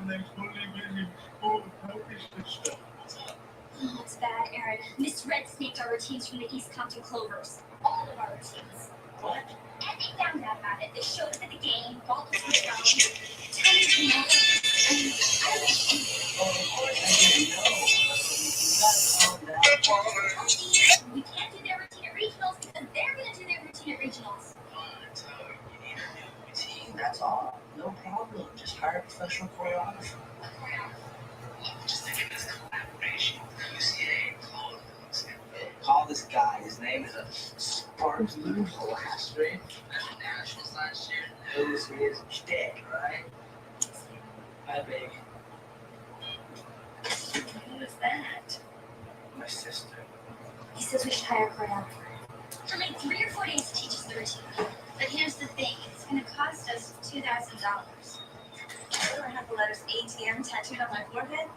Oh, it's bad, Aaron. Miss Red snaked our routines from the East Compton Clovers. All of our routines. What? And they found out about it. They showed up at the game. Ball was with them. Tell me, you know, I mean, I don't think. Oh, of course I didn't know. You gotta calm down. We can't do their routine at regionals because they're going to do their routine at regionals. We need a new routine, that's all. No problem. Just hire a professional choreographer. Just think of this collaboration with UCA, clothes, and call this guy. His name is a Sparky Plastry. At the Nationals last year, knows his shtick, right? Hi, big. What is that? My sister. He says we should hire a choreographer. For like 3 or 4 days to teach us the routine. But here's the thing, it's going to cost us $2,000. Do I have the letters ATM tattooed on my forehead?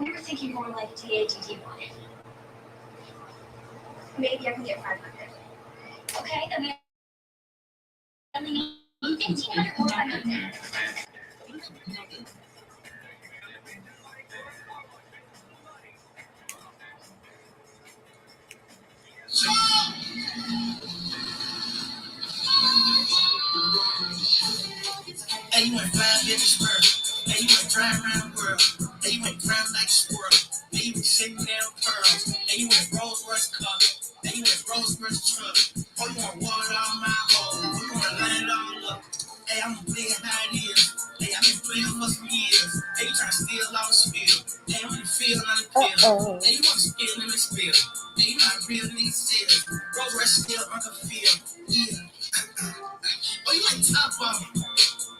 We were thinking more like a TATT one. Maybe I can get 500. Okay, then we only need 1,500 or 500. Hey, you went flying in the spur. Hey, you went drive around the world. Hey, you went brown like a squirrel. Hey, you went shaking down pearls. Hey, you went Rolls Royce car. Hey, you went Rolls Royce truck. Oh, you want water all my hole. You want to line it all up. Hey, I'm gonna play it how it is. Hey, I've been playing for some years. Hey, you trying to steal all the spill. Hey, I'm in the field, on the field. Hey, you want to spill in the spill. Hey, you not real niggas serious. Rolls Royce still on the field. Yeah. Oh, you like top off.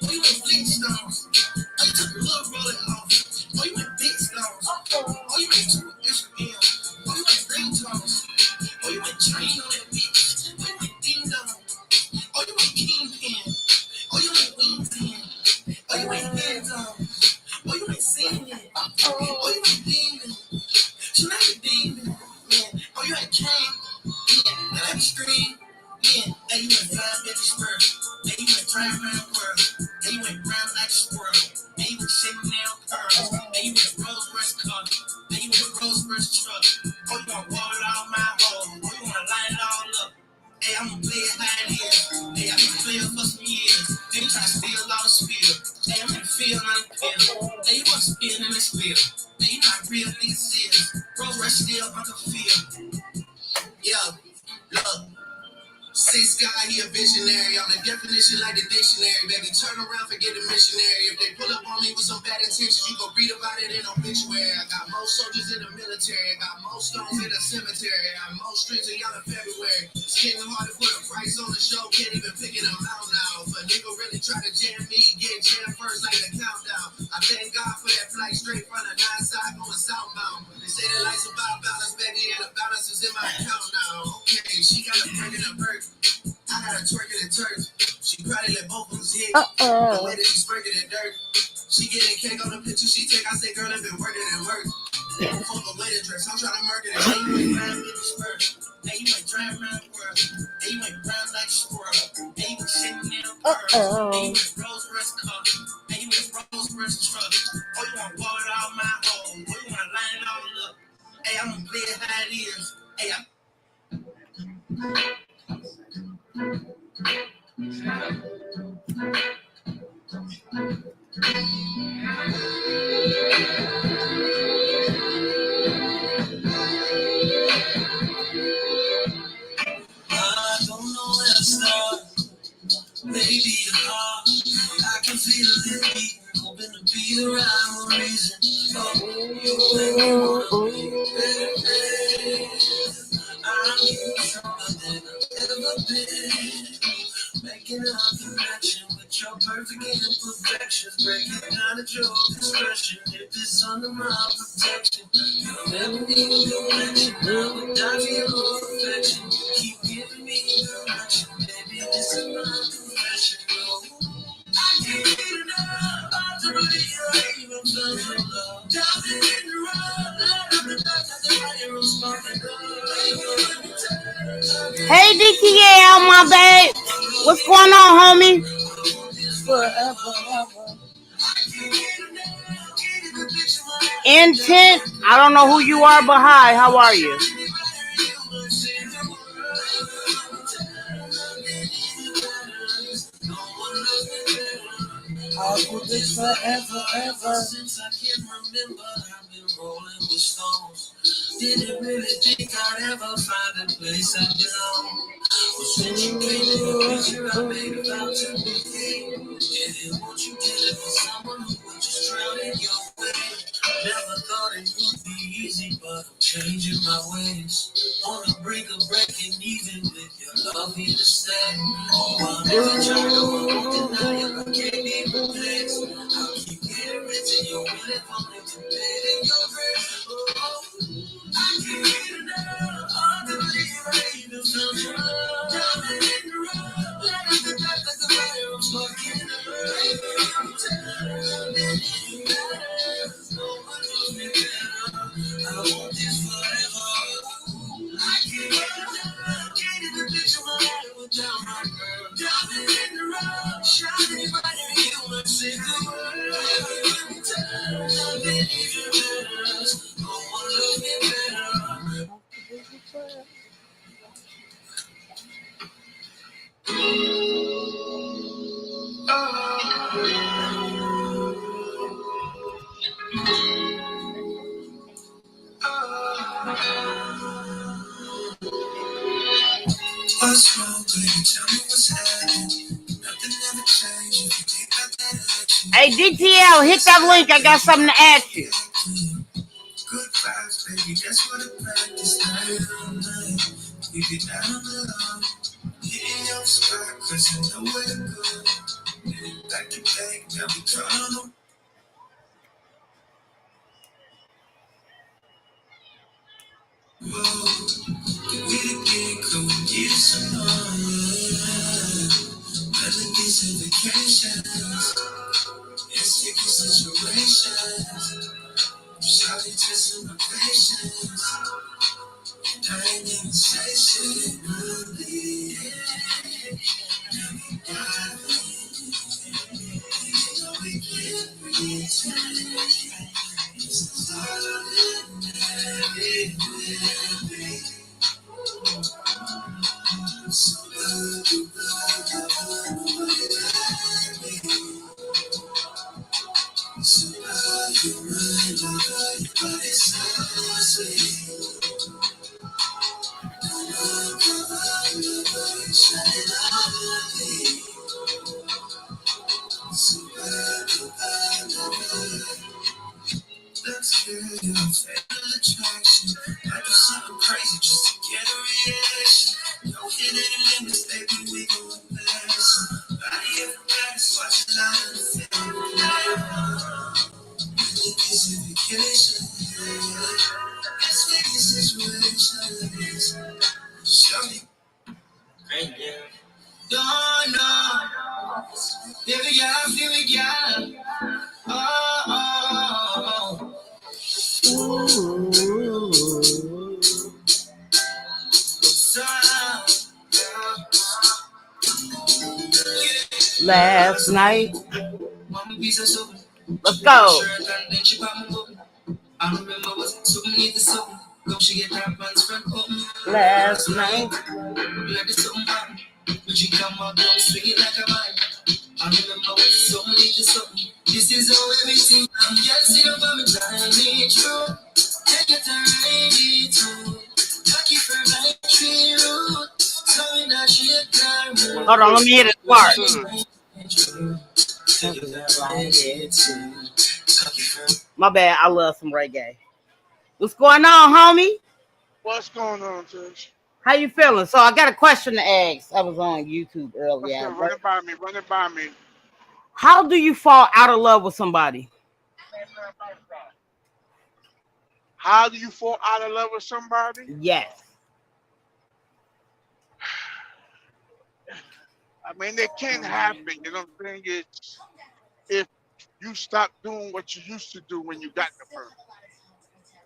Oh, you went Flintstones. Oh, you took a little roller off. Oh, you went big stones. Oh, you went two instruments. Oh, you went ringtones. Oh, you went train on that bitch. Oh, you went ding dong. Oh, you went kingpin. Oh, you went wingpin. Oh, you went hands on. Oh, you went singing. Oh, you went demon. She like a demon. Man. Oh, you had cane. Yeah, I had a scream. Yeah, hey, you went flying bitch spur. Hey, you went drive around the world. Hey, you went brown like a squirrel. Hey, you went shaking down pearls. Hey, you went Rolls Royce car. Hey, you went Rolls Royce truck. Oh, you want water all my hole. Oh, you want to line it all up. Hey, I'm gonna play it how it is. Hey, I've been playing for some years. Hey, you try to steal all the spill. Hey, I'm in the field on the pill. Hey, you want to spin in the spill. Hey, you not real niggas serious. Rolls Royce still on the field. Yeah, look. Six guy, he a visionary. On the definition like the dictionary. Baby, turn around, forget the missionary. If they pull up on me with some bad intentions, you go read about it in obituary. I got more soldiers in the military. I got more stones in the cemetery. I got more streets in y'all in February. It's getting hard to put a price on the show. Can't even figure them out now. If a nigga really try to jam me, get jammed first like the countdown. I thank God for that flight straight from the 9 side going southbound. They say that life's about balance, baby, and the balance is in my account now. Okay, she got a break in the bird. I got her twerking in turf. She probably let both of us hit. The way that she's sprinkling in dirt. She getting cake on the picture she take. I say, girl, I've been working and work. Fuck a way to dress. I'm trying to murder it. Hey, you went brown with the spur. Hey, you went drive around the world. Hey, you went brown like a squirrel. Hey, you went shaking down pearls. Hey, you went Rolls Royce car. Hey, you went Rolls Royce truck. Oh, you want water all my hole. Oh, you want to line it all up. Hey, I'm gonna play it how it is. Hey, I don't know where to start. Maybe your heart. I can feel it beating. Hoping to be the right reason. Oh, you make me wanna be better. I'm you stronger than I've ever been. Making a connection with your perfect imperfections. Breaking out of your discretion. If it's under my protection, you'll never need a connection. I would die for your affection. Keep giving me direction. Baby, this is my confession. I can't get enough to believe I even felt your love. Down in the road, let me back at the fire of sparking love. Hey, DTL, my babe. What's going on, homie? Forever. Intent. I don't know who you are, but hi. How are you? I'll do this forever, ever. Since I can remember, I've been rolling with stones. Didn't really think I'd ever find a place I belong. But since you painted a picture, I made a vow to be free. Didn't want you dealing with someone who would just drown in your way. Never thought it would be easy, but I'm changing my ways. On the brink of breaking even with your love here to stay. Oh, I'm never trying to deny you, I can't even place. I'll keep getting rich and you're willing for me to pay in your grace. Oh, I can't get enough. I don't believe I even feel your love. Driving in the road, like I'm the back like the fire, I'm fucking up. I'm telling you that no one knows me better. I want this forever. I can't get enough. Can't even picture my life without my girl. Driving in the road, shining bright and you must say the word. I'm telling you that no one loves me better. What's wrong, baby? Tell me what's happening. Nothing ever changed if you keep out that action. Hey, DTL, hit that link. I got something to ask you. Good vibes, baby. That's what I practice night on night. We be down on the line. Hitting your spot, cause you know where to go. Back to back, now we turn on. Whoa, we again, come and get some more. Melodies and vacations, and sticky situations. Shawty testing my patience. I ain't even say shit. Really, you know we can't pretend. This is all ordinary. So love you, so love you, my body so sweet. Shining on me. So love you, let's feel your fatal attraction. I do something crazy just to get a reaction. No hidden limits, baby, we gon' pass. Body of the watching out of the film. Really busy vacation. Let's make situations. Show me. Great, yeah. Don't know. Baby, yeah, I feel it, yeah. Oh, Last night. Let's go. Last night. I remember so many to something. This is all everything. I'm just about me blindly true. Take it to ride it too. Lucky for my tree root. Tell me that she a diamond. Hold on, let me hit this part. My bad, I love some reggae. What's going on, homie? What's going on, Tish? How you feeling? So I got a question to ask. I was on YouTube What's earlier. up? Run it by me. Run it by me. How do you fall out of love with somebody? How do you fall out of love with somebody? Yes. I mean, it can happen. You know what I'm saying? It's if you stop doing what you used to do when you got the person.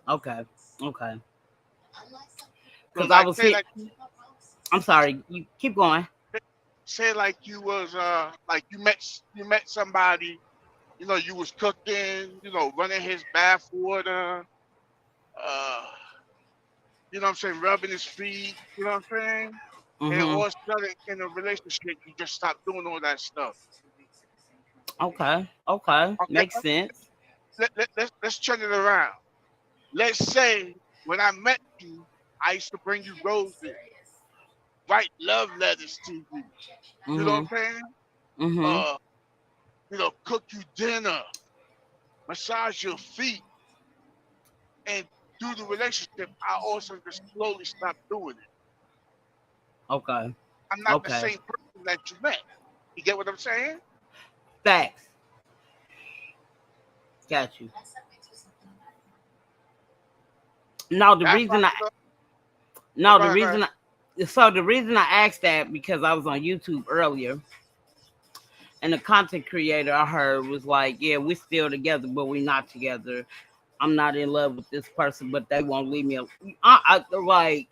Okay. Okay. So Because I like, was say hit. like, I'm sorry. You keep going. say like you was like you met somebody you was cooking, running his bath water, you know what I'm saying, rubbing his feet, you know what I'm saying? And all of a sudden in a relationship, you just stop doing all that stuff. Okay. Okay, Makes sense. let's turn it around. Let's say when I met you, I used to bring you roses, write love letters to you. You know what I'm saying? Mm-hmm. Uh, cook you dinner, massage your feet, and through the relationship, I also just slowly stopped doing it. Okay. I'm not the Okay. same person that you met. You get what I'm saying? Facts. Got you. No, the That's why. reason I Go no the ahead, go ahead. reason I so the reason I asked that because I was on YouTube earlier and the content creator I heard was like, yeah, we're still together, but we're not together. I'm not in love with this person, but they won't leave me. I like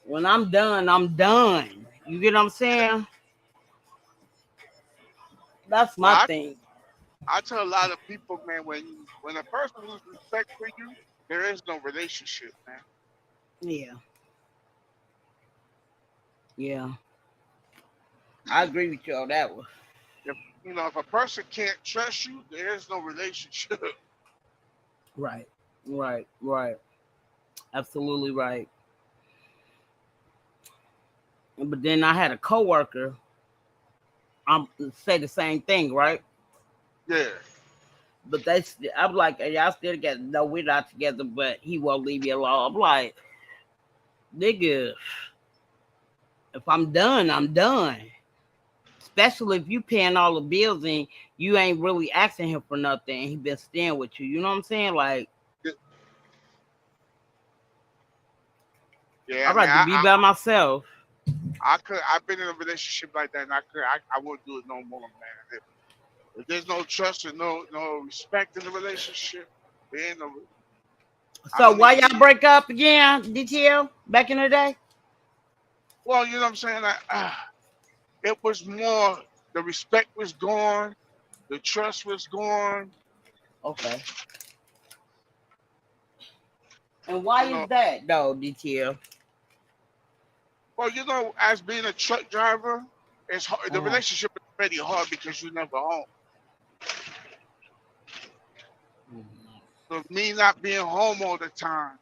when I'm done, I'm done. You get what I'm saying? That's Well, my thing. I tell a lot of people, man, when a person loses respect for you, there is no relationship, man. Yeah, yeah. I agree with you on that one. If a person can't trust you, there is no relationship. Right, right. Absolutely right. But then I had a coworker. Say the same thing, right? Yeah. But I'm like, are y'all still together? No, we're not together. But he won't leave me alone. I'm like, nigga, if I'm done, I'm done. Especially if you paying all the bills and you ain't really asking him for nothing. And he been staying with you. You know what I'm saying? Like, Yeah, I'd I mean, rather be by myself. I've been in a relationship like that, and I wouldn't do it no more, man. If there's no trust and no respect in the relationship, there ain't no. I So don't why even y'all need. break up again, DTL, back in the day? Well, you know what I'm saying. It was more the respect was gone, the trust was gone. Okay. And why You know, is that though, DTL? well, as being a truck driver, it's hard. The Uh-huh. relationship is already hard because you're never home. So me not being home all the time,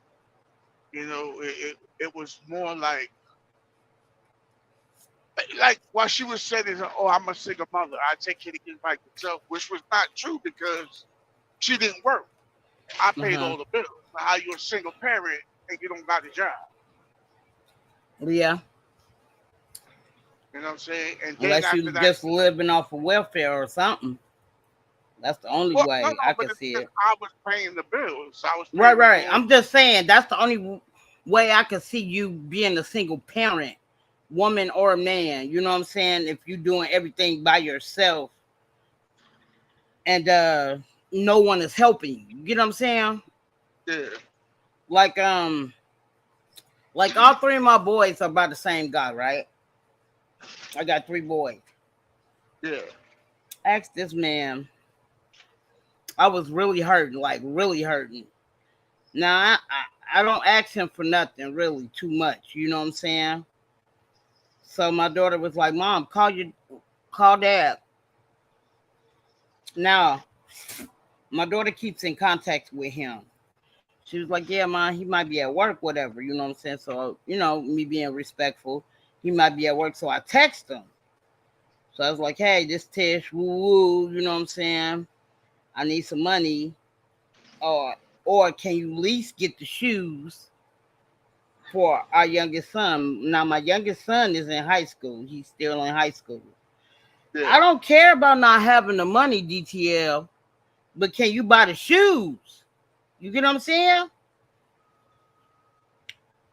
it was more like what she was saying is, oh, I'm a single mother. I take care of kids by myself, which was not true because she didn't work. I paid Uh-huh. all the bills. How you a single parent and you don't got a job? Yeah. You know what I'm saying? And then Unless after you that, just living off of welfare or something. That's the only well, no, way no, I but can the thing see is, it. I was paying the bills. I was Right, paying the right. mortgage. I'm just saying that's the only way I can see you being a single parent, woman or man. You know what I'm saying? If you're doing everything by yourself and no one is helping you. You get what I'm saying? Yeah, Like like all three of my boys are by the same guy, right? I got three boys. yeah, Ask this man. I was really hurting, like really hurting. Now I don't ask him for nothing really too much. You know what I'm saying? So my daughter was like, "Mom, call dad." Now my daughter keeps in contact with him. She was like, "Yeah, Mom, he might be at work, whatever." You know what I'm saying? So me being respectful, he might be at work. So I text him. So I was like, "Hey, this Tish, woo woo." You know what I'm saying? I need some money, or can you at least get the shoes for our youngest son? Now my youngest son is in high school. He's still in high school. yeah. I don't care about not having the money, DTL, but can you buy the shoes? You get what I'm saying?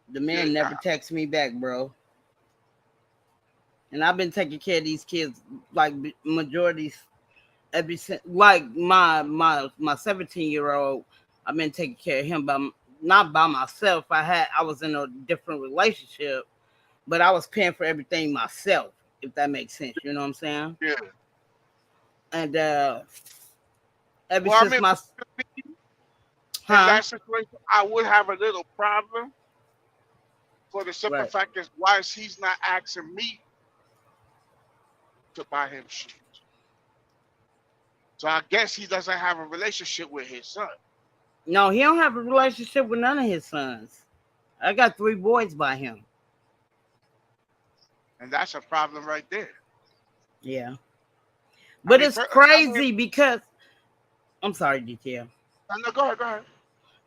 The Yeah, man never texts me back, bro. And I've been taking care of these kids like majorities ever since. Like my 17-year-old, I've been taking care of him not by myself. I was in a different relationship, but I was paying for everything myself. If that makes sense, you know what I'm saying? yeah. And ever Well, I since mean, my in huh that situation, I would have a little problem for the simple right. fact is why is he's not asking me to buy him shoes. So I guess he doesn't have a relationship with his son. No, he don't have a relationship with none of his sons. I got 3 boys by him. And that's a problem right there. Yeah. I But mean, it's I mean, crazy because I'm sorry, DTL. no, go ahead, go ahead.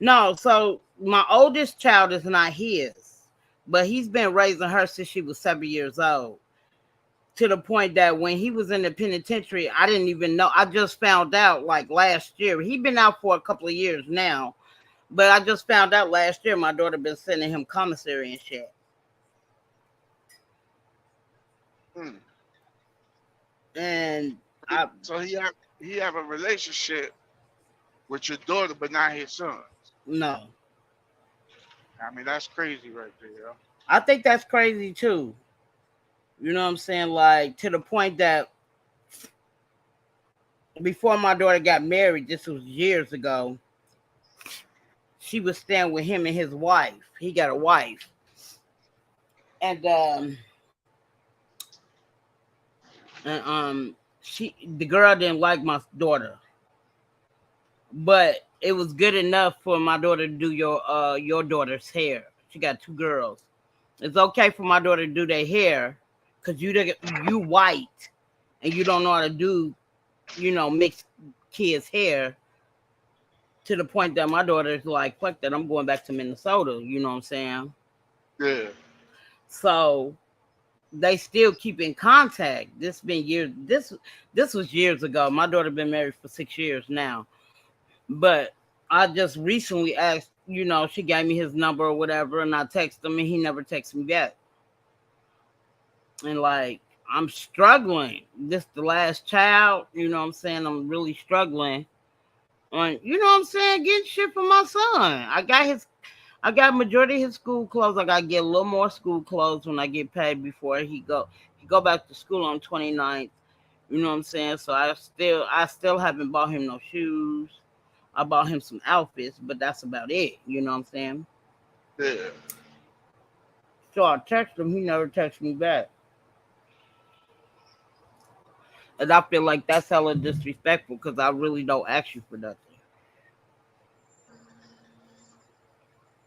No, so my oldest child is not his, but he's been raising her since she was 7 years old. To the point that when he was in the penitentiary, I didn't even know. I just found out like last year. He'd been out for a couple of years now, but I just found out last year my daughter been sending him commissary and shit. Hmm. And I So he have a relationship with your daughter, but not his son. no, I mean, that's crazy right there. Yo. I think that's crazy too. You know what I'm saying? Like to the point that before my daughter got married, this was years ago, she was staying with him and his wife. He got a wife. And the girl didn't like my daughter. But it was good enough for my daughter to do your daughter's hair. She got 2 girls. It's okay for my daughter to do their hair because you white and you don't know how to do, mix kids' hair to the point that my daughter is like, fuck that, I'm going back to Minnesota. You know what I'm saying? Yeah. So they still keep in contact. This been years. This was years ago. My daughter been married for 6 years now. But I just recently asked, she gave me his number or whatever, and I texted him, and he never texted me back. And like, I'm struggling. This the last child, you know what I'm saying? I'm really struggling on, you know what I'm saying, getting shit for my son. I got majority of his school clothes. I gotta get a little more school clothes when I get paid before he go back to school on 29th. You know what I'm saying? So I still haven't bought him no shoes. I bought him some outfits, but that's about it. You know what I'm saying? Yeah. So I texted him. He never texted me back. And I feel like that's hella disrespectful because I really don't ask you for nothing.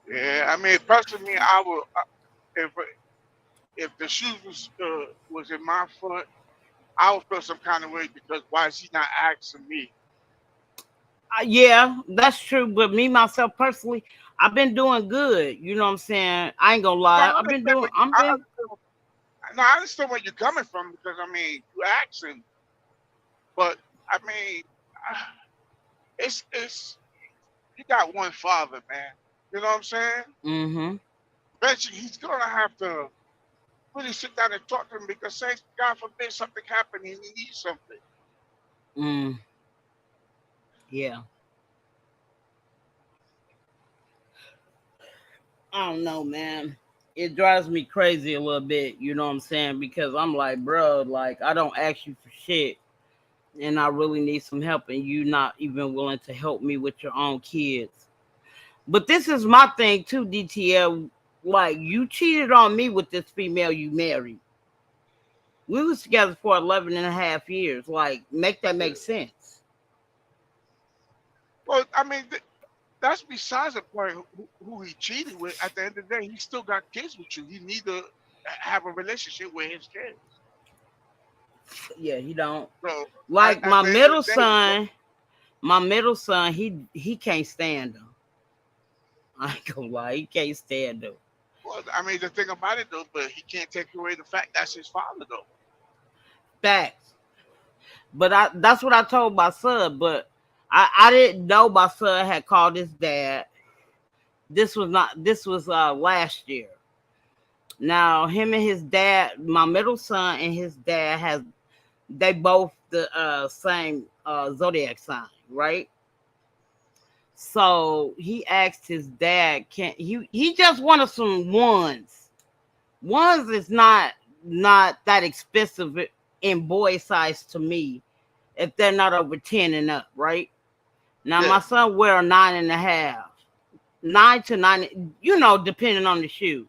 Yeah. I mean, personally, I would if the shoes was in my foot, I would feel some kind of way because why is he not asking me? Yeah, that's true. But me, myself, personally, I've been doing good. You know what I'm saying? I ain't gonna No, lie. I've been doing, I understand where you're coming from because I mean you asking, but I mean it's you got one father, man. You know what I'm saying? mm-hmm. Eventually he's gonna have to really sit down and talk to him because say God forbid something happened and he needs something. Yeah. I don't know, man. It drives me crazy a little bit, you know what I'm saying? Because I'm like, bro, like I don't ask you for shit and I really need some help and you not even willing to help me with your own kids. But this is my thing too, DTL. Like you cheated on me with this female you married. We was together for 11 and a half years. Like, make that make sense. Well, I mean that's besides the point who he cheated with. At the end of the day, he still got kids with you. He need to have a relationship with his kids. Yeah, he don't. So Like at the end of the day, my middle son, he can't stand him. I ain't gonna lie, he can't stand him. well, I mean the thing about it though, but he can't take away the fact that's his father though. Facts. But that's what I told my son, but I didn't know my son had called his dad. This was last year. Now him and his dad, my middle son and his dad they both the same zodiac sign, right? So he asked his dad, he just wanted some ones. Ones is not that expensive in boy size to me if they're not over 10 and up, right? Now Yeah. my son wear a 9.5, 9 to 9, you know, depending on the shoe.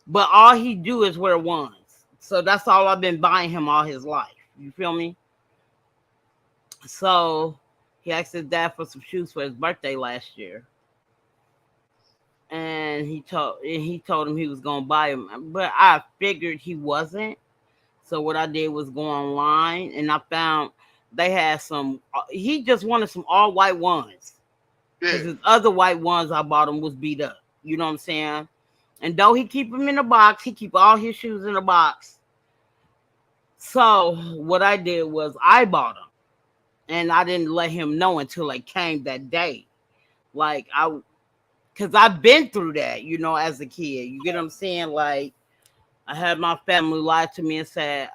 But all he do is wear ones. So that's all I've been buying him all his life. You feel me? So he asked his dad for some shoes for his birthday last year. And he told him he was gonna buy him. But I figured he wasn't. So what I did was go online and I found they had some, he just wanted some all white ones. Because Yeah. his other white ones I bought him was beat up. You know what I'm saying? And though he keep them in a box, he keep all his shoes in a box. So what I did was I bought them. And I didn't let him know until they came that day. Like because I've been through that, you know, as a kid. You get what I'm saying? Like I had my family lie to me and said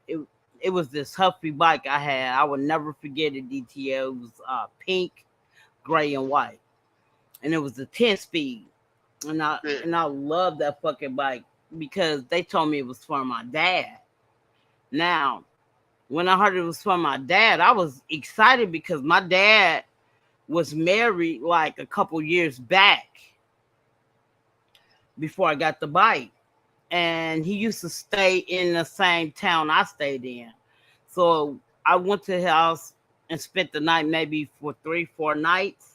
it was this Huffy bike I had. I would never forget it, DTL. It was pink, gray, and white. And it was a 10-speed. And I love that fucking bike because they told me it was for my dad. Now, when I heard it was for my dad, I was excited because my dad was married like a couple years back before I got the bike. And he used to stay in the same town I stayed in. So I went to his house and spent the night maybe for 3-4 nights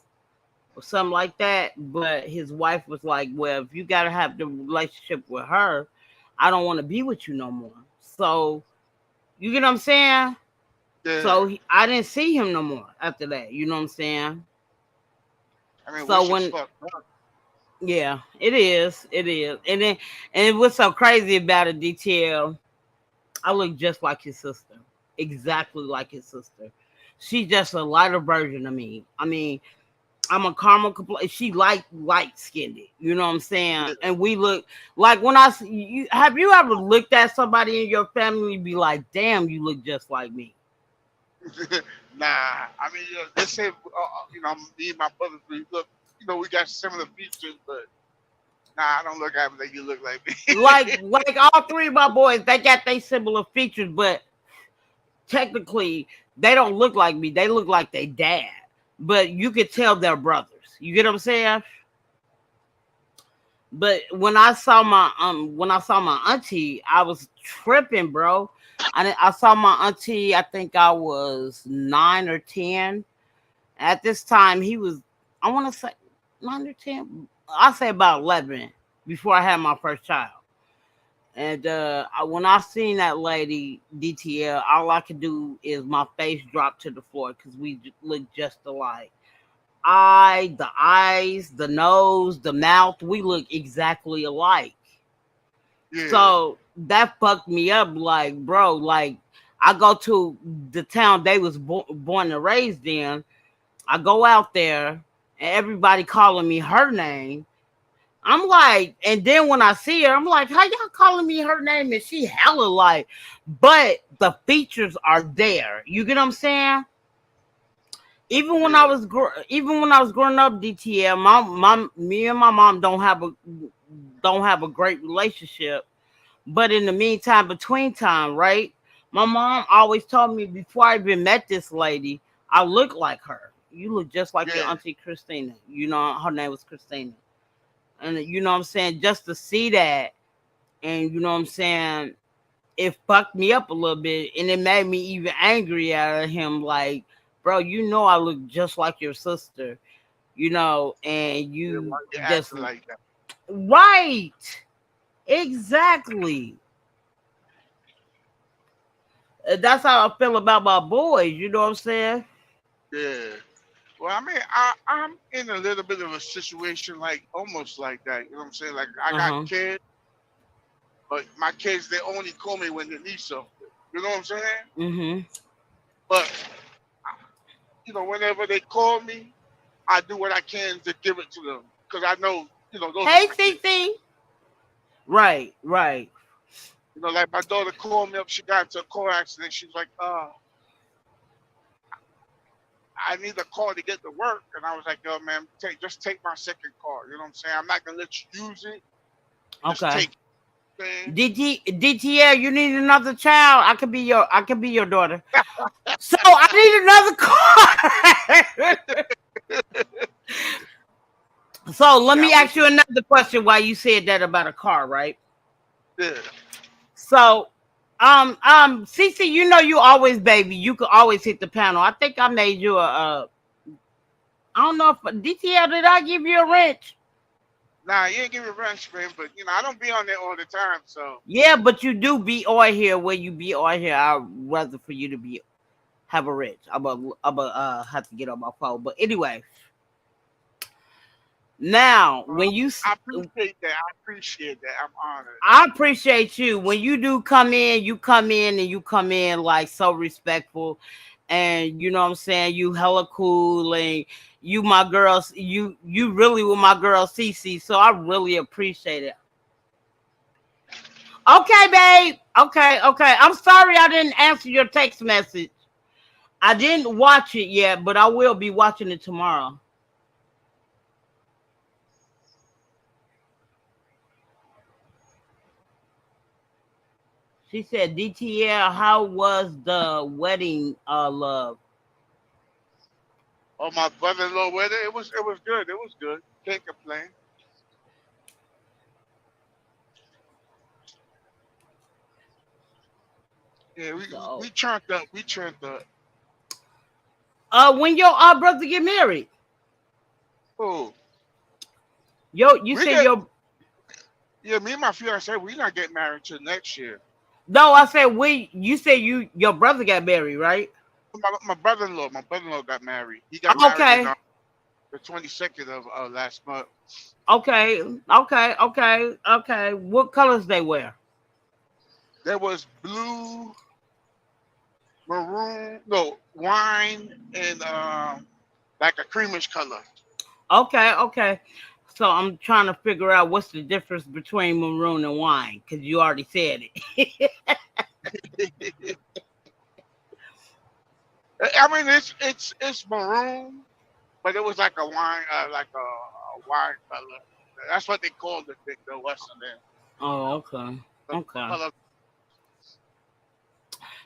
or something like that. But his wife was like, well, if you got to have the relationship with her, I don't want to be with you no more. So, you get what I'm saying? Yeah. So I didn't see him no more after that. You know what I'm saying? I mean, So which is fucked up. Yeah, it is. It is. And what's so crazy about it, DTL, I look just like his sister. Exactly like his sister. She's just a lighter version of me. I mean, I'm a caramel complexion. She light skinned. You know what I'm saying? And we look like when I see you. Have you ever looked at somebody in your family and be like, damn, you look just like me? Nah, I mean, they say, you know, me and my brothers, we look, you know, we got similar features, but nah, I don't look at them like you look like me. like all three of my boys, they got their similar features, but technically they don't look like me. They look like their dad, but you could tell they're brothers. You get what I'm saying? But when I saw my auntie, I was tripping, bro. I saw my auntie. I think I was 9 or 10. At this time, he was, I want to say 9 or 10. I say about 11 before I had my first child. And when I seen that lady, DTL, all I could do is my face dropped to the floor because we look just alike. The eyes, the nose, the mouth, we look exactly alike. Yeah. So that fucked me up. Like, bro, like I go to the town they was born and raised in. I go out there and everybody calling me her name. I'm like, and then when I see her, I'm like, how y'all calling me her name? And she hella like, but the features are there. You get what I'm saying? Even when I was growing up, DTL, me and my mom don't have a great relationship. But in the meantime, between time, right? My mom always told me before I even met this lady, I look like her. You look just like your auntie Christina. You know, her name was Christina. And you know what I'm saying? Just to see that, and you know what I'm saying, it fucked me up a little bit, and it made me even angry at him. Like, bro, you know I look just like your sister, you know, and you just like that. Right, exactly. That's how I feel about my boys. You know what I'm saying? Yeah. Well, I mean, I'm in a little bit of a situation like almost like that. You know what I'm saying? Like I got kids, but my kids they only call me when they need something. You know what I'm saying? Mm-hmm. But you know, whenever they call me, I do what I can to give it to them because I know, you know, those. Hey, CC. Right. You know, like my daughter called me up. She got into a car accident. She was like, I need a car to get to work. And I was like, yo, man, just take my second car. You know what I'm saying? I'm not going to let you use it. Just Okay. Take it. DTL, you need another child? I could be your daughter. So I need another car. So let me ask you another question while you said that about a car, right? Yeah. So Cece, you know you always baby, you could always hit the panel. I think I made you a I don't know if DTL, did I give you a wrench? Nah, you ain't give me a wrench, man, but I don't be on there all the time, so Yeah, but you do be on here where you be on here. I'd rather for you to be have a wrench. I'm a have to get on my phone. But anyway, now when you I appreciate that. I appreciate that. I'm honored. I appreciate you. When you do come in, you come in like so respectful. And you know what I'm saying? You hella cool and you my girls, you really with my girl Cece. So I really appreciate it. Okay, babe. Okay. I'm sorry I didn't answer your text message. I didn't watch it yet, but I will be watching it tomorrow. She said, DTL, how was the wedding, love? Oh, my brother-in-law wedding, it was good. It was good. Can't complain. Yeah, we turned up. We turned up. When your brother get married? Oh. You said your Yeah, me and my fiance, we not get married till next year. No, I said you said your brother got married, right? My brother-in-law got married. He got married on the 22nd of last month. Okay. What colors they wear? There was blue, maroon, no, wine, and like a creamish color. Okay. So I'm trying to figure out what's the difference between maroon and wine, because you already said it. I mean, it's maroon, but it was like a wine, wine color. That's what they called the Western end. Oh, okay. Color.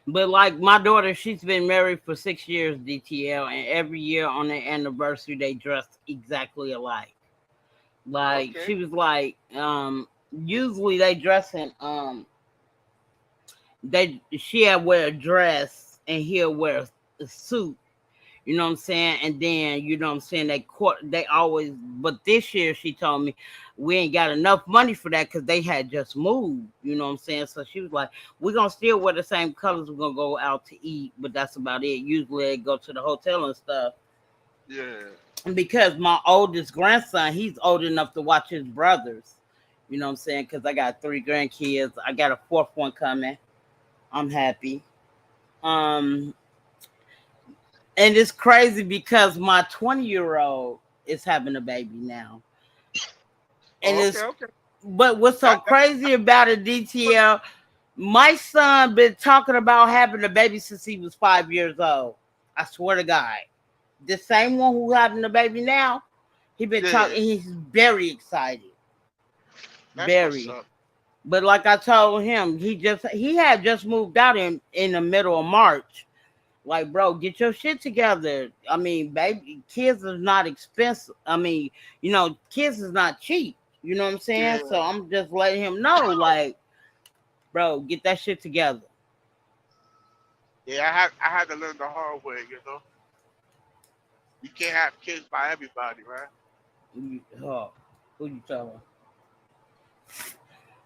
But like my daughter, she's been married for 6 years, DTL, and every year on their anniversary they dress exactly alike. Like she was like, usually they dress in she'll wear a dress and he'll wear a suit. You know what I'm saying? And then, you know what I'm saying, they always, but this year she told me we ain't got enough money for that because they had just moved. You know what I'm saying? So she was like, we're going to still wear the same colors. We're going to go out to eat, but that's about it. Usually they go to the hotel and stuff. Yeah. And because my oldest grandson, he's old enough to watch his brothers. You know what I'm saying? Because I got 3 grandkids. I got a 4th one coming. I'm happy. And it's crazy because my 20-year-old is having a baby now. And but what's so crazy about it, DTL, my son been talking about having a baby since he was 5 years old. I swear to God. The same one who's having a baby now, he been talking, he's very excited. Very. But like I told him, he had just moved out in the middle of March. Like, bro, get your shit together. I mean, baby, kids is not expensive. I mean, kids is not cheap. You know what I'm saying? Yeah. So I'm just letting him know, like, bro, get that shit together. Yeah, I had to learn the hard way, You can't have kids by everybody, right? Who you telling?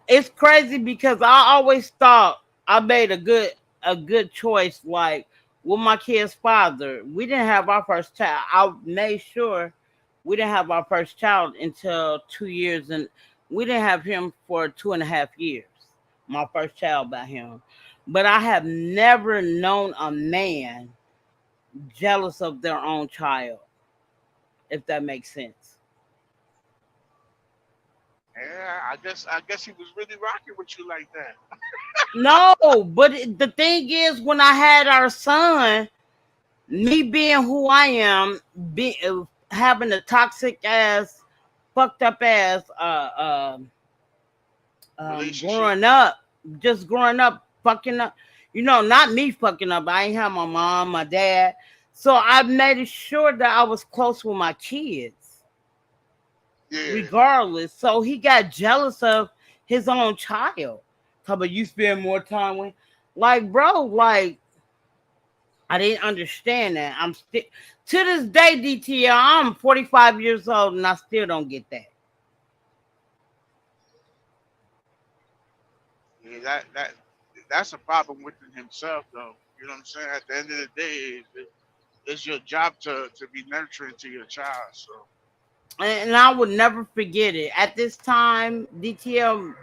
It's crazy because I always thought I made a good choice, like, with my kid's father. We didn't have our first child. I made sure we didn't have our first child until 2 years, and we didn't have him for 2.5 years. My first child by him. But I have never known a man jealous of their own child, if that makes sense. Yeah, I guess he was really rocking with you like that. No, but the thing is, when I had our son, me being who I am, having a toxic ass, fucked up ass, growing up, fucking up. You know, not me fucking up. I ain't have my mom, my dad. So I made sure that I was close with my kids, Yeah. regardless. So he got jealous of his own child. How about you spend more time with? Like, bro, like, I didn't understand that. I'm still to this day, DTL, I'm 45 years old and I still don't get that. Yeah, that's a problem within himself, though. You know what I'm saying? At the end of the day, it's your job to be nurturing to your child. So And I would never forget it. At this time, DTL,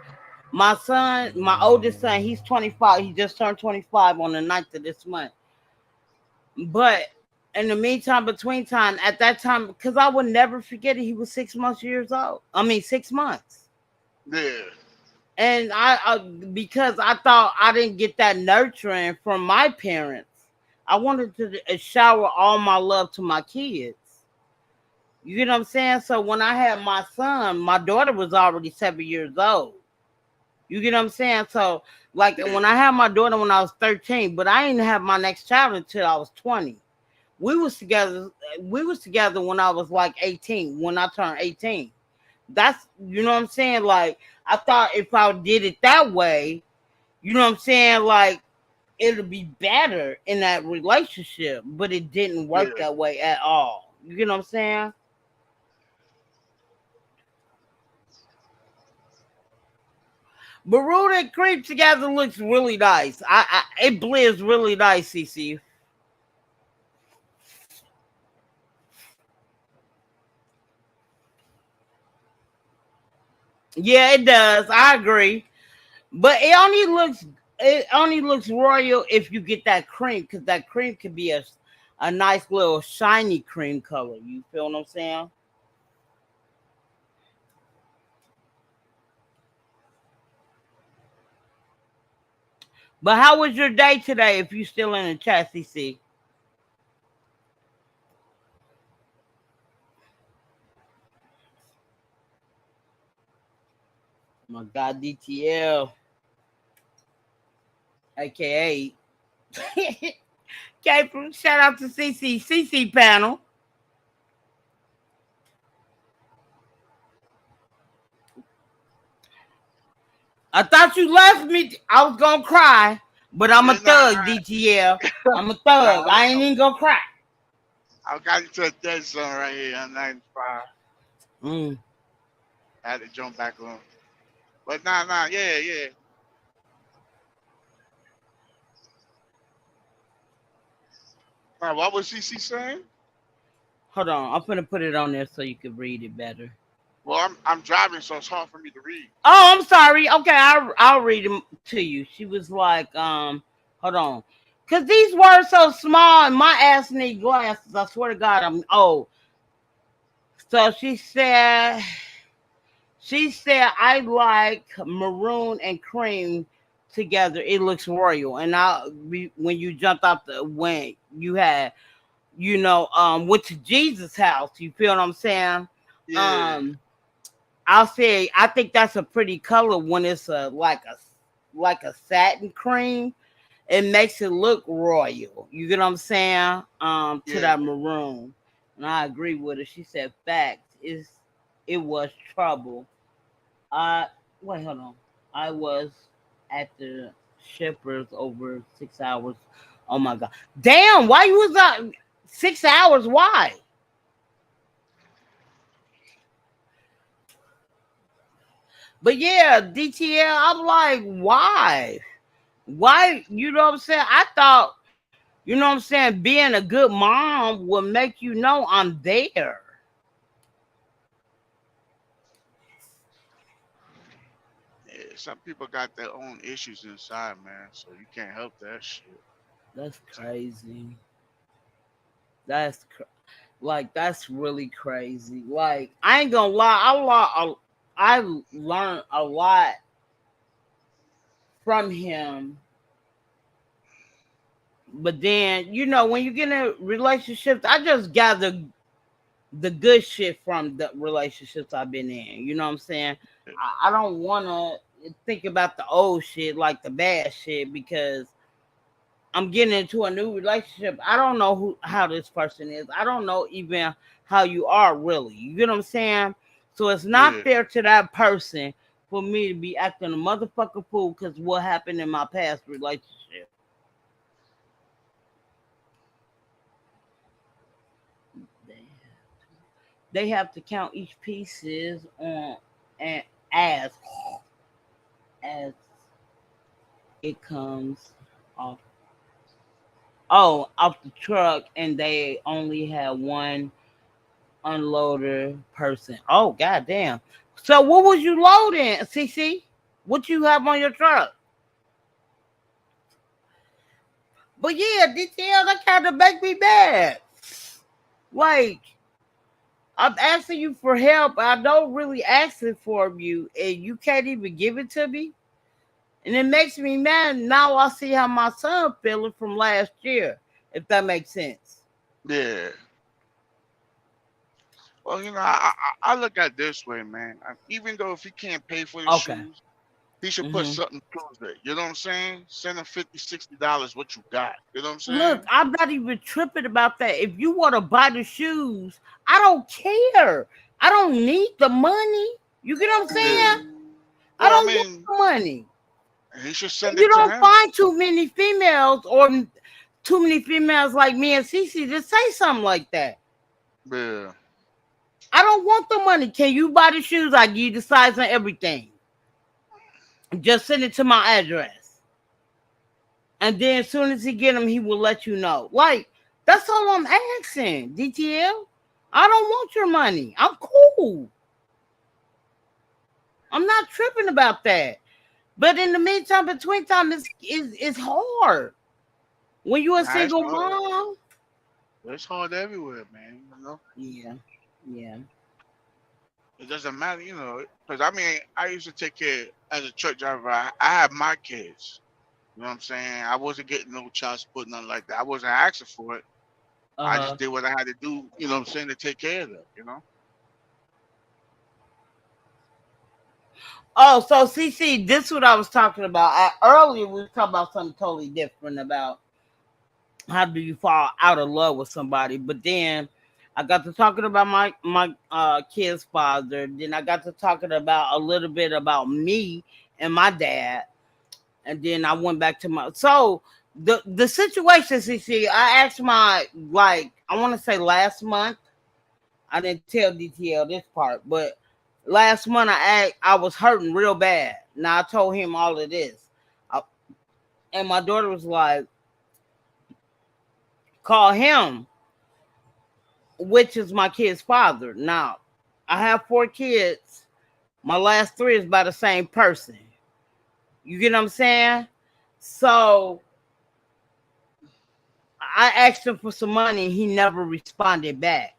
my son, my oldest son, he's 25. He just turned 25 on the 9th of this month. But in the meantime, between time, at that time, because I would never forget it, he was 6 old. 6 months. yeah, And I because I thought I didn't get that nurturing from my parents, I wanted to shower all my love to my kids. You know what I'm saying? So when I had my son, my daughter was already 7 years old. You get what I'm saying? So like when I had my daughter when I was 13, but I didn't have my next child until I was 20. We was together when I was like 18, when I turned 18. That's, you know what I'm saying? Like, I thought if I did it that way, you know what I'm saying? Like, it'll be better in that relationship, but it didn't work yeah. that way at all. You get what I'm saying? But Rude and Creep together looks really nice. It blends really nice, CC. Yeah, it does. I agree. But it only looks royal if you get that cream, because that cream could be a nice little shiny cream color. You feel what I'm saying? But how was your day today if you still in the chat, CC? My God, DTL, aka okay, shout out to CC panel. I thought you left me. I was gonna cry, but I'm a Yeah, nah, thug, DTL. I'm a thug. nah. I ain't even gonna cry. I got into a dead zone right here on 95. Mm. I had to jump back on. But nah, yeah. Now, what was CC saying? Hold on, I'm gonna put it on there so you can read it better. Well, I'm driving, so it's hard for me to read. Oh, I'm sorry. Okay, I'll read them to you. She was like, hold on, cause these words so small and my ass need glasses. I swear to God, I'm old. So she said I like maroon and cream together. It looks royal. And when you jumped off when you had, went to Jesus' house. You feel what I'm saying? Yeah, Um, I'll say I think that's a pretty color when it's like a satin cream. It makes it look royal. You get what I'm saying? To yeah. that maroon. And I agree with her. She said facts. It was trouble. I Wait, hold on. I was at the shippers over 6 hours. Oh my God. Damn, why you was out 6 hours? Why? But yeah, DTL, I'm like, why? Why? You know what I'm saying? I thought, you know what I'm saying, being a good mom will make you know I'm there. Yeah, some people got their own issues inside, man. So you can't help that shit. That's crazy. That's that's really crazy. Like, I ain't gonna lie, I learned a lot from him. But then, when you get in relationships, I just gather the good shit from the relationships I've been in. You know what I'm saying? I don't want to think about the old shit, like the bad shit, because I'm getting into a new relationship. I don't know how this person is. I don't know even how you are really. You get what I'm saying? So it's not Yeah. fair to that person for me to be acting a motherfucking fool because what happened in my past relationship. They have to count each pieces on and as it comes off. Oh, off the truck, and they only had one unloader person. Oh, goddamn. So what was you loading, CC? What you have on your truck? But yeah, DTL, that kind of make me mad. Like, I'm asking you for help. I don't really ask it for you, and you can't even give it to me. And it makes me mad. Now I see how my son feeling from last year, if that makes sense. Yeah. Well, I look at it this way, man. Even though if he can't pay for the Okay. shoes, he should put hmm something towards it. You know what I'm saying? Send him $50, $60 what you got. You know what I'm Look, saying? I'm not even tripping about that. If you want to buy the shoes, I don't care. I don't need the money. You get what I'm Yeah. saying? I Well, I don't want mean, the money. he should send You it to don't him. find too many females or too many females like me and Cece to say something like that. Yeah. I don't want the money. Can you buy the shoes? I give you the size and everything. Just send it to my address. And then as soon as he get them, he will let you know. Like, that's all I'm asking, DTL. I don't want your money. I'm cool. I'm not tripping about that. But in the meantime, between time, it's hard. When you're a Nah, single mom. it's hard everywhere, man. Yeah. Yeah. It doesn't matter, because I mean, I used to take care as a truck driver. I had my kids. You know what I'm saying? I wasn't getting no child support, nothing like that. I wasn't asking for it. I just Uh-huh. did what I had to do, you know what I'm saying, to take care of them. Oh, so CC, this is what I was talking about. Earlier, we were talking about something totally different about how do you fall out of love with somebody. But then I got to talking about my kid's father. Then I got to talking about a little bit about me and my dad. And then I went back to the situation, CC. I asked I want to say last month. I didn't tell DTL this part, but last month I was hurting real bad. Now I told him all of this, and my daughter was like, "Call him," which is my kid's father. Now I have 4 kids. My last 3 is by the same person. You get what I'm saying? So I asked him for some money. He never responded back.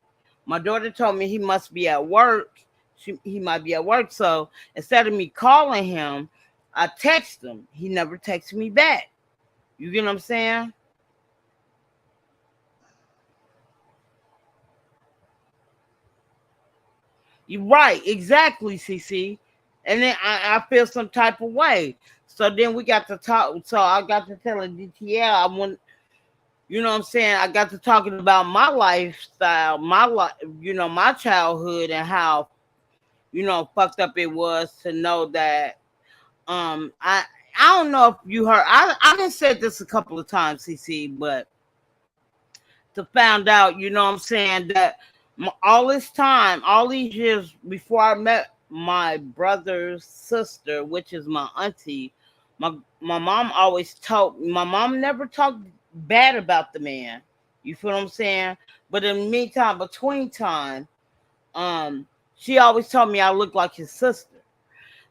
My daughter told me he must be at work. He might be at work. So instead of me calling him, I text him. He never texted me back. You get what I'm saying? You're right. Exactly, CC. And then I feel some type of way. So then we got to talk. So I got to tell DTL I want. You know what I'm saying? I got to talking about my lifestyle, my life, my childhood, and how fucked up it was to know that I don't know if you heard, I done said this a couple of times, CC, but to find out, you know what I'm saying, that all this time, all these years before I met my brother's sister, which is my auntie, my mom always told, my mom never talked bad about the man. You feel what I'm saying? But in the meantime, between time, she always told me I look like his sister.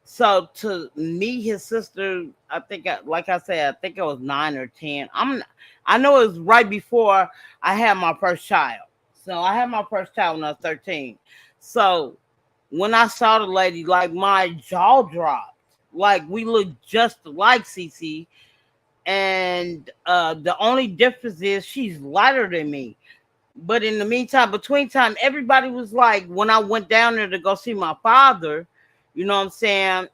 So to meet his sister, I think, like I said, I think it was 9 or 10. I know it was right before I had my first child. So I had my first child when I was 13. So when I saw the lady, like my jaw dropped. Like we look just like CC. And the only difference is she's lighter than me. But in the meantime, between time, everybody was like, when I went down there to go see my father, you know what I'm saying,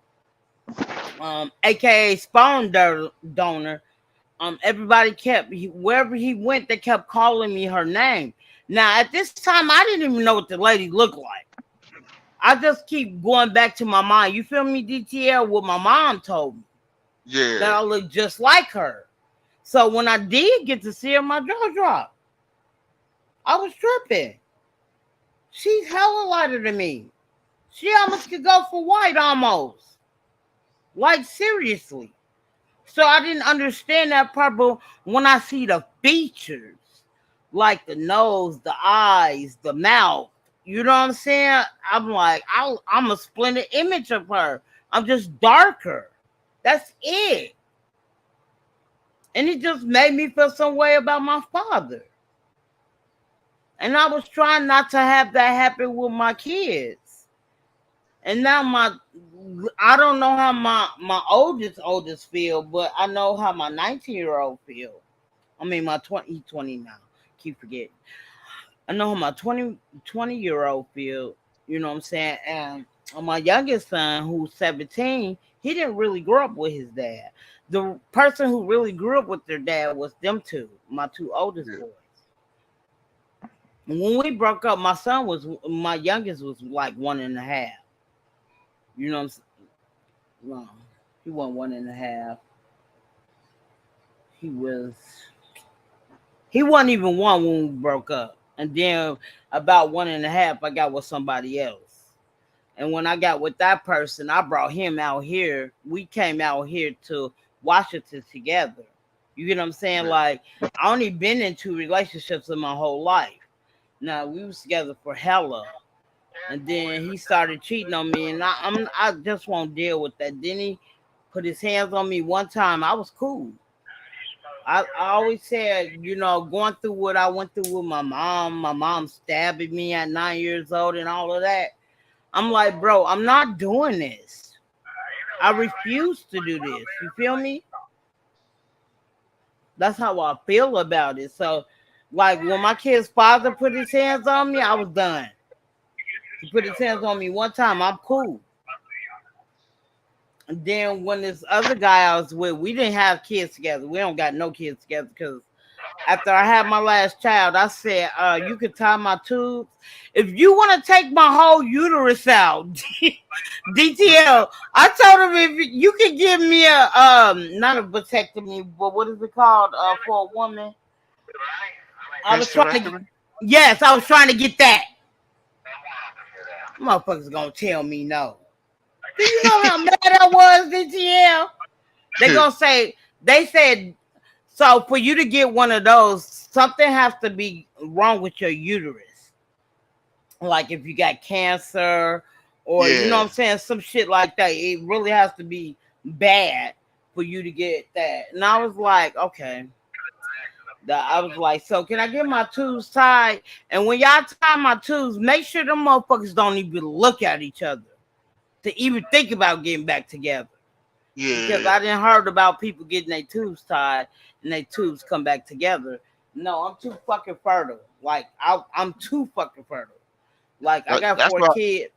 aka sperm donor, everybody kept wherever he went, they kept calling me her name. Now at this time, I didn't even know what the lady looked like. I just keep going back to my mind. You feel me, DTL? What my mom told me that Yeah. I look just like her. So when I did get to see her, my jaw dropped. I was tripping. She's hella lighter than me. She almost could go for white almost. Like seriously. So I didn't understand that part, but when I see the features, like the nose, the eyes, the mouth, you know what I'm saying? I'm like, I'm a splendid image of her. I'm just darker. That's it. And it just made me feel some way about my father. And I was trying not to have that happen with my kids. And now I don't know how my oldest feel, but I know how my 19-year-old feel. I mean, he's 20 now. Keep forgetting. I know how my 20-year-old feel. You know what I'm saying? And my youngest son, who's 17, he didn't really grow up with his dad. The person who really grew up with their dad was them two, my two oldest boys. When we broke up, my youngest was like 1.5. You know what I'm saying? No, he wasn't 1.5. He wasn't even one when we broke up. And then about 1.5, I got with somebody else. And when I got with that person, I brought him out here. We came out here to Washington together. You get what I'm saying? Like, I only been in 2 relationships in my whole life. Now, we was together for hella. And then he started cheating on me, and I just won't deal with that. Then he put his hands on me one time. I was cool. I always said, you know, going through what I went through with my mom stabbing me at 9 years old and all of that. I'm like, bro, I'm not doing this. I refuse to do this. You feel me? That's how I feel about it. So, like, when my kid's father put his hands on me, I was done. He put his hands on me one time, I'm cool. And then when this other guy I was with, we didn't have kids together. We don't got no kids together because after I had my last child, I said, you can tie my tubes. If you want to take my whole uterus out, DTL, I told him if you could give me not a vasectomy, but what is it called for a woman? I was trying to get that. Motherfuckers gonna tell me no. Do you know how mad I was, DTL? They said, so for you to get one of those, something has to be wrong with your uterus. Like if you got cancer or, you know what I'm saying, some shit like that. It really has to be bad for you to get that. And I was like, okay. I was like, so can I get my tubes tied? And when y'all tie my tubes, make sure them motherfuckers don't even look at each other to even think about getting back together. Yeah. Because I didn't heard about people getting their tubes tied and their tubes come back together. No, I'm too fucking fertile. Like, I'm too fucking fertile. Like, I got 4 kids.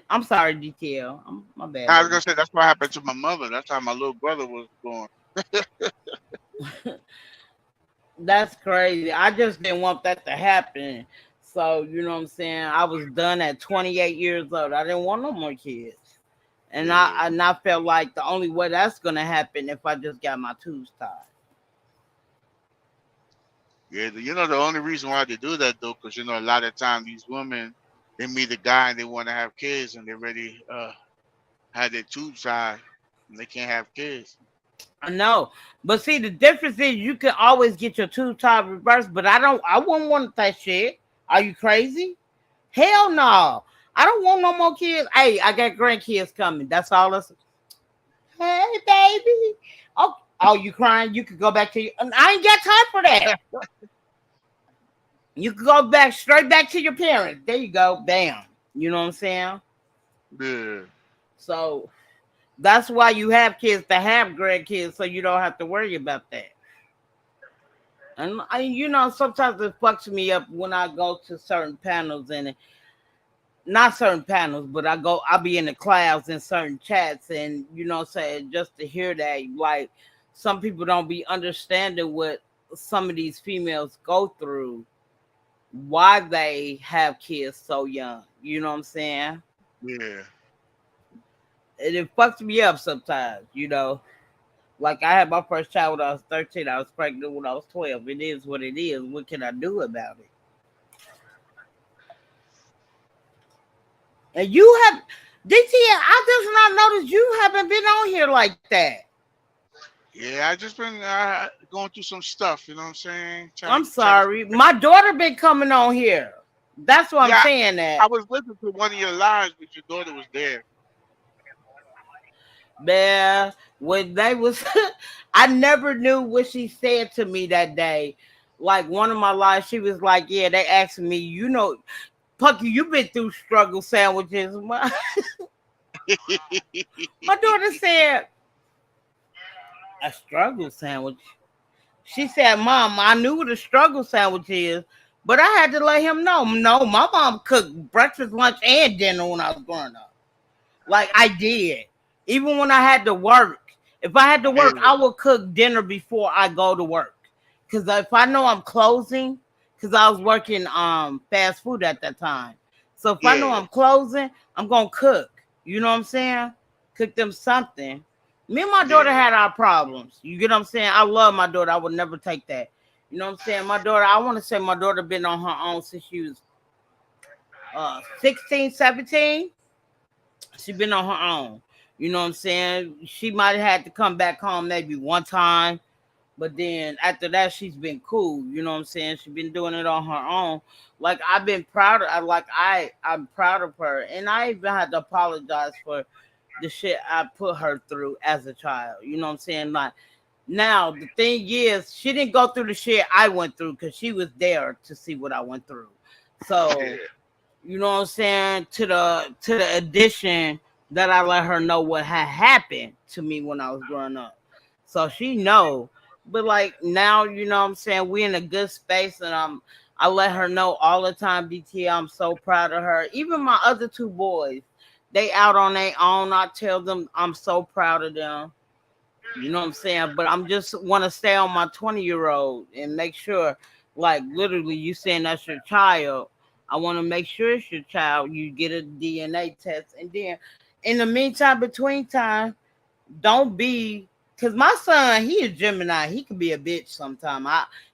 I'm sorry, DTL. My bad. I was going to say, that's what happened to my mother. That's how my little brother was born. That's crazy. I just didn't want that to happen. So, you know what I'm saying? I was done at 28 years old. I didn't want no more kids. And I felt like the only way that's going to happen if I just got my tubes tied. Yeah, you know, the only reason why they do that, though, because, you know, a lot of times these women, they meet a guy and they want to have kids and they already had their tubes tied and they can't have kids. I know. But see, the difference is you can always get your tubes tied reversed, but I wouldn't want that shit. Are you crazy? Hell no. I don't want no more kids. Hey, I got grandkids coming. That's all. Hey, baby. Oh, you crying? You could go back to your... I ain't got time for that. You could go straight back to your parents. There you go. Bam. You know what I'm saying? Yeah. So that's why you have kids to have grandkids, so you don't have to worry about that. And you know, sometimes it fucks me up when I go to certain panels and not certain panels, but I'll be in the clouds in certain chats, and you know, say just to hear that, like some people don't be understanding what some of these females go through, why they have kids so young. You know what I'm saying? Yeah. And it fucks me up sometimes, you know. Like I had my first child when I was 13. I was pregnant when I was 12. It is what it is. What can I do about it? And you have DT, I just not noticed you haven't been on here like that. Yeah, I just been going through some stuff, you know what I'm saying? I'm sorry. My daughter been coming on here. That's what I'm saying that. I was listening to one of your lives, but your daughter was there. Man, when they was I never knew what she said to me that day. Like one of my lives, she was like, yeah, they asked me, you know, Pucky, you been through struggle sandwiches. My daughter said, a struggle sandwich. She said, Mom, I knew what a struggle sandwich is, but I had to let him know. No, my mom cooked breakfast, lunch, and dinner when I was growing up. Like I did. Even when I had to work. If I had to work, I would cook dinner before I go to work. Because if I know I'm closing, because I was working fast food at that time. So if I know I'm closing, I'm going to cook. You know what I'm saying? Cook them something. Me and my daughter had our problems. You get what I'm saying? I love my daughter. I would never take that. You know what I'm saying? My daughter, I want to say my daughter been on her own since she was 16, 17. She been on her own. You know what I'm saying? She might have had to come back home maybe one time. But then after that, she's been cool. You know what I'm saying? She's been doing it on her own. Like I've been proud of I'm proud of her. And I even had to apologize for the shit I put her through as a child. You know what I'm saying? Like now the thing is, she didn't go through the shit I went through because she was there to see what I went through. So you know what I'm saying? To the addition that I let her know what had happened to me when I was growing up. So she know. But like now, you know what I'm saying, we in a good space and I let her know all the time, DT, I'm so proud of her. Even my other two boys, they out on their own. I tell them I'm so proud of them. You know what I'm saying? But I'm just want to stay on my 20-year-old and make sure, like literally you saying that's your child. I want to make sure it's your child. You get a DNA test. And then in the meantime, between time, don't be, because my son, he is Gemini. He can be a bitch sometime.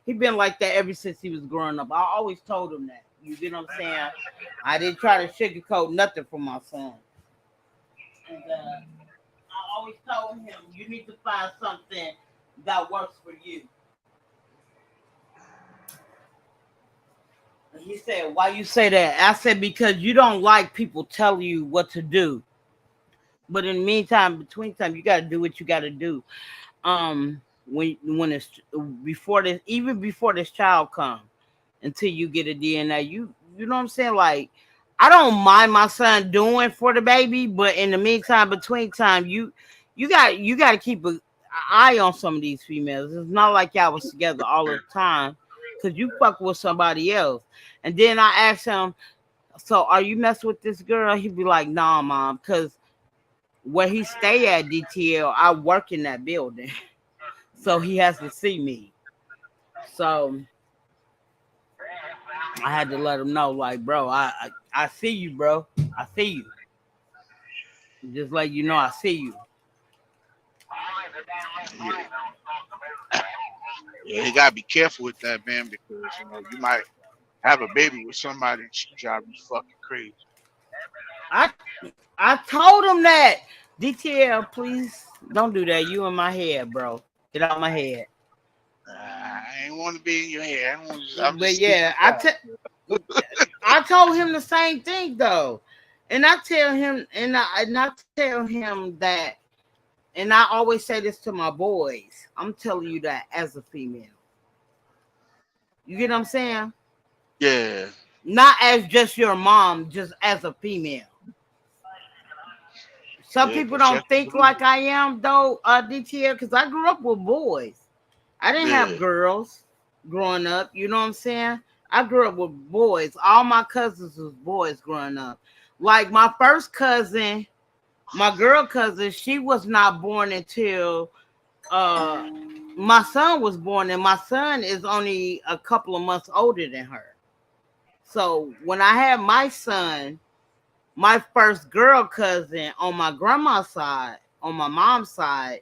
He been like that ever since he was growing up. I always told him that. You get what I'm saying? I didn't try to sugarcoat nothing for my son. And I always told him, you need to find something that works for you. And he said, why you say that? I said, because you don't like people telling you what to do. But in the meantime, between time, you got to do what you got to do. When it's before this, even before this child comes, until you get a DNA, you know what I'm saying? Like, I don't mind my son doing for the baby, but in the meantime, between time, you got to keep an eye on some of these females. It's not like y'all was together all the time, because you fuck with somebody else. And then I asked him, so are you messing with this girl? He'd be like, nah, Mom, because where he stay at DTL, I work in that building. So he has to see me. So I had to let him know, like, bro, I see you, bro. I see you. Just like you know, I see you. Yeah, you gotta be careful with that, man, because you know you might have a baby with somebody and she drive you fucking crazy. I told him that. DTL, please don't do that. You in my head, bro. Get out of my head. I ain't want to be in your head. But yeah, I told him the same thing though, and I tell him, and I tell him that, and I always say this to my boys. I'm telling you that as a female. You get what I'm saying? Yeah. Not as just your mom, just as a female. Some people don't think like I am though, DTL, because I grew up with boys. I didn't have girls growing up. You know what I'm saying? I grew up with boys. All my cousins was boys growing up. Like my first cousin, my girl cousin, she was not born until my son was born, and my son is only a couple of months older than her. So when I had my son, my first girl cousin on my grandma's side, on my mom's side,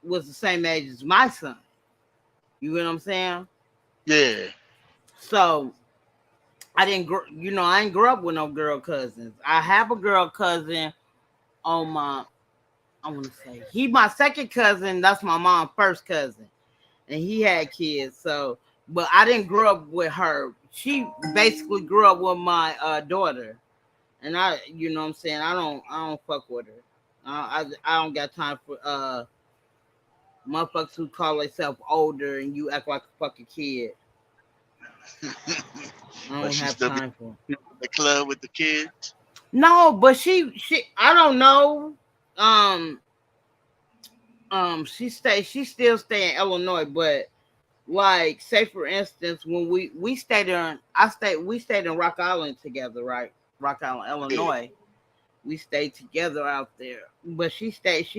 was the same age as my son. You know what I'm saying? Yeah. So I didn't, I ain't grew up with no girl cousins. I have a girl cousin on my, I want to say, he my second cousin. That's my mom's first cousin, and he had kids. So, but I didn't grow up with her. She basically grew up with my daughter, and I, you know what I'm saying. I don't fuck with her. I don't got time for motherfuckers who call themselves older and you act like a fucking kid. I don't have time for the club with the kids. No, but she I don't know. She still stay in Illinois, but like say for instance, when we stayed in Rock Island together, right? Rock Island, Illinois. We stayed together out there. But she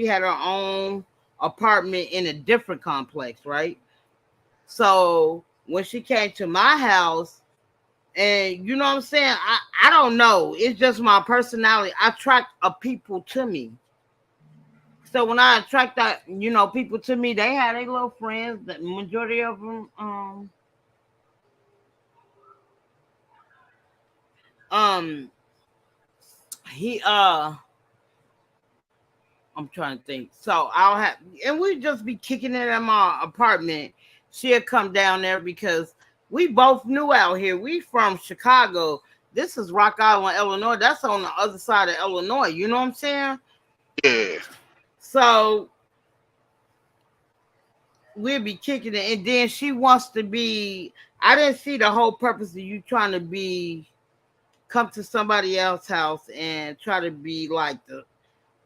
had her own apartment in a different complex, right? So when she came to my house, and you know what I'm saying, I don't know. It's just my personality. I attract people to me. So when I attract that, people to me, they had their little friends. The majority of them, I'm trying to think. So and we'd just be kicking it at my apartment. She'd come down there because we both knew out here. We from Chicago. This is Rock Island, Illinois. That's on the other side of Illinois. You know what I'm saying? Yeah. So we'll be kicking it. And then she wants to be, I didn't see the whole purpose of you trying to come to somebody else's house and try to be like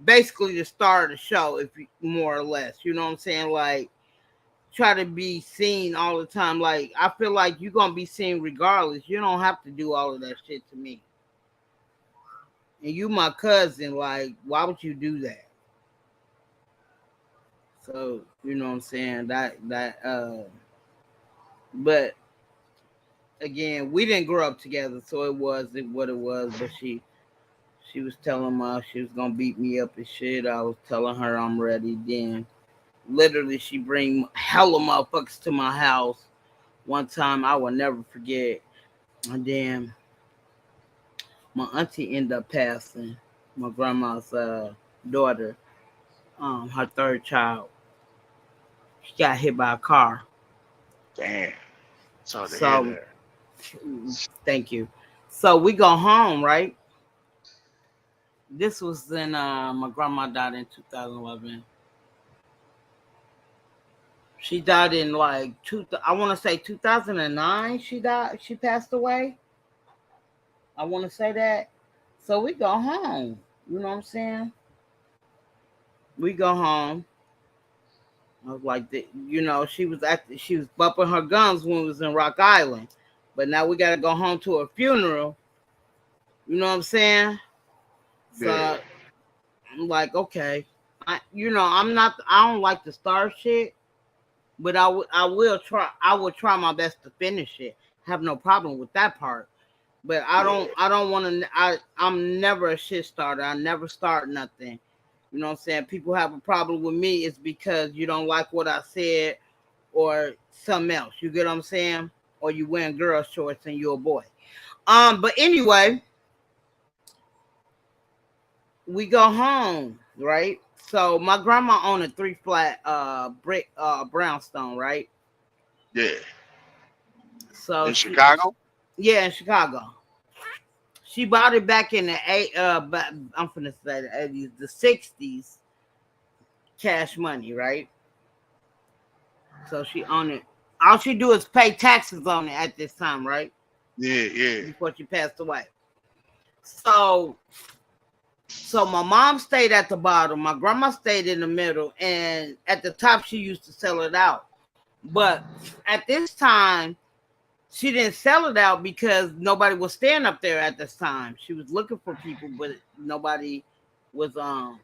basically the star of the show, if you, more or less. You know what I'm saying? Like, try to be seen all the time. Like, I feel like you're gonna be seen regardless. You don't have to do all of that shit to me. And you my cousin, like, why would you do that? So, you know what I'm saying? But again, we didn't grow up together, so it was what it was. But she was telling me she was gonna beat me up and shit. I was telling her I'm ready. Then literally she bring hella motherfuckers to my house. One time I will never forget. And then my auntie ended up passing. My grandma's daughter, her third child. She got hit by a car. Damn. So thank you. So we go home, right? This was in my grandma died in 2011. She died in like I want to say 2009. She died. She passed away. I want to say that. So we go home. You know what I'm saying? We go home. I was like, she was bumping her gums when we was in Rock Island, but now we got to go home to a funeral. You know what I'm saying? So yeah. I'm like, okay, I don't like to start shit, but I will try. I will try my best to finish it. Have no problem with that part. But I don't want to. I'm never a shit starter. I never start nothing. You know what I'm saying? People have a problem with me. It's because you don't like what I said or something else. You get what I'm saying? Or you wearing girl shorts and you're a boy. But anyway, we go home, right? So my grandma owned a 3-flat brick brownstone, right? Yeah. So in Chicago? Yeah, in Chicago. She bought it back in the I'm finna say the 80s, the 60s, cash money, right? So she owned it. All she do is pay taxes on it at this time, right? Yeah. Before she passed away. So my mom stayed at the bottom, my grandma stayed in the middle, and at the top she used to sell it out. But at this time, she didn't sell it out because nobody was staying up there at this time. She was looking for people, but nobody was buying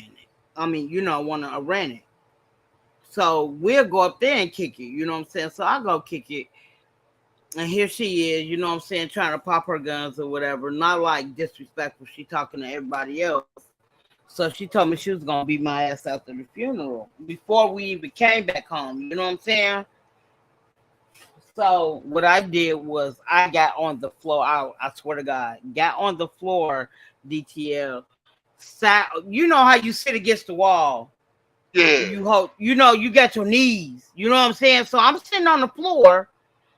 it. I mean, want to rent it. So we'll go up there and kick it. You know what I'm saying? So I go kick it. And here she is, trying to pop her guns or whatever. Not like disrespectful. She talking to everybody else. So she told me she was going to beat my ass after the funeral. Before we even came back home. You know what I'm saying? So what I did was I got on the floor. I swear to God. Got on the floor, DTL. Sat, you know how you sit against the wall. Yeah. You hope, you got your knees. You know what I'm saying? So I'm sitting on the floor.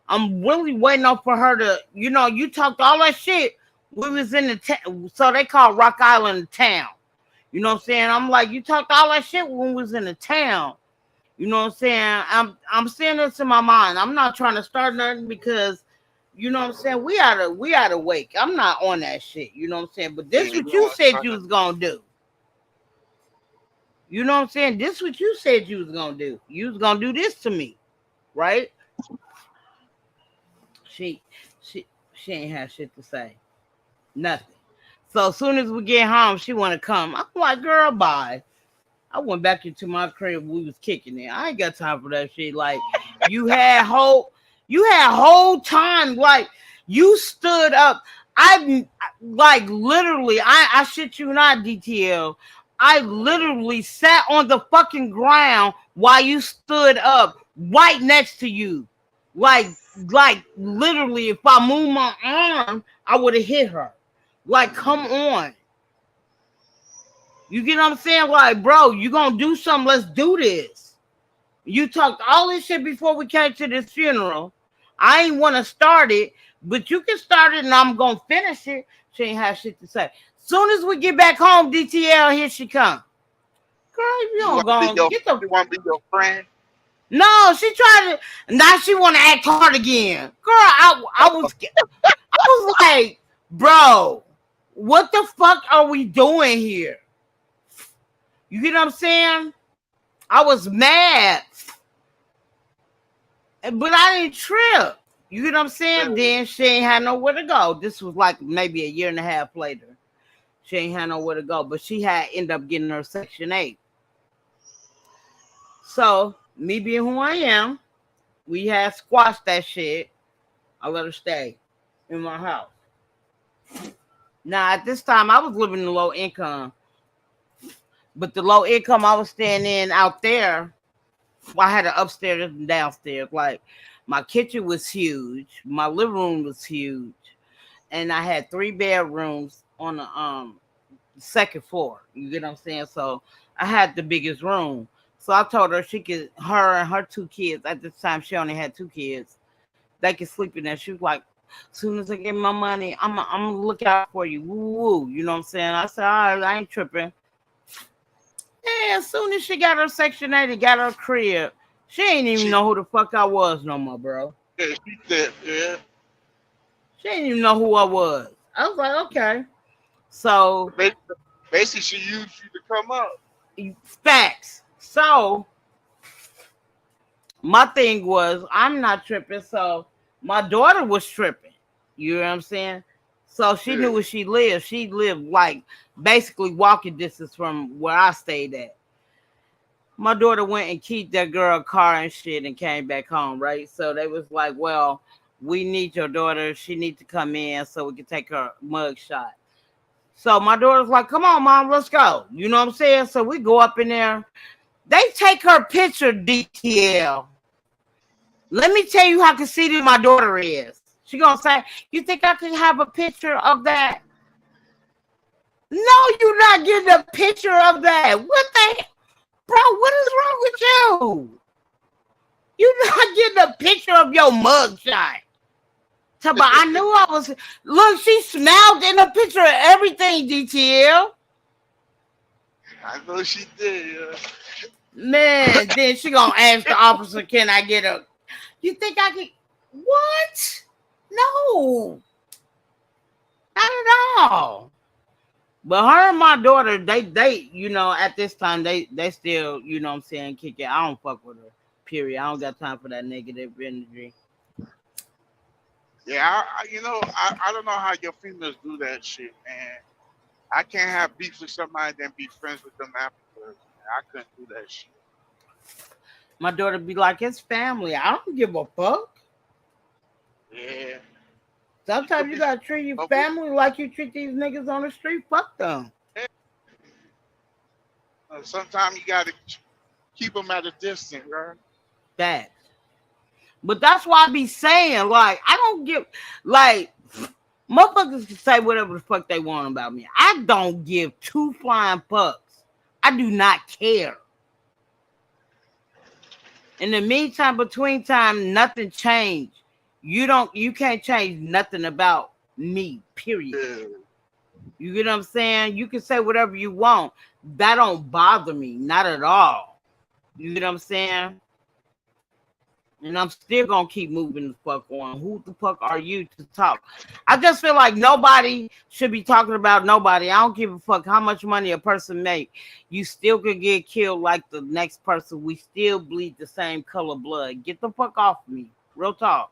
I'm really waiting on for her to, you talked all that shit. We was in the so they call Rock Island the town. You know what I'm saying? I'm like, you talked all that shit when we was in the town. You know what I'm saying? I'm saying this in my mind. I'm not trying to start nothing because, you know what I'm saying? We out of wake. I'm not on that shit. You know what I'm saying? But this what you said you was gonna do. You know what I'm saying? This what you said you was gonna do. You was gonna do this to me, right? She ain't had shit to say. Nothing. So as soon as we get home, she want to come. I'm like, girl, bye. I went back into my crib. We was kicking it. I ain't got time for that shit. Like, you had whole time. Like, you stood up. I like literally. I shit you not, DTL. I literally sat on the fucking ground while you stood up, right next to you. Like literally, if I move my arm, I would have hit her. Like, come on. You get what I'm saying? Like, bro, you gonna do something, let's do this. You talked all this shit before we came to this funeral. I ain't want to start it, but you can start it and I'm gonna finish it. She ain't have shit to say. Soon as we get back home, DTL, here she come. Girl, you don't go get the. You want to be your friend? No, she tried to. Now she want to act hard again. Girl, I was like, bro, what the fuck are we doing here? You get what I'm saying? I was mad, but I didn't trip. You get what I'm saying? Then she ain't had nowhere to go. This was like maybe a year and a half later. She ain't had nowhere to go, but she had ended up getting her Section 8. So, me being who I am, we had squashed that shit. I let her stay in my house. Now, at this time, I was living in low income. But the low income I was staying in out there, well, I had an upstairs and downstairs. Like, my kitchen was huge. My living room was huge. And I had 3 bedrooms on the second floor. You get what I'm saying? So, I had the biggest room. So I told her her and her 2 kids, at this time she only had 2 kids, they could sleep in there. She was like, as soon as I get my money, I'm gonna look out for you. Woo woo. You know what I'm saying? I said, all right, I ain't tripping. And as soon as she got her Section 8 and got her crib, she ain't even know who the fuck I was no more, bro. Yeah, she said, yeah. She didn't even know who I was. I was like, okay. So basically she used you to come up. Facts. So my thing was, I'm not tripping. So my daughter was tripping. You know what I'm saying? So she knew where she lived. She lived like basically walking distance from where I stayed at. My daughter went and keyed that girl car and shit and came back home, right? So they was like, well, we need your daughter. She needs to come in so we can take her mug shot. So my daughter's like, come on, mom, let's go. You know what I'm saying? So we go up in there. They take her picture, DTL. Let me tell you how conceited my daughter is. She gonna say, you think I could have a picture of that? No, you're not getting a picture of that. What the bro, what is wrong with you? You're not getting a picture of your mugshot. But I knew I was. Look, she smiled in a picture of everything, DTL. I know she did. Man, then she gonna ask the officer, can I get a... You think I could... What? No. Not at all. But her and my daughter, they you know, at this time, they still, you know what I'm saying, kick it. I don't fuck with her, period. I don't got time for that negative energy. Yeah, I don't know how your females do that shit, man. I can't have beef with somebody and then be friends with them afterwards. I couldn't do that shit. My daughter be like, it's family. I don't give a fuck. Yeah. Sometimes you gotta treat your family like you treat these niggas on the street. Fuck them. Yeah. Sometimes you gotta keep them at a distance, right? That. But that's why I be saying, like, I don't give, like, motherfuckers can say whatever the fuck they want about me. I don't give two flying fucks. I do not care. In the meantime, between time, nothing changed. You can't change nothing about me, period. Yeah. You get what I'm saying? You can say whatever you want. That don't bother me, not at all. You get what I'm saying? And I'm still gonna keep moving the fuck on. Who the fuck are you to talk? I just feel like nobody should be talking about nobody. I don't give a fuck how much money a person make. You still could get killed like the next person. We still bleed the same color blood. Get the fuck off me. Real talk.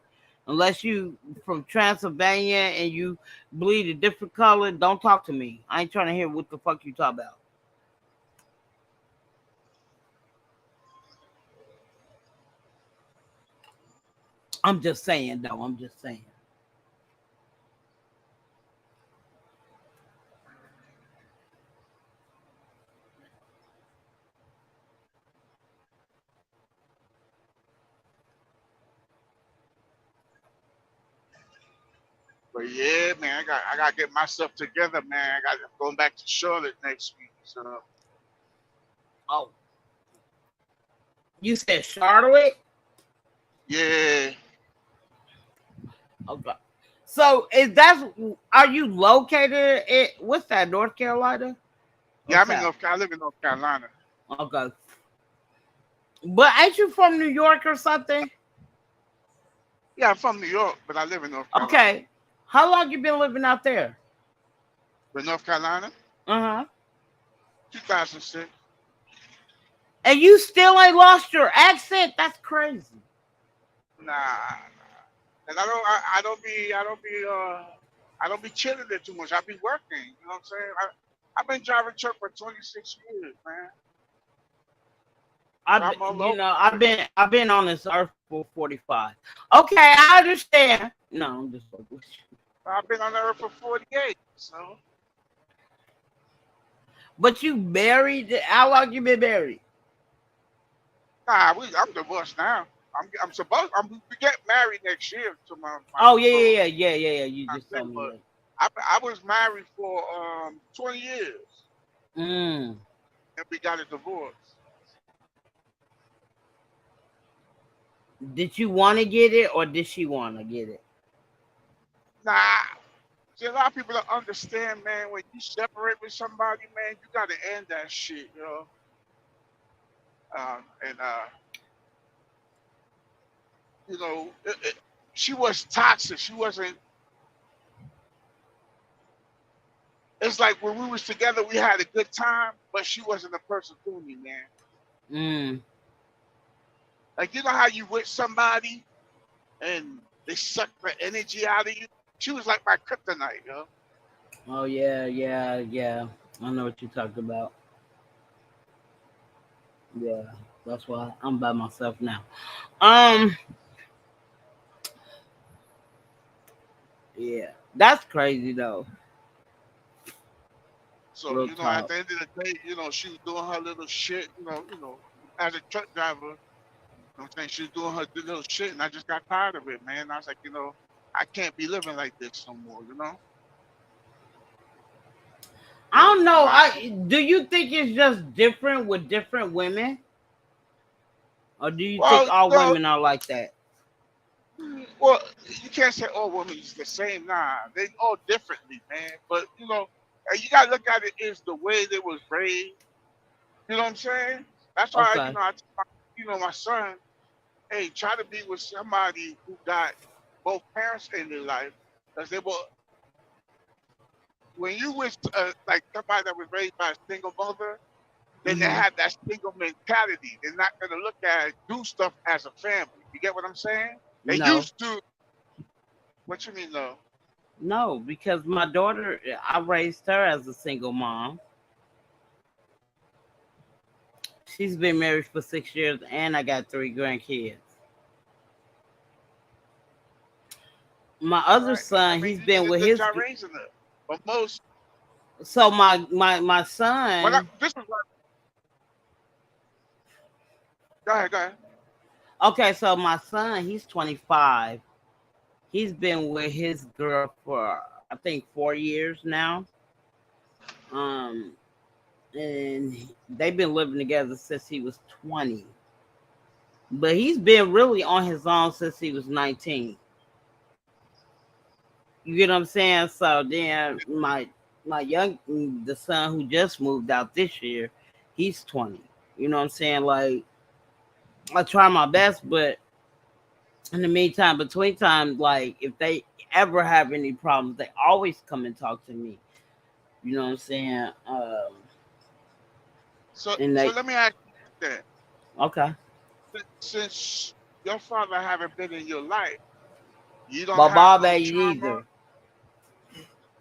Unless you from Transylvania and you bleed a different color, don't talk to me. I ain't trying to hear what the fuck you talk about. I'm just saying, though. I'm just saying. But yeah, man, I gotta get myself together, man. I'm going back to Charlotte next week. So. Oh. You said Charlotte? Yeah. Okay. So are you located at what's that, North Carolina? Yeah, I live in North Carolina. Okay. But ain't you from New York or something? Yeah, I'm from New York, but I live in North Carolina. Okay. How long you been living out there? In North Carolina? 2006. And you still ain't lost your accent? That's crazy. Nah. And I don't be chilling there too much. I be working. You know what I'm saying? I've been driving truck for 26 years, man. I've been on this earth for 45. Okay, I understand. No, I'm just like, I've been on the earth for 48. So. But you married? How long you been married? Nah, I'm divorced now. We get married next year to my oh yeah. You just told me that. I was married for 20 years. And we got a divorce. Did you want to get it or did she want to get it? Nah. See, a lot of people don't understand, man, when you separate with somebody, man, you gotta end that shit, you know. You know, she was toxic. She wasn't. It's like when we was together, we had a good time, but she wasn't the person for me, man. Like, you know how you with somebody and they suck the energy out of you? She was like my kryptonite, yo. Oh yeah. I know what you're talking about. Yeah, that's why I'm by myself now. Yeah, that's crazy though. So real talk. At the end of the day, she was doing her little shit. As a truck driver, I'm saying she was doing her little shit, and I just got tired of it, man. I was like, I can't be living like this no more, I don't know. Do you think it's just different with different women? Or do you think all women are like that? Well, you can't say all women is the same. Nah, they all differently, man. But, you got to look at it as the way they was raised. You know what I'm saying? That's why, I tell my son, hey, try to be with somebody who got both parents in their life. Because they will, when you with like somebody that was raised by a single mother, then they have that single mentality. They're not going to look at do stuff as a family. You get what I'm saying? They used to. What you mean, though? No, because my daughter, I raised her as a single mom. She's been married for 6 years, and I got 3 grandkids. My other Right. I son, mean, he's you did been a with good his. job raising them. But most, So my but son. this is what. Go ahead, go ahead. Okay, so my son, he's 25. He's been with his girl for I think 4 years now. Um, and they've been living together since he was 20. But he's been really on his own since he was 19. You get what I'm saying? So then the son who just moved out this year, he's 20. You know what I'm saying? Like I try my best, but in the meantime, between time, like if they ever have any problems, they always come and talk to me. You know what I'm saying? So, And so they let me ask you that. okay. Since your father haven't been in your life, you don't But have Bob no ain't trauma. either.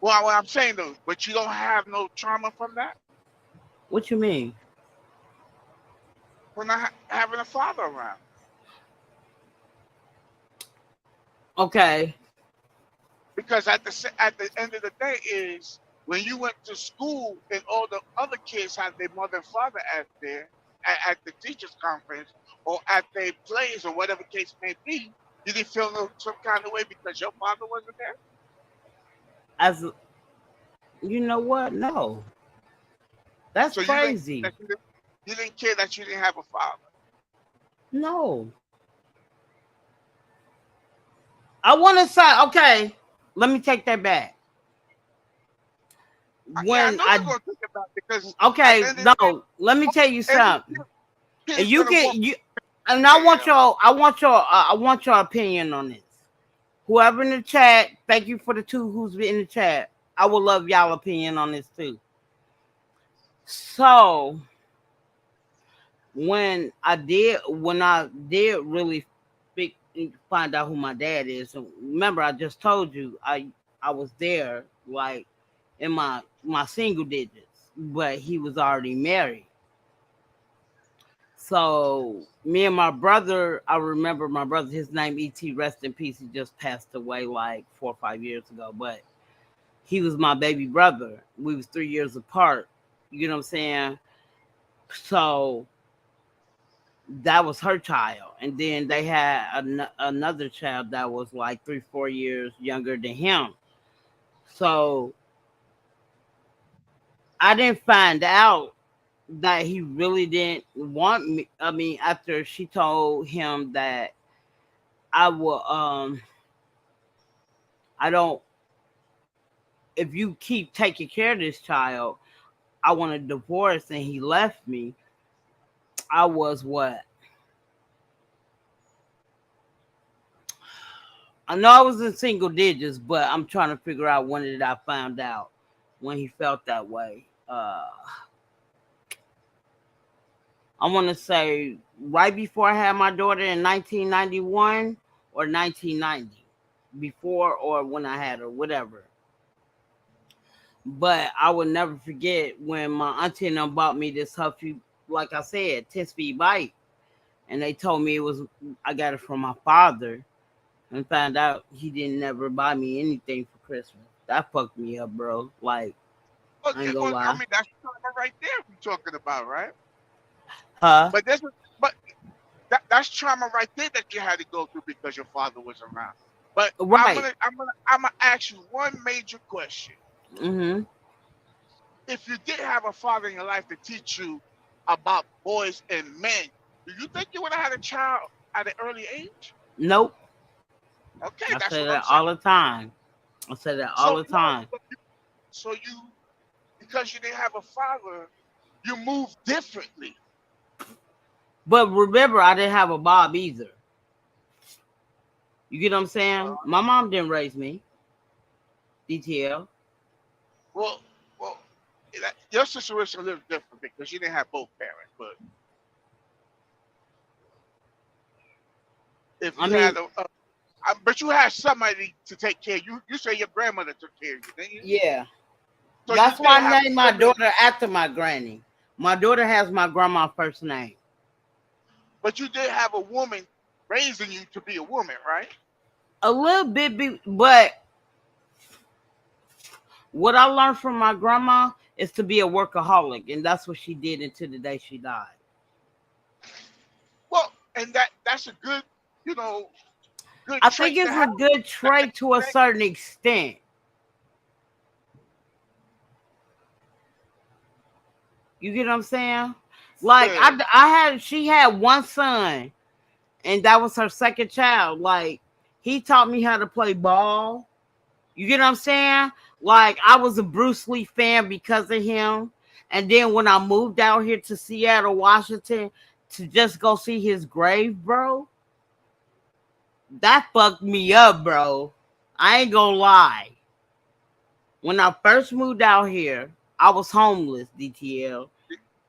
Well, what I'm saying though, but you don't have no trauma from that, What you mean? from not having a father around. Okay. Because at the end of the day is when you went to school and all the other kids had their mother and father at there at the teachers conference or at their plays or whatever case may be, you didn't feel no some kind of way because your father wasn't there. As you know what? No. That's So you didn't crazy. that you didn't care that you didn't have a father. No. I want to say, okay, let me take that back. Yeah, I When know you're I gonna think about it because at the okay, end of the day, no, let me tell you every something. And kid's you gonna can walk you and there. I want your opinion on this. Whoever in the chat, thank you for the two who's in the chat. I would love y'all opinion on this too. So when I did really find out who my dad is, and remember I just told you I was there like in my single digits, but he was already married. So me and my brother, I remember my brother, his name E.T., rest in peace. He just passed away like 4 or 5 years ago, but he was my baby brother. We was 3 years apart. You know what I'm saying? So that was her child. And then they had another child that was like 3 or 4 years younger than him. So I didn't find out that he really didn't want me. I mean, after she told him that I will, I don't, if you keep taking care of this child, I want a divorce, and he left me. I was what? I know I was in single digits, but I'm trying to figure out when did I find out when he felt that way. I want to say right before I had my daughter in 1991 or 1990, before or when I had her, whatever. But I will never forget when my auntie and them bought me this Huffy, like I said, 10-speed bike. And they told me I got it from my father, and found out he didn't never buy me anything for Christmas. That fucked me up, bro. Like, I Okay, ain't gonna well, I lie. mean that's trauma right there we're talking about, right? Huh? But but that's trauma right there that you had to go through because your father was around. But Right. I'm gonna ask you one major question. Mm-hmm. If you did have a father in your life to teach you about boys and men, do you think you would have had a child at an early age? Nope. Okay, I that's say what I'm that saying. all the time. I say that all So the no, time. so you because you didn't have a father, you move differently. But remember, I didn't have a Bob either. You get what I'm saying? My mom didn't raise me. DTL. Well, well, your situation a little different because you didn't have both parents. But if I you had mean, but you had somebody to take care of you. You say your grandmother took care of you, didn't you? yeah. So you That's did why I have named a my sibling. daughter after my granny. My daughter has my grandma's first name. But you did have a woman raising you to be a woman, right? A little bit, but what I learned from my grandma is to be a workaholic, and that's what she did until the day she died. Well, and that's a good, you know, good I trait think to it's have. a good trait to a certain extent. You get what I'm saying? Like she had one son, and that was her second child. Like he taught me how to play ball. You get what I'm saying? Like I was a Bruce Lee fan because of him. And then when I moved out here to Seattle, Washington, to just go see his grave, bro, that fucked me up, bro. I ain't gonna lie. When I first moved out here, I was homeless, DTL.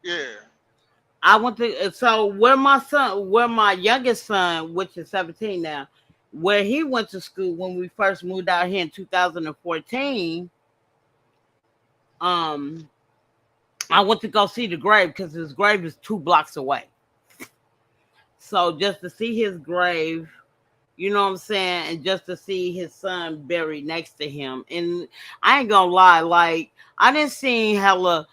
Yeah. I went to where my youngest son, which is 17 now, where he went to school when we first moved out here in 2014. I went to go see the grave because his grave is 2 blocks away. So just to see his grave, you know what I'm saying, and just to see his son buried next to him. And I ain't gonna lie, like I didn't see hella,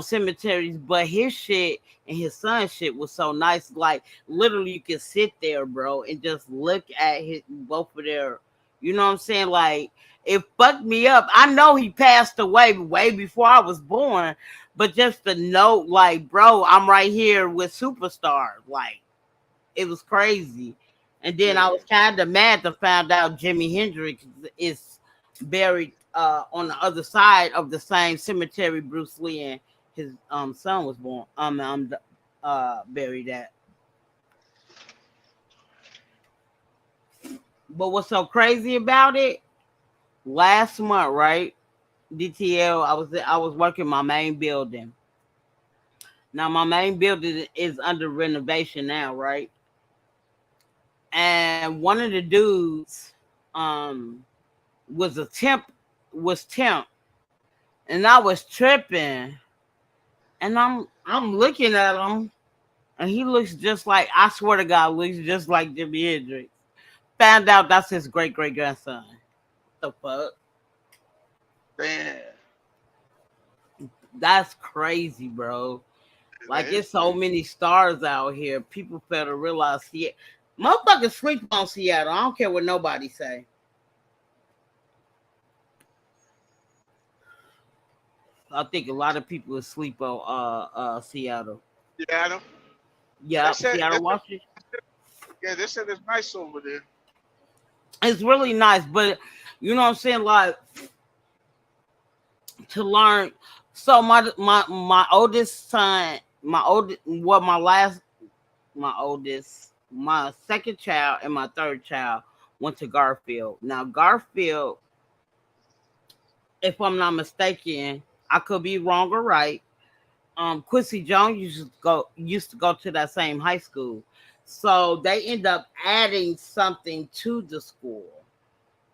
cemeteries, but his shit and his son's shit was so nice. Like literally you could sit there, bro, and just look at both of their, you know what I'm saying? Like it fucked me up. I know he passed away way before I was born, but just to know, like, bro, I'm right here with superstars. Like it was crazy. And then I was kind of mad to find out Jimi Hendrix is buried on the other side of the same cemetery Bruce Lee and his son was born. Buried at. But what's so crazy about it? Last month, right? DTL, I was working my main building. Now my main building is under renovation now, right? And one of the dudes was temp, and I was tripping, and I'm looking at him, and he looks just like, I swear to God, looks just like Jimi Hendrix. Found out that's his great grandson. The fuck? Damn. That's crazy, bro. Like it's so many stars out here. People fail to realize motherfuckers sleep on Seattle. I don't care what nobody say. I think a lot of people sleep on Seattle. Seattle? Yeah, Seattle, Washington. Yeah, they said it's nice over there. It's really nice, but you know what I'm saying? Like to learn. So my oldest son, my second child and my third child went to Garfield. Now Garfield, if I'm not mistaken, I could be wrong or right. Quincy Jones used to go to that same high school. So they end up adding something to the school,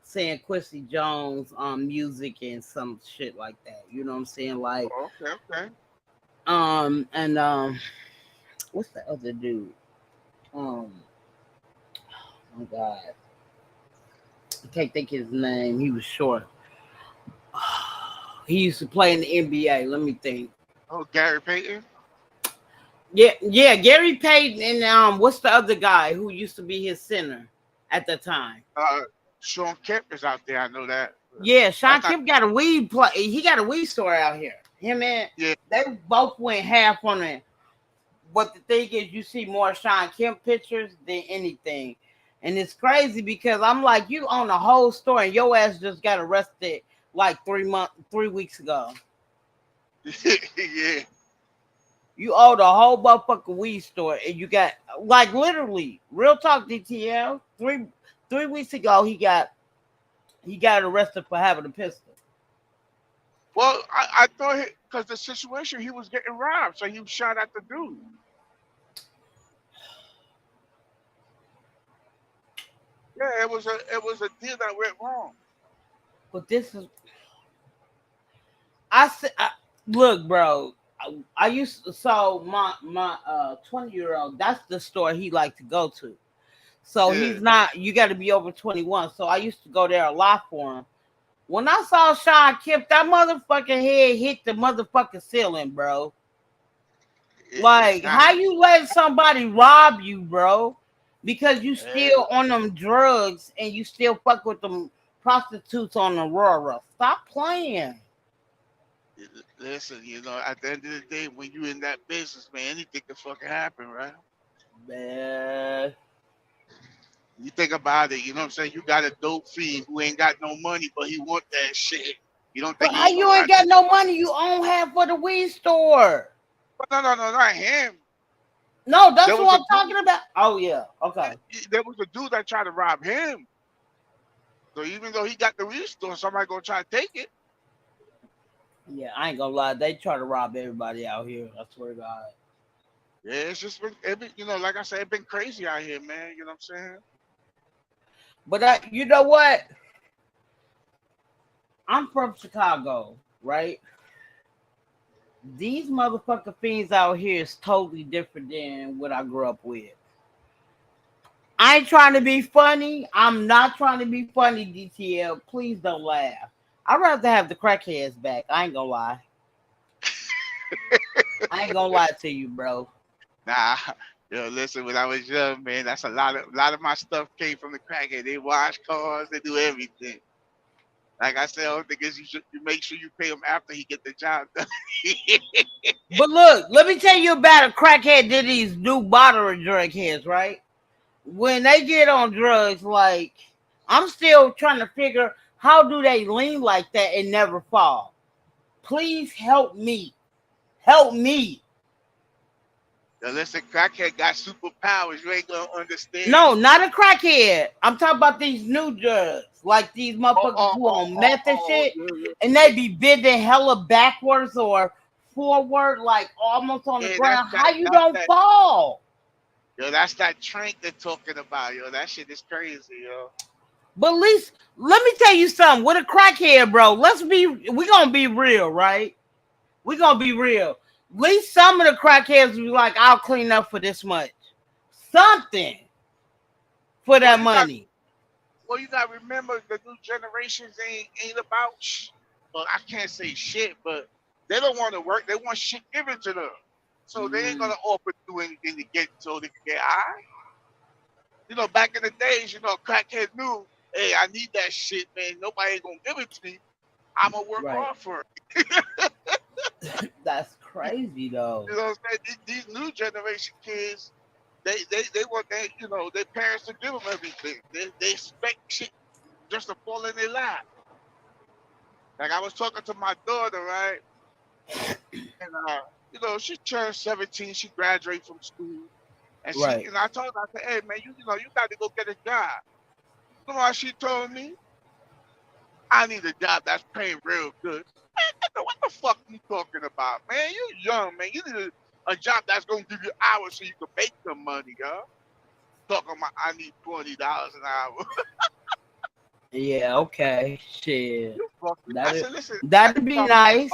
saying Quincy Jones music and some shit like that. You know what I'm saying? Like okay. And what's the other dude? Oh my God. I can't think his name. He was short. He used to play in the NBA. Let me think. Oh, Gary Payton? Yeah, Gary Payton and what's the other guy who used to be his center at the time? Sean Kemp is out there. I know that. Yeah, Sean Kemp got a weed play. He got a weed store out here. Him and they both went half on it. But the thing is, you see more Sean Kemp pictures than anything. And it's crazy because I'm like, you own a whole store and your ass just got arrested like 3 weeks ago. Yeah. You owned a whole motherfucking weed store and you got, like, literally, real talk, DTL, 3 weeks ago he got arrested for having a pistol. Well, I thought because the situation, he was getting robbed, so he shot at the dude. Yeah, it was a deal that went wrong. But this is, look, bro, I used to, so my 20-year-old, that's the store he liked to go to. So Yeah. he's not, you got to be over 21. So I used to go there a lot for him. When I saw Sean Kemp, that motherfucking head hit the motherfucking ceiling, bro. It's Like, not. how you let somebody rob you, bro? Because you Yeah. still on them drugs and you still fuck with them prostitutes on the Aurora. Stop playing. Listen, at the end of the day, when you in that business, man, anything can fucking happen, right? Man. You think about it, you know what I'm saying? You got a dope fiend who ain't got no money, but he want that shit. You don't But think he how ain't gonna you try ain't to? got no money? You own half of the weed store. No, no, no, not him. No, that's There was a what I'm dude. talking about. Oh, yeah. Okay. There was a dude that tried to rob him. So even though he got the weed store, somebody gonna try to take it. Yeah, I ain't gonna lie. They try to rob everybody out here. I swear to God. Yeah, it's just been, like I said, it's been crazy out here, man. You know what I'm saying? But you know what? I'm from Chicago, right? These motherfucking fiends out here is totally different than what I grew up with. I ain't trying to be funny. I'm not trying to be funny, DTL. Please don't laugh. I'd rather have the crackheads back. I ain't gonna lie. I ain't gonna lie to you, bro. Nah, listen, when I was young, man, that's a lot of my stuff came from the crackhead. They wash cars, they do everything. Like I said, all thing is you make sure you pay him after he get the job done. But look, let me tell you about a crackhead that these new bottle of drug heads, right? When they get on drugs, like, I'm still trying to figure how do they lean like that and never fall. Please help me. Help me. Now, listen, crackhead got superpowers. You ain't gonna understand. No, not a crackhead. I'm talking about these new drugs. Like these motherfuckers who on meth and shit. Yeah. And they be bending hella backwards or forward, like almost on the Yeah, ground. How you don't fall? that's that trank they're talking about, That shit is crazy, But at least, let me tell you something. With a crackhead, bro, we gonna be real, right? We gonna be real. At least some of the crackheads be like, I'll clean up for this much. Something for that money. You gotta remember the new generations ain't about well, I can't say shit, but they don't want to work. They want shit given to them. So they ain't gonna offer to do anything to get so they can get high. Back in the days, crackhead knew, hey, I need that shit, man. Nobody ain't gonna give it to me. I'm gonna work hard for it. That's crazy though. You know what I'm saying? These new generation kids, they want their parents to give them everything. They expect shit just to fall in their lap. Like I was talking to my daughter, right? And she turned 17, she graduated from school. And I told her, I said, hey man, you got to go get a job. You know what she told me? I need a job that's paying real good. Man, what the fuck you talking about, man? You young, man. You need a job that's gonna give you hours so you can make some money, yo. Talking about I need $20 an hour. Yeah, okay. Shit. I said, listen, that'd be nice.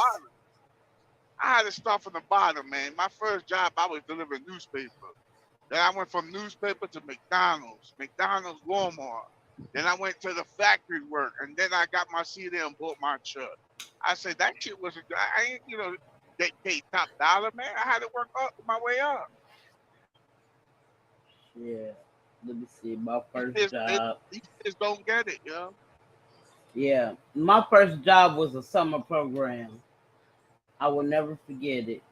I had to start from the bottom, man. My first job, I was delivering newspaper. Then I went from newspaper to McDonald's, Walmart. Then I went to the factory work, and then I got my CD and bought my truck. I said that shit was I ain't get paid top dollar, man. I had to work up my way up. Yeah. Let me see. My first job. These kids don't get it, yo. Yeah. My first job was a summer program. I will never forget it.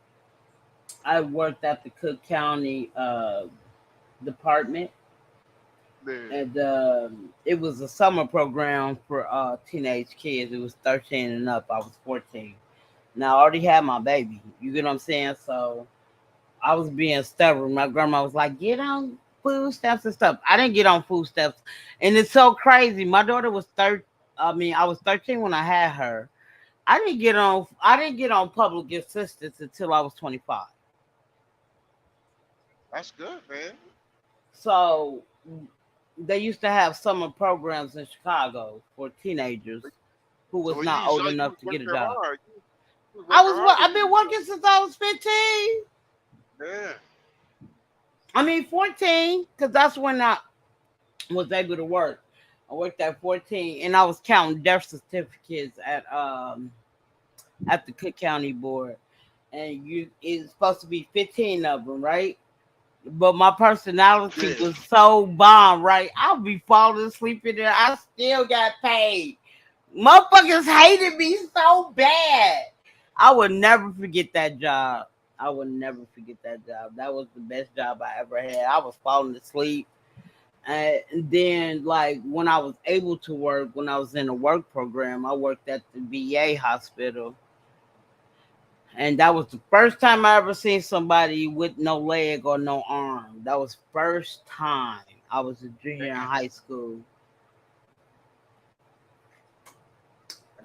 I worked at the Cook County department. Man. And it was a summer program for teenage kids. It was 13 and up. I was 14. Now I already had my baby. You get what I'm saying? So I was being stubborn. My grandma was like, get on food stamps and stuff. I didn't get on food stamps. And it's so crazy. My daughter was I was 13 when I had her. I didn't get on public assistance until I was 25. That's good, man. So they used to have summer programs in Chicago for teenagers who was not old enough to get a job. You was working I've hard. been working since I was 15. Yeah. I mean 14, because that's when I was able to work. I worked at 14, and I was counting death certificates at the Cook County Board, and you it's supposed to be 15 of them, right? But my personality Yeah. was so bomb, right? I'll be falling asleep in there. I still got paid. Motherfuckers hated me so bad. I would never forget that job. I would never forget that job. That was the best job I ever had. I was falling asleep. And then, like, when I was able to work, when I was in a work program, I worked at the VA hospital. And that was the first time I ever seen somebody with no leg or no arm. That was first time. I was a junior in Damn. high school.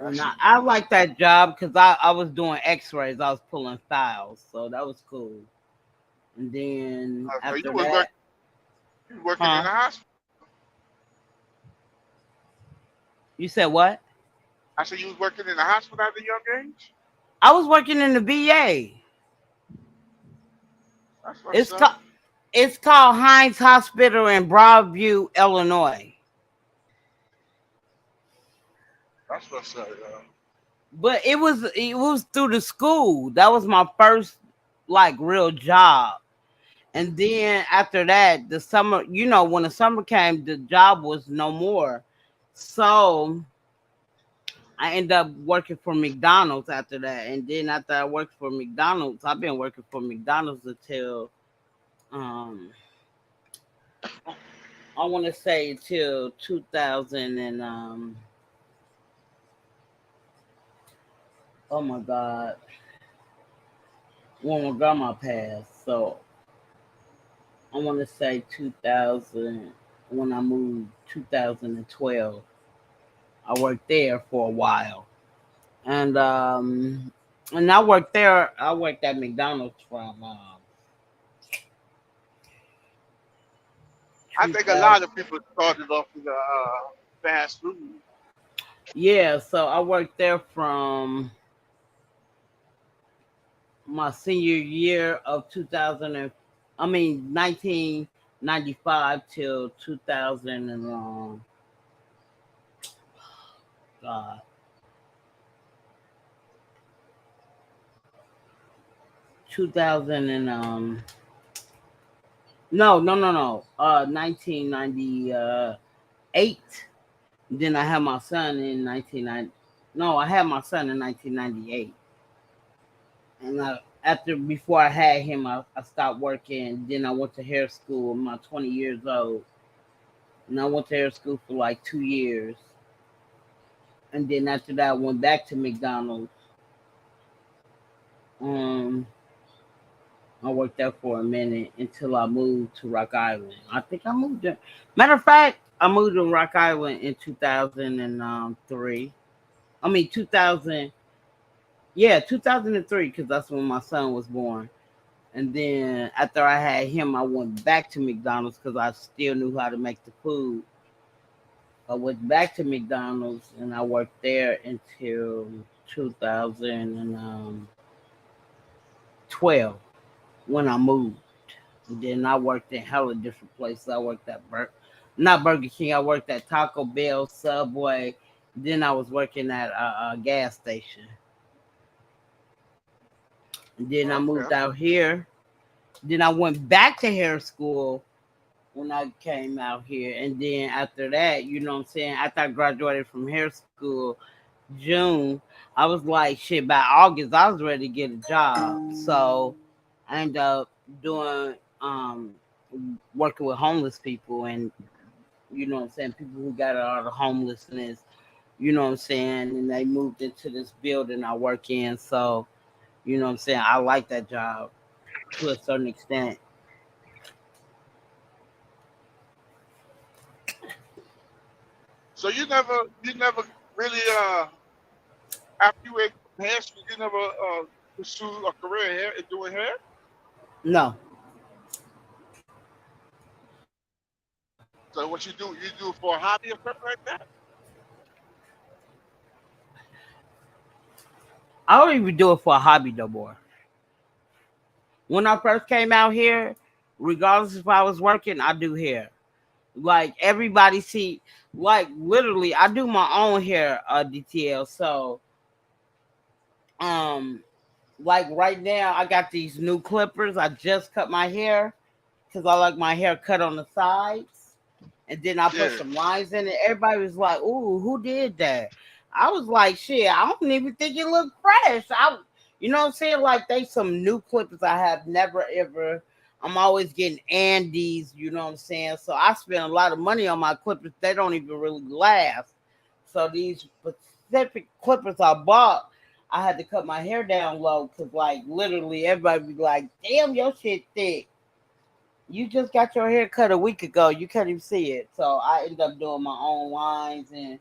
And That's I like that job because I was doing x-rays. I was pulling files. So that was cool. And then so you after was that, working in huh? the hospital. You said what? I said you was working in the hospital at a young age. I was working in the VA. That's what's It's up. called it's called Hines Hospital in Broadview, Illinois. That's what's up. Yo. But it was through the school. That was my first like real job. And then after that, the summer, when the summer came, the job was no more. So I ended up working for McDonald's after that. And then after I worked for McDonald's, I've been working for McDonald's until um I want to say till 2000 and oh my god, when my grandma passed. So I want to say 2000 when I moved 2012. I worked there for a while. And I worked there. I worked at McDonald's from I think a 2000. lot of people started off with fast food. Yeah, so I worked there from my senior year of 2000 and I mean 1995 till 2000 and God, 2000 and no 1998. Then I had my son in 1990. No, I had my son in 1998. And after before I had him, I stopped working. Then I went to hair school. I'm not 20 years old, and I went to hair school for like 2 years. And then after that, I went back to McDonald's. Um, I worked there for a minute until I moved to Rock Island. I think I moved there. Matter of fact, I moved to Rock Island in 2003. I mean 2000. Yeah, 2003, because that's when my son was born. And then after I had him, I went back to McDonald's because I still knew how to make the food. I went back to McDonald's and I worked there until 2012 when I moved. And then I worked in hella different places. I worked at not Burger King. I worked at Taco Bell, Subway. Then I was working at a gas station. And then I moved Okay. out here. Then I went back to hair school when I came out here. And then after that, you know what I'm saying? After I graduated from hair school, June, I was like, shit, by August, I was ready to get a job. So I ended up doing, working with homeless people and, you know what I'm saying, people who got out of homelessness, you know what I'm saying? And they moved into this building I work in. So, you know what I'm saying? I like that job to a certain extent. So you never really after you were in hair school, you never pursue a career in hair in doing hair. No. So what you do for a hobby or something like that. I don't even do it for a hobby no more. When I first came out here, regardless if I was working, I do hair. Like everybody see, like literally, I do my own hair, DTL. So, um, like right now, I got these new clippers. I just cut my hair because I like my hair cut on the sides, and then I put Yeah. some lines in it. Everybody was like, "Ooh, who did that?" I was like, "Shit, I don't even think it looked fresh." You know what I'm saying? Like they some new clippers I have never ever. I'm always getting Andes. You know what I'm saying? So I spend a lot of money on my clippers. They don't even really last. So these specific clippers I bought, I had to cut my hair down low because, like, literally everybody be like, "Damn, your shit thick. You just got your hair cut a week ago. You can't even see it." So I ended up doing my own lines and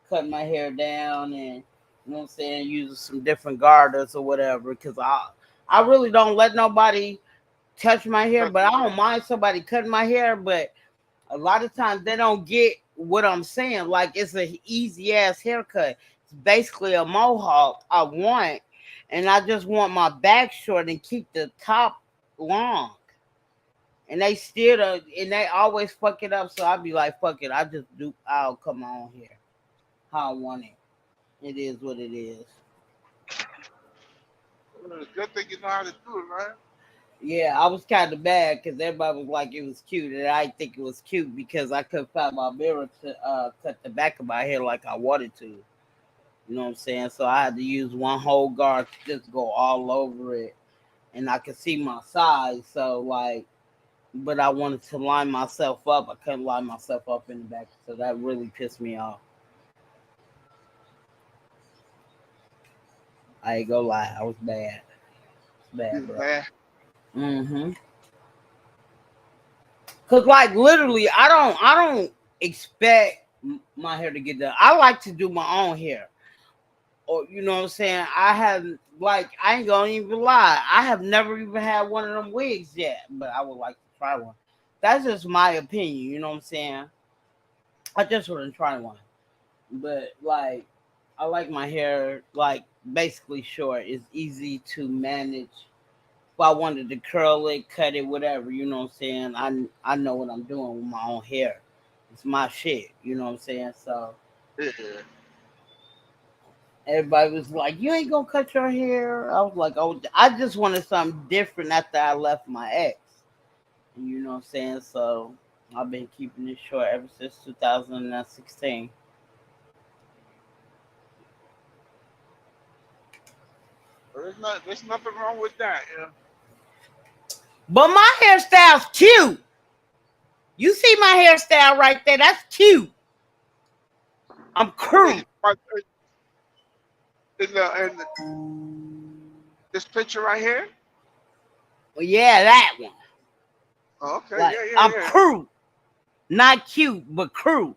cutting my hair down, and you know what I'm saying, using some different garters or whatever. Because I really don't let nobody touch my hair, but I don't mind somebody cutting my hair. But a lot of times they don't get what I'm saying. Like it's an easy ass haircut. It's basically a mohawk I want, and I just want my back short and keep the top long. And they still don't, and they always fuck it up. So I'll be like, fuck it. I'll come on here how I want it. It is what it is. Good thing you know how to do it, man. Yeah, I was kind of bad because everybody was like it was cute, and I didn't think it was cute because I couldn't find my mirror to cut the back of my hair like I wanted to. You know what I'm saying? So I had to use one whole guard to just go all over it, and I could see my size. So like, but I wanted to line myself up. I couldn't line myself up in the back, so that really pissed me off. I ain't gonna lie, I was bad, bad, You bro. man. Mm-hmm. Cause like literally, I don't expect my hair to get done. I like to do my own hair, or you know what I'm saying. I have like I ain't gonna even lie. I have never even had one of them wigs yet, but I would like to try one. That's just my opinion. You know what I'm saying. I just wouldn't try one, but like I like my hair like basically short. It's easy to manage. If I wanted to curl it, cut it, whatever, you know what I'm saying? I know what I'm doing with my own hair. It's my shit, you know what I'm saying? So Yeah. everybody was like, "You ain't gonna cut your hair." I was like, "Oh, I just wanted something different after I left my ex." You know what I'm saying? So I've been keeping it short ever since 2016. There's nothing wrong with that. Yeah. But my hairstyle's cute. You see my hairstyle right there? That's cute. I'm Wait, crude. in this picture right here. Well, yeah, that one. Oh, okay. Like I'm Yeah. crude. Not cute, but crude.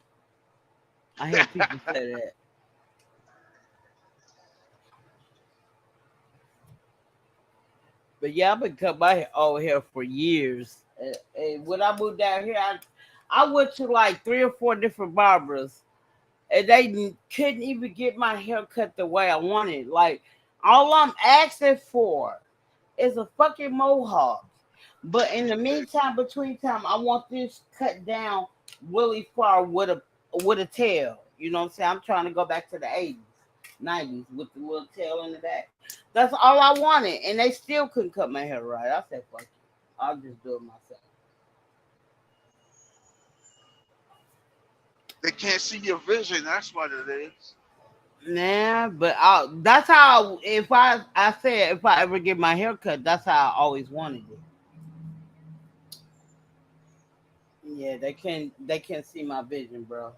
I hear people say that. But yeah, I've been cutting my old hair for years. And when I moved down here, I went to like 3 or 4 different barbers, and they couldn't even get my hair cut the way I wanted. Like all I'm asking for is a fucking mohawk. But in the meantime, between time, I want this cut down really far with a tail. You know what I'm saying? I'm trying to go back to the 80s, 90s with the little tail in the back. That's all I wanted, and they still couldn't cut my hair right. I said, "Fuck it, I'll just do it myself." They can't see your vision. That's what it is. Nah, but that's how. I said if I ever get my hair cut, that's how I always wanted it. Yeah, they can't see my vision, bro.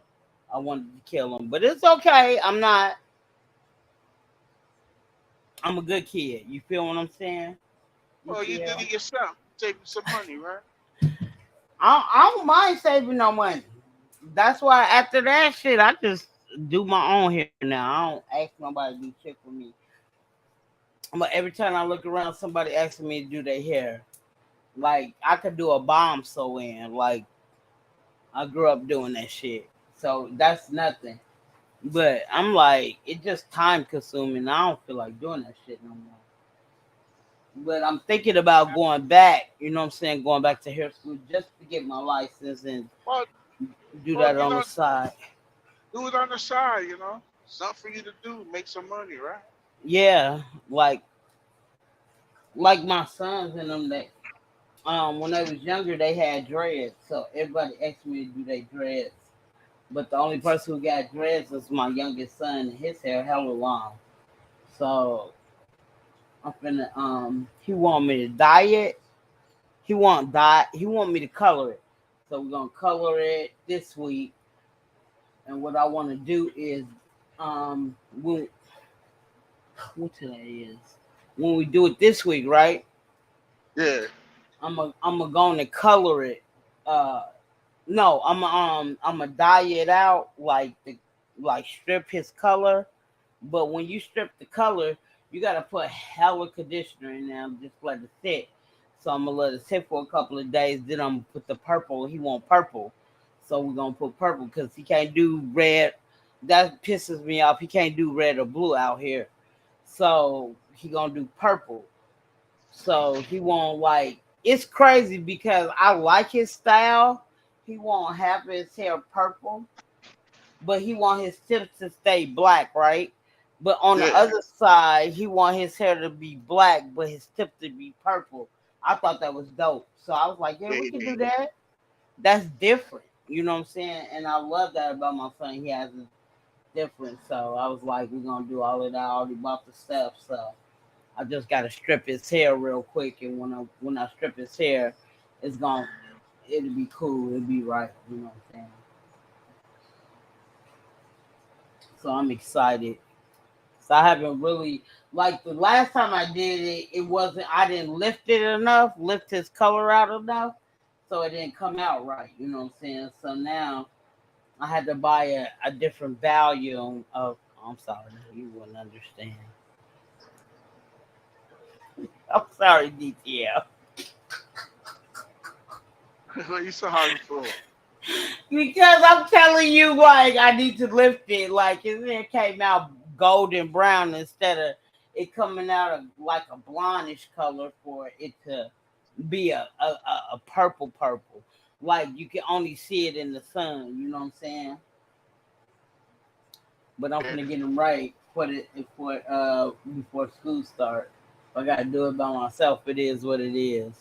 I wanted to kill them, but it's okay. I'm not. I'm a good kid. You feel what I'm saying? You Well, you did feel? it yourself. Save you some money, right? I don't mind saving no money. That's why after that shit, I just do my own hair now. I don't ask nobody to do shit for me. But every time I look around, somebody asking me to do their hair. Like I could do a bomb sew in. Like I grew up doing that shit. So that's nothing. But I'm like, it's just time consuming. I don't feel like doing that shit no more. But I'm thinking about going back, you know what I'm saying, going back to hair school just to get my license and Well, do well, that on the side. do it on the side. Something for you to do, make some money, right? Yeah, like my sons and them that when they was younger they had dreads, so everybody asked me to do their dreads. But the only person who got dreads was my youngest son, and his hair hella long. So I'm finna he want me to dye it. He want me to color it. So we're gonna color it this week. And what I wanna do is when what today is? When we do it this week, right? Yeah. I'm going to color it. Uh no, I'm gonna dye it out like strip his color. But when you strip the color, you gotta put hella conditioner in there and just let it sit. So I'm gonna let it sit for a couple of days. Then I'm gonna put the purple. He want purple, so we're gonna put purple because he can't do red. That pisses me off. He can't do red or blue out here, so he gonna do purple. So he won't like. It's crazy because I like his style. He won't have his hair purple, but he want his tips to stay black, right? But on the Yeah. other side, he want his hair to be black, but his tip to be purple. I thought that was dope. So I was like, yeah, we can Yeah. do that. That's different. You know what I'm saying? And I love that about my son. He has a different. So I was like, we're gonna do all of that. I already bought the stuff. So I just gotta strip his hair real quick. And when I strip his hair, it'll be cool. It'll be right. You know what I'm saying? So I'm excited. So I haven't really like the last time I did it, it wasn't I didn't lift his color out enough, so it didn't come out right, you know what I'm saying? So now I had to buy a different volume of I'm sorry, you wouldn't understand. I'm sorry, DTL. What you so hard for? Because I'm telling you, like, I need to lift it. Like, his hair came out golden brown instead of it coming out of like a blondish color for it to be a purple purple. Like, you can only see it in the sun, you know what I'm saying? But I'm Yeah. gonna get him right for before school start. If I gotta do it by myself, it is what it is.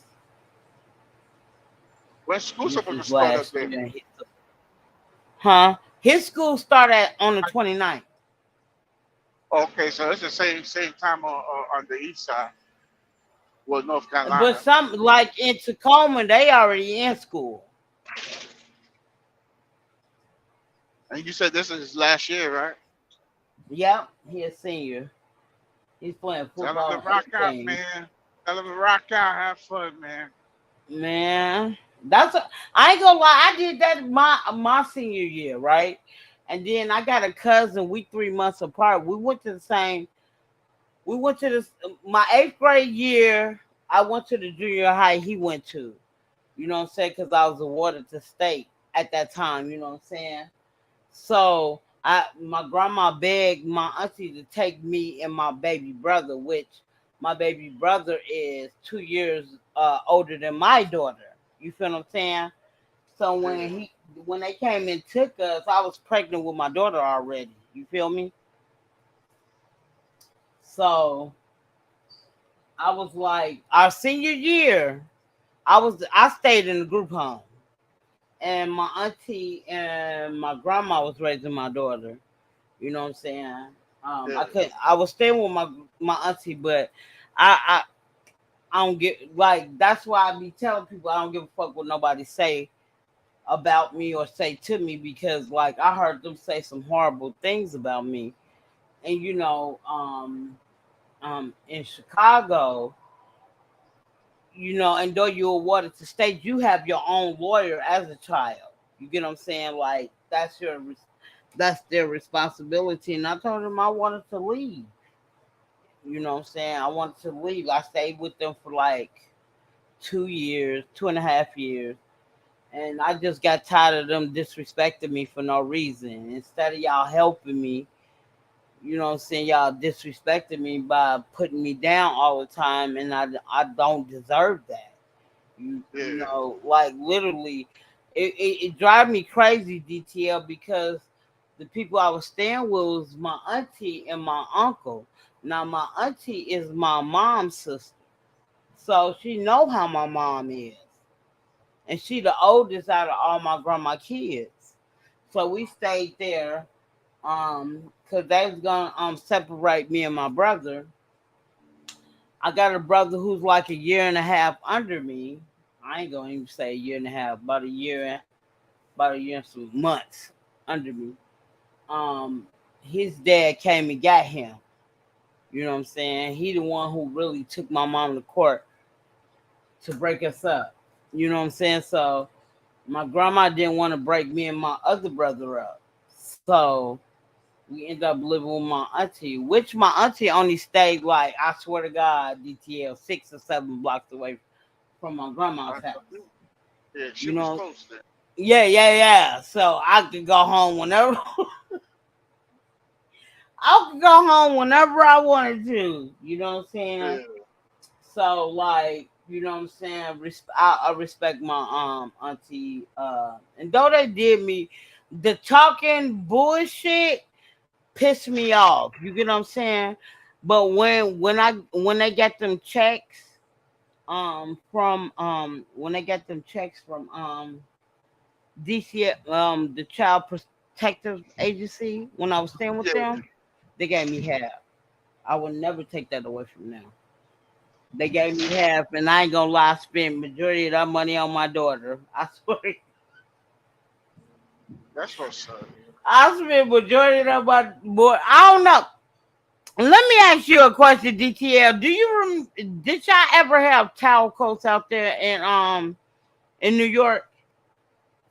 When school's This supposed to is start up last there? year. Huh? His school started on the 29th. Okay, so it's the same time on the east side, well, North But Carolina. some like in Tacoma, they already in school. And you said this is his last year, right? Yep, he a senior. He's playing Tell him football to on rock out, 18. man. Tell him to rock out, have fun, man. Man, I ain't gonna lie. I did that my senior year, right? And then I got a cousin. We 3 months apart. We went to the same. We went to this my 8th grade year. I went to the junior high he went to. You know what I'm saying? Because I was awarded to state at that time. You know what I'm saying? So my grandma begged my auntie to take me and my baby brother, which my baby brother is 2 years older than my daughter. You feel what I'm saying? So Yeah. when they came and took us, I was pregnant with my daughter already. You feel me? So I was like, our senior year, I stayed in the group home, and my auntie and my grandma was raising my daughter. You know what I'm saying? Yeah. I was staying with my auntie, but I I don't get like that's why I be telling people I don't give a fuck what nobody say about me or say to me because like I heard them say some horrible things about me. And in Chicago, and though you're awarded to state, you have your own lawyer as a child. You get what I'm saying? Like that's their responsibility. And I told them I wanted to leave. You know what I'm saying? I wanted to leave. I stayed with them for like 2 years, 2.5 years. And I just got tired of them disrespecting me for no reason. Instead of y'all helping me, you know what I'm saying, y'all disrespecting me by putting me down all the time, and I don't deserve that. You Yeah. know, like literally, it drive me crazy, DTL, because the people I was staying with was my auntie and my uncle. Now my auntie is my mom's sister, so she know how my mom is, and she the oldest out of all my grandma kids. So we stayed there, because they was gonna separate me and my brother. I got a brother who's like a year and a half under me. I ain't gonna even say a year and a half, about a year and some months under me. Um, his dad came and got him. You know what I'm saying? He the one who really took my mom to court to break us up. You know what I'm saying? So my grandma didn't want to break me and my other brother up. So we ended up living with my auntie, which my auntie only stayed, like, I swear to God, DTL, 6 or 7 blocks away from my grandma's house. Yeah, she You was know, close there. yeah. So I could go home whenever I could go home whenever I wanted to. You know what I'm Yeah. saying? So like, you know what I'm saying? I respect my auntie. And though they did me, the talking bullshit pissed me off. You get what I'm saying? But when they get them checks from when they get them checks from DC, the Child Protective Agency, when I was staying with Yeah. them, they gave me half. I would never take that away from them. They gave me half, and I ain't gonna lie, I spent majority of that money on my daughter. I swear. That's what's up. I spent majority of that money. Boy, I don't know. Let me ask you a question, DTL. Did y'all ever have towel coats out there in New York?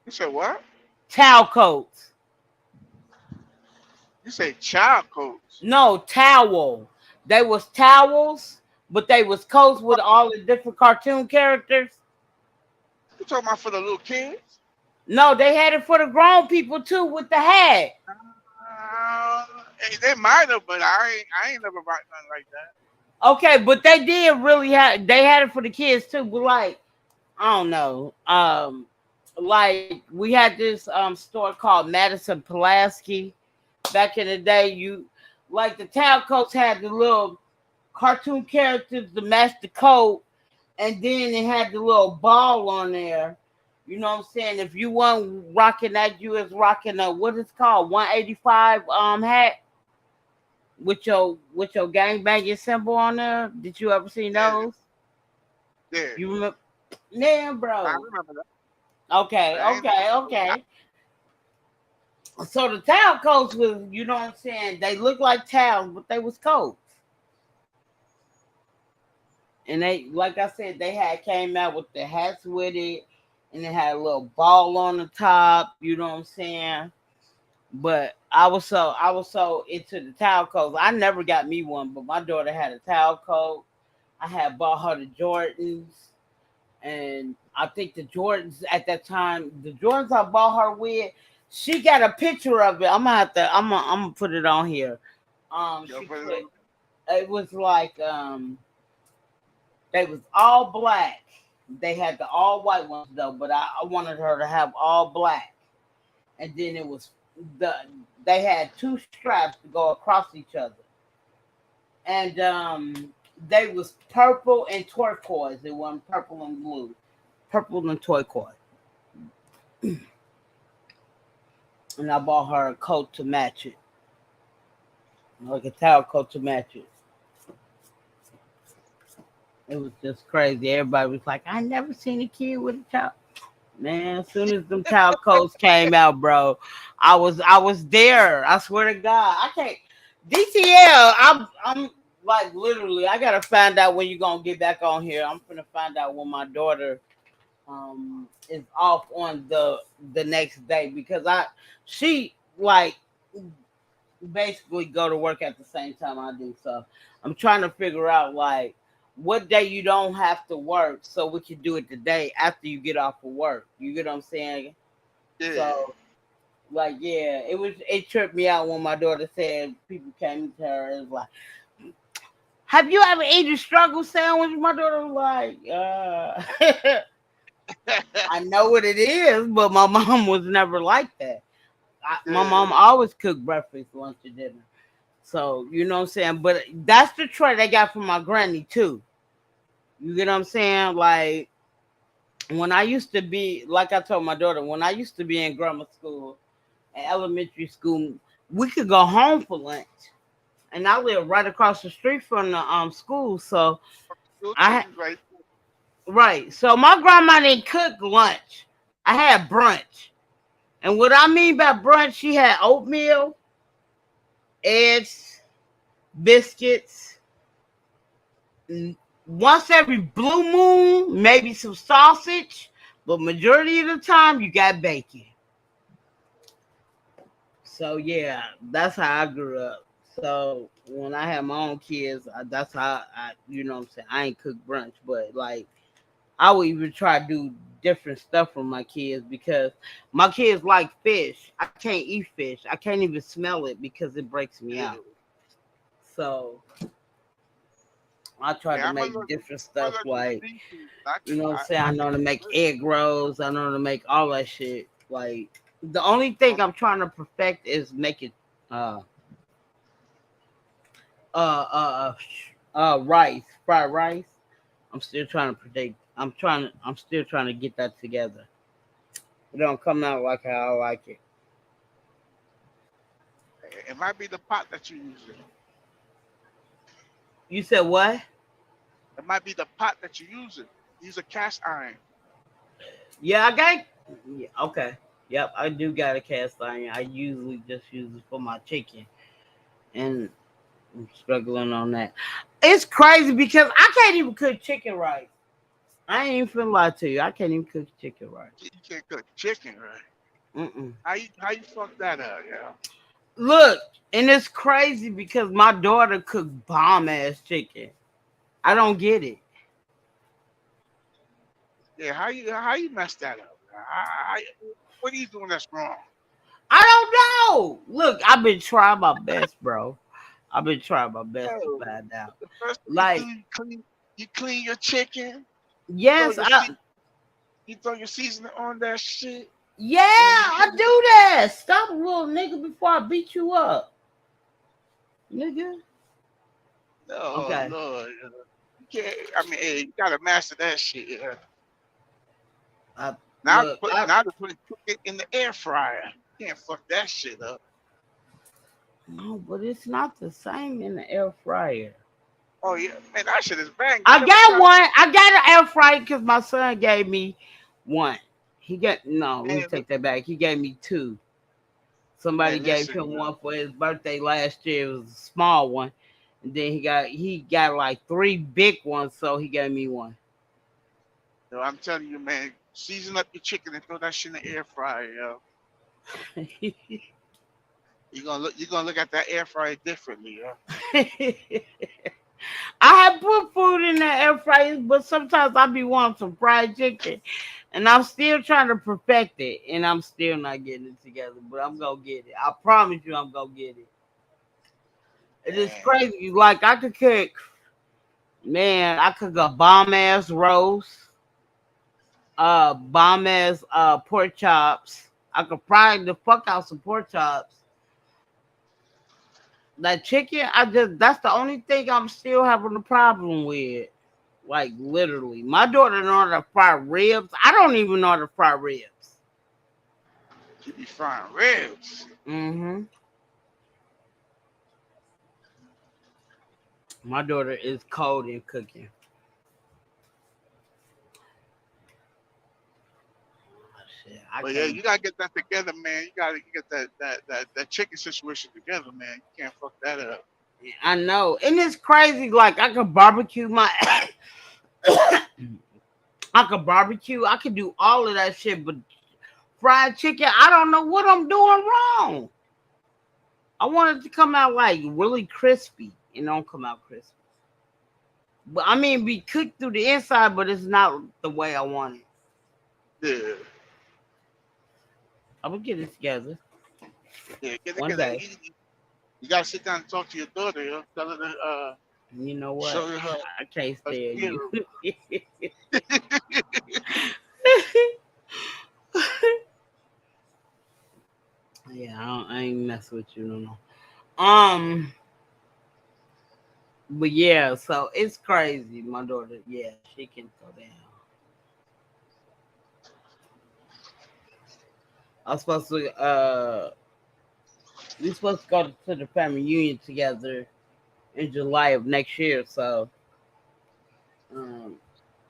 You said what? Towel coats. You say child coats. No, towel. They was towels, but they was coats with all the different cartoon characters. You talking about for the little kids? No, they had it for the grown people too with the hat. Hey, they might have, but I ain't never bought nothing like that. Okay, but they did really have. They had it for the kids too. But like, I don't know. Like we had this store called Madison Pulaski back in the day. You like the towel coats had the little cartoon characters to match the coat, and then it had the little ball on there. You know what I'm saying? If you weren't rocking that, you was rocking a what is called 185 hat with your gang banging symbol on there. Did you ever see Yeah, those? yeah. You remember? Man, I bro. remember that. Okay, I ain't never. okay. So the towel coats was, you know what I'm saying? They looked like towels, but they was coats. And they, like I said, they had came out with the hats with it, and it had a little ball on the top. You know what I'm saying? But I was so into the towel coats. I never got me one, but my daughter had a towel coat. I had bought her the Jordans, and I think the Jordans at that time, the Jordans I bought her with, she got a picture of it. I'm gonna put it on here. Yo, She but put it was like they was all black. They had the all white ones though, but I wanted her to have all black. And then it was the they had two straps to go across each other. And they was purple and turquoise. It wasn't purple and blue. Purple and turquoise. And I bought her a coat to match it. Like a towel coat to match it. It was just crazy. Everybody was like, I never seen a kid with a towel. Man, as soon as them towel coats came out, bro, I was there. I swear to God. I can't DTL, I'm like literally I gotta find out when you gonna get back on here. I'm gonna find out when my daughter is off on the next day because she like basically go to work at the same time I do. So I'm trying to figure out like what day you don't have to work, so we can do it the day after you get off of work. You get what I'm saying? Yeah. So, like, yeah, it tripped me out when my daughter said people came to her and was like, "Have you ever eaten a struggle sandwich?" My daughter was like, I know what it is, but my mom was never like that. My mom always cooked breakfast, lunch, and dinner. So, you know what I'm saying? But that's the trait I got from my granny, too. You get what I'm saying? Like, when I used to be, like I told my daughter, when I used to be in grammar school and elementary school, we could go home for lunch. And I live right across the street from the school. So, Still I chickens right right. So, my grandma didn't cook lunch. I had brunch. And what I mean by brunch, she had oatmeal, eggs, biscuits. Once every blue moon, maybe some sausage, but majority of the time you got bacon. So yeah, that's how I grew up. So when I had my own kids, that's how I, you know what I'm saying, I ain't cook brunch, but like I would even try to do different stuff for my kids because my kids like fish. I can't eat fish. I can't even smell it because it breaks me there. out. So I try Yeah, to I'm a make little, different I'm a stuff little like, seafood. you know what I'm saying? I know to make egg rolls. I know to make all that shit. Like the only thing I'm trying to perfect is making uh rice, fried rice. I'm still trying to predict. I'm still trying to get that together. It don't come out like how I like it. It might be the pot that you're using. You said what? It might be the pot that you're using. Use a cast iron. Yeah, I got. Yeah, okay. Yep, I do got a cast iron. I usually just use it for my chicken, and I'm struggling on that. It's crazy because I can't even cook chicken rice. I ain't even finna lie to you. I can't even cook chicken rice. You can't cook chicken, right? Mm-mm. How you fuck that up, yeah? Look, and it's crazy because my daughter cook bomb ass chicken. I don't get it. Yeah, how you mess that up? What are you doing that's wrong? I don't know. Look, I've been trying my best, bro. I've been trying my best to Yo, find out. the first thing you do, Like, you clean your chicken. You throw yes, your I sea- you throw your seasoning on that shit, yeah, and then you I put do that. Stop a little nigga before I beat you up. Nigga. oh Okay. Lord, you can't. I mean, hey, you gotta master that shit. Yeah. I Now to look, put I now to put it in the air fryer. You can't fuck that shit up. no, but it's not the same in the air fryer. Oh yeah, man, that shit is bang. You I never got tried one. I got an air fryer because my son gave me one. He got no. Let me man, take that back. He gave me two. Somebody man, gave listen, him one for his birthday last year. It was a small one, and then he got like three big ones. So he gave me one. yo, I'm telling you, man, season up your chicken and throw that shit in the air fryer, yo. You're gonna look at that air fryer differently, yo. I have put food in the air fryer, but sometimes I be wanting some fried chicken, and I'm still trying to perfect it, and I'm still not getting it together. But I'm gonna get it. I promise you, I'm gonna get it. It is Man, crazy. Like I could cook, man. I cook a bomb ass roast, bomb ass pork chops. I could fry the fuck out some pork chops. That chicken, that's the only thing I'm still having a problem with. Like literally, my daughter know how to fry ribs. I don't even know how to fry ribs. you be frying ribs. Hmm. My daughter is cold in cooking. Shit, I But yeah, can't. you gotta get that together, man. You gotta get that chicken situation together, man. You can't fuck that up. I know, and it's crazy. Like I could barbecue my. I could barbecue. I could do all of that shit, but fried chicken, I don't know what I'm doing wrong. I want it to come out like really crispy, and don't come out crispy. But I mean, be cooked through the inside, but it's not the way I want it. Yeah. I will get it together Yeah. one Get it. day. You gotta sit down and talk to your daughter, yo. Tell her to You know what? show her I can't her stand skill. you. Yeah, I ain't mess with you no more. But yeah, so it's crazy. My daughter, yeah, she can go down. I was supposed to we supposed to go to the family reunion together in July of next year. So um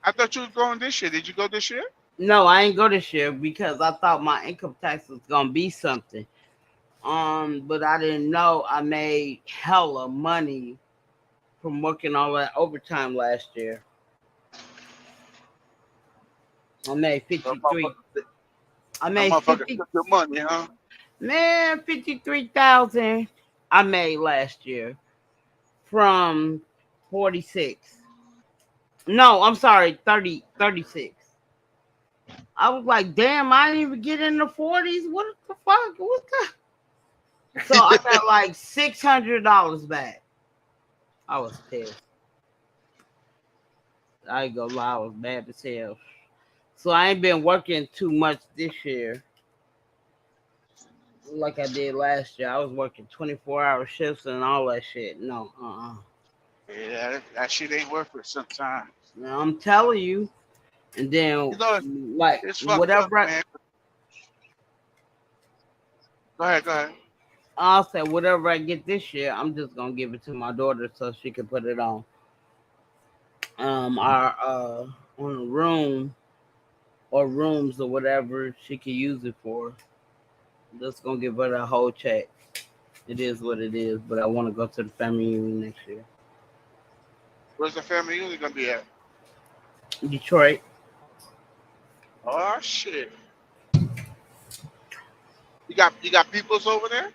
I thought you was going this year. Did you go this year? no, I ain't go this year because I thought my income tax was gonna be something. But I didn't know I made hella money from working all that overtime last year. I made That 53. I made motherfucker 50. took your money, huh? Man, 53,000 I made last year from 46. No, I'm sorry, 36. I was like, damn, I didn't even get in the 40s. What the fuck? What the? So I got like $600 back. I was pissed. I ain't gonna lie, I was mad as hell. So I ain't been working too much this year like I did last year. I was working 24-hour shifts and all that shit. No, Yeah, that shit ain't worth it sometimes. Now, I'm telling you. And then, You know, like, it's fucked up, whatever man. Go ahead, go ahead. I'll say, whatever I get this year, I'm just gonna give it to my daughter so she can put it on our on a room or rooms or whatever she can use it for. I'm just gonna give her the whole check. It is what it is, but I want to go to the family reunion next year. Where's the family usually gonna be at? Detroit. Oh shit. You got peoples over there?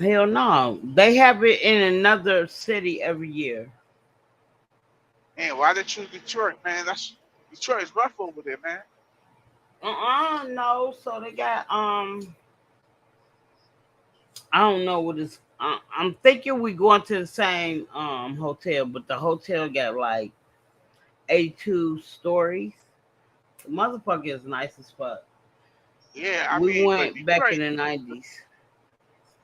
Hell no. They have it in another city every year. Man, why they choose Detroit, man? That's Detroit is rough over there, man. No. So they got I don't know what it's. I'm thinking we going to the same hotel, but the hotel got like 82 stories. The motherfucker is nice as fuck. Yeah, I We mean, but went back in the 90s.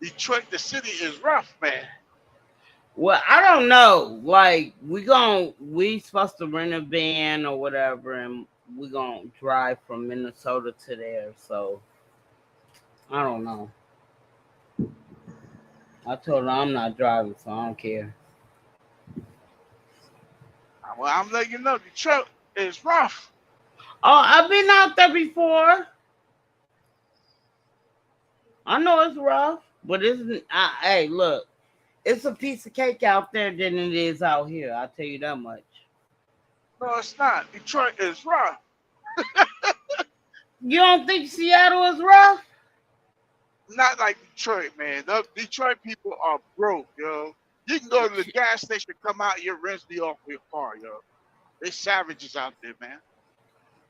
Detroit, the city is rough, man. Well, I don't know. Like we supposed to rent a van or whatever, and we gonna drive from Minnesota to there. So I don't know. I told her I'm not driving, so I don't care. Well, I'm letting you know, Detroit is rough. Oh, I've been out there before. I know it's rough, but it's hey, look, it's a piece of cake out there than it is out here. I'll tell you that much. No, it's not. Detroit is rough. You don't think Seattle is rough? Not like Detroit, man. The Detroit people are broke, yo. You can go to the gas station, come out, your rims be off your car, yo. They savages out there, man.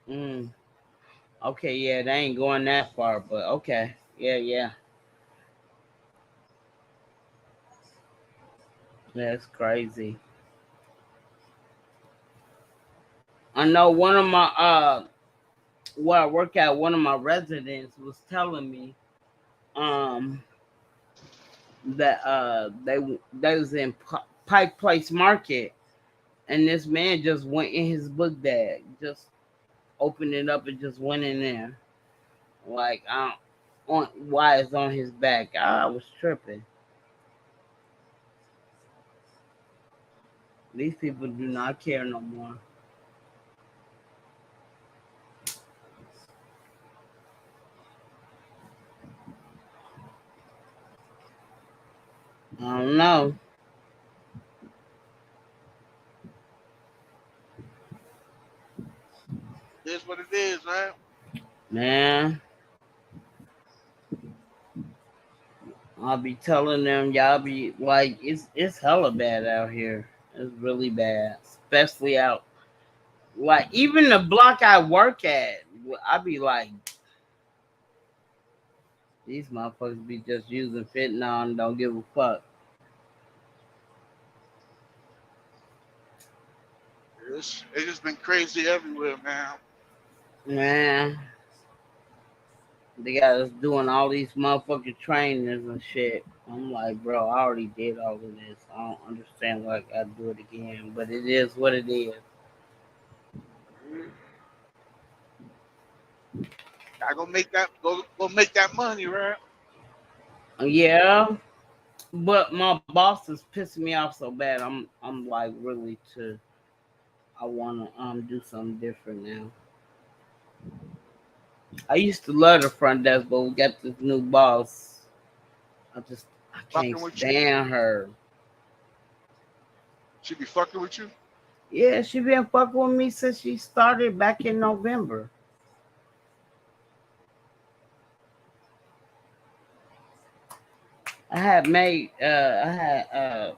Mm. Okay, yeah, they ain't going that far, but okay. Yeah. That's crazy. I know one of my where I work at, one of my residents was telling me um that they was in Pike Place Market, and this man just went in his book bag, just opened it up and just went in there. Like I don't, on why it's on his back. I was tripping. These people do not care no more. I don't know. It is what it is, man. Man, I'll be telling them y'all be like it's hella bad out here. It's really bad, especially out like even the block I work at. I be like, these motherfuckers be just using fentanyl and don't give a fuck. It's just been crazy everywhere, man. Man, they got us doing all these motherfucking trainings and shit. I'm like, bro, I already did all of this. I don't understand why I gotta do it again. But it is what it is. I go make that money, right? Yeah, but my boss is pissing me off so bad. I'm like really to. I wanna do something different now. I used to love the front desk, but we got this new boss. I can't Fucking with you. stand her. She be fucking with you. Yeah, she been fucking with me since she started back in November. I had made a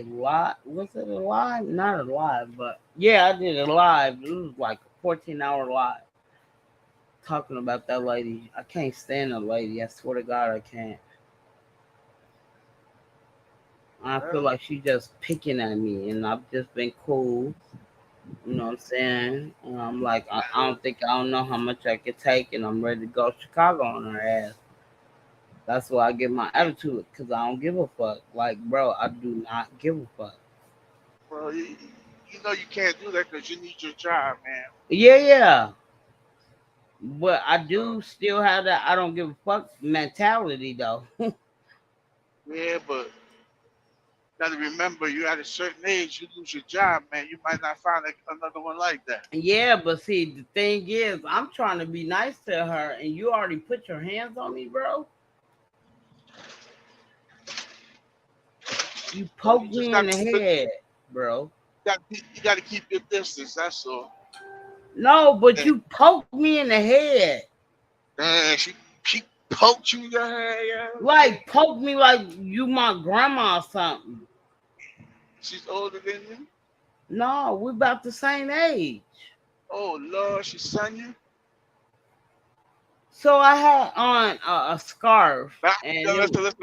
lot. Was it a live? Not a live, but yeah, I did a live. It was like a 14-hour live talking about that lady. I can't stand the lady. I swear to God, I can't. I feel Well, like she just picking at me, and I've just been cool. You know what I'm saying? And I'm like, I don't know how much I could take, and I'm ready to go to Chicago on her ass. That's why I get my attitude, because I don't give a fuck. Like, bro, I do not give a fuck. well, you know you can't do that because you need your job, man. Yeah, yeah. But I So do still have that I don't give a fuck mentality, though. yeah, but gotta remember, you at a certain age, you lose your job, man. You might not find another one like that. Yeah, but see, the thing is, I'm trying to be nice to her, and you already put your hands on me, bro. You Well, poked you just me in gotta the keep it. head, bro. You gotta keep your distance. That's all. No, but And, you poked me in the head. and she poked you in your head. Yeah. Like, poke me like you my grandma or something. She's older than you. No, we about the same age. Oh Lord, she son you. So I had on a scarf, Now, and yo, listen.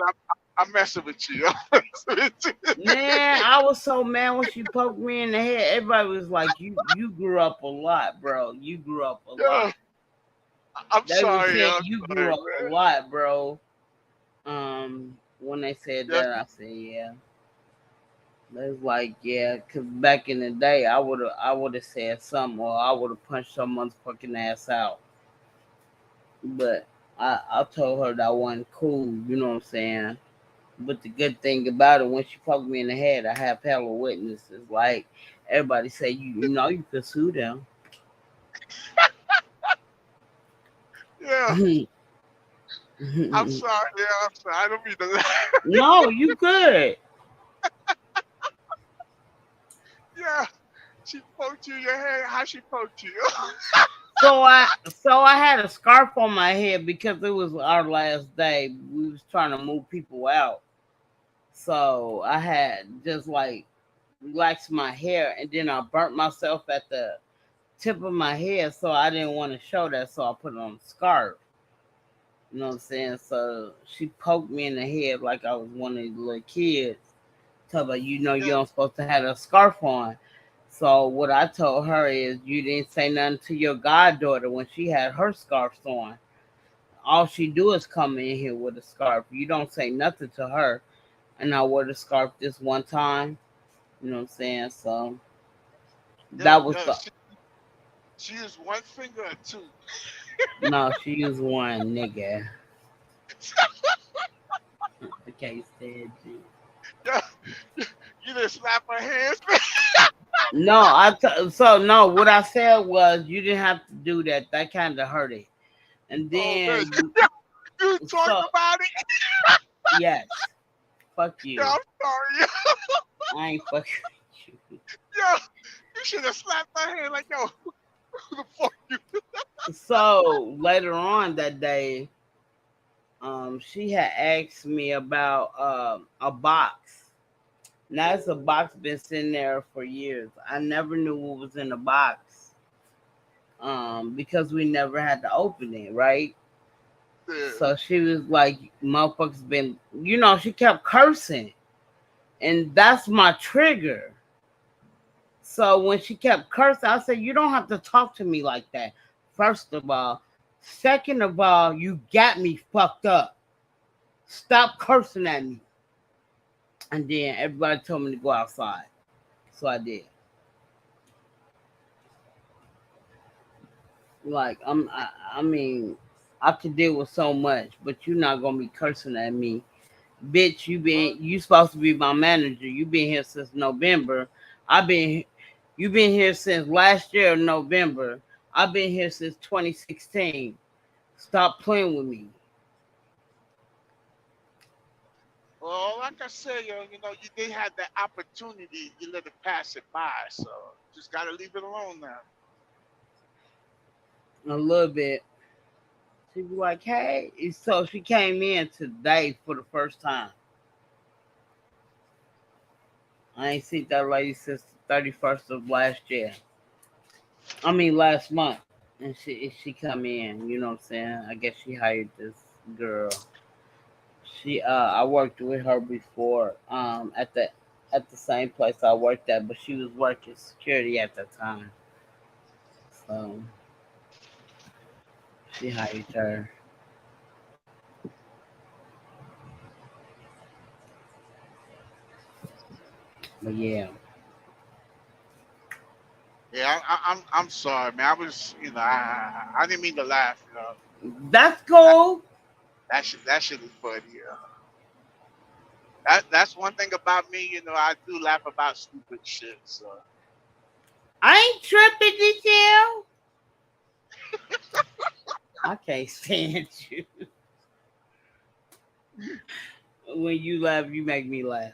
I'm messing with you. I'm messing with man, you. I was so mad when she poked me in the head. Everybody was like, "You grew up a lot, bro. You grew up a Yo, lot." I'm They were sorry. Yo, saying I'm you grew sorry, up a man. lot, bro. When they said Yo, that, I said, "Yeah." They was like, "Yeah," because back in the day, I would have said something, or I would have punched someone's fucking ass out. But I told her that wasn't cool. You know what I'm saying? But the good thing about it, when she poked me in the head, I have hella witnesses. Like everybody say, you know, you could sue them. yeah, I'm sorry. Yeah, I'm sorry. I don't mean to. No, you could. Yeah, she poked you in your head. How she poked you? So I had a scarf on my head because it was our last day. We was trying to move people out. So I had just like relaxed my hair, and then I burnt myself at the tip of my head, so I didn't want to show that, so I put on a scarf. You know what I'm saying? So she poked me in the head like I was one of the little kids. Tell her, you know, you Yeah, don't supposed to have a scarf on. So what I told her is, you didn't say nothing to your goddaughter when she had her scarves on. All she do is come in here with a scarf. You don't say nothing to her. And I wore the scarf this one time. You know what I'm saying? So yeah, that was yeah. the She is one finger or two. no. She used one nigga. I can't stand you. Yeah, you didn't slap her hands. No, so no. What I said was you didn't have to do that. That kind of hurt it. And Oh man, then you talked so about it. yes, fuck Yeah, you. I'm sorry. I ain't fucking with Yeah, you should have slapped her hand like, yo, who the fuck you? you. So later on that day, she had asked me about a box. Now it's a box been sitting there for years. I never knew what was in the box. Because we never had to open it, right? Yeah. So she was like, motherfuckers been, she kept cursing. And that's my trigger. So when she kept cursing, I said, you don't have to talk to me like that. First of all. Second of all, you got me fucked up. Stop cursing at me. And then everybody told me to go outside. So I did. Like, I mean, I could deal with so much, but you're not gonna be cursing at me. Bitch, you supposed to be my manager. You been here since November. You been here since last year, November. I've been here since 2016. Stop playing with me. Well, like I said, you did have that opportunity. You let it pass it by, so just gotta leave it alone now. A little bit. She was like, hey. So she came in today for the first time. I ain't seen that lady since the 31st of last year. I mean, last month. And she come in, you know what I'm saying? I guess she hired this girl. I worked with her before at the same place I worked at, but she was working security at the time. So she hired her. But yeah. Yeah, I'm sorry, man. I was, I didn't mean to laugh. That's cool. That shit is funny. That's one thing about me. I do laugh about stupid shit. So I ain't tripping this year. I can't stand you. When you laugh, you make me laugh.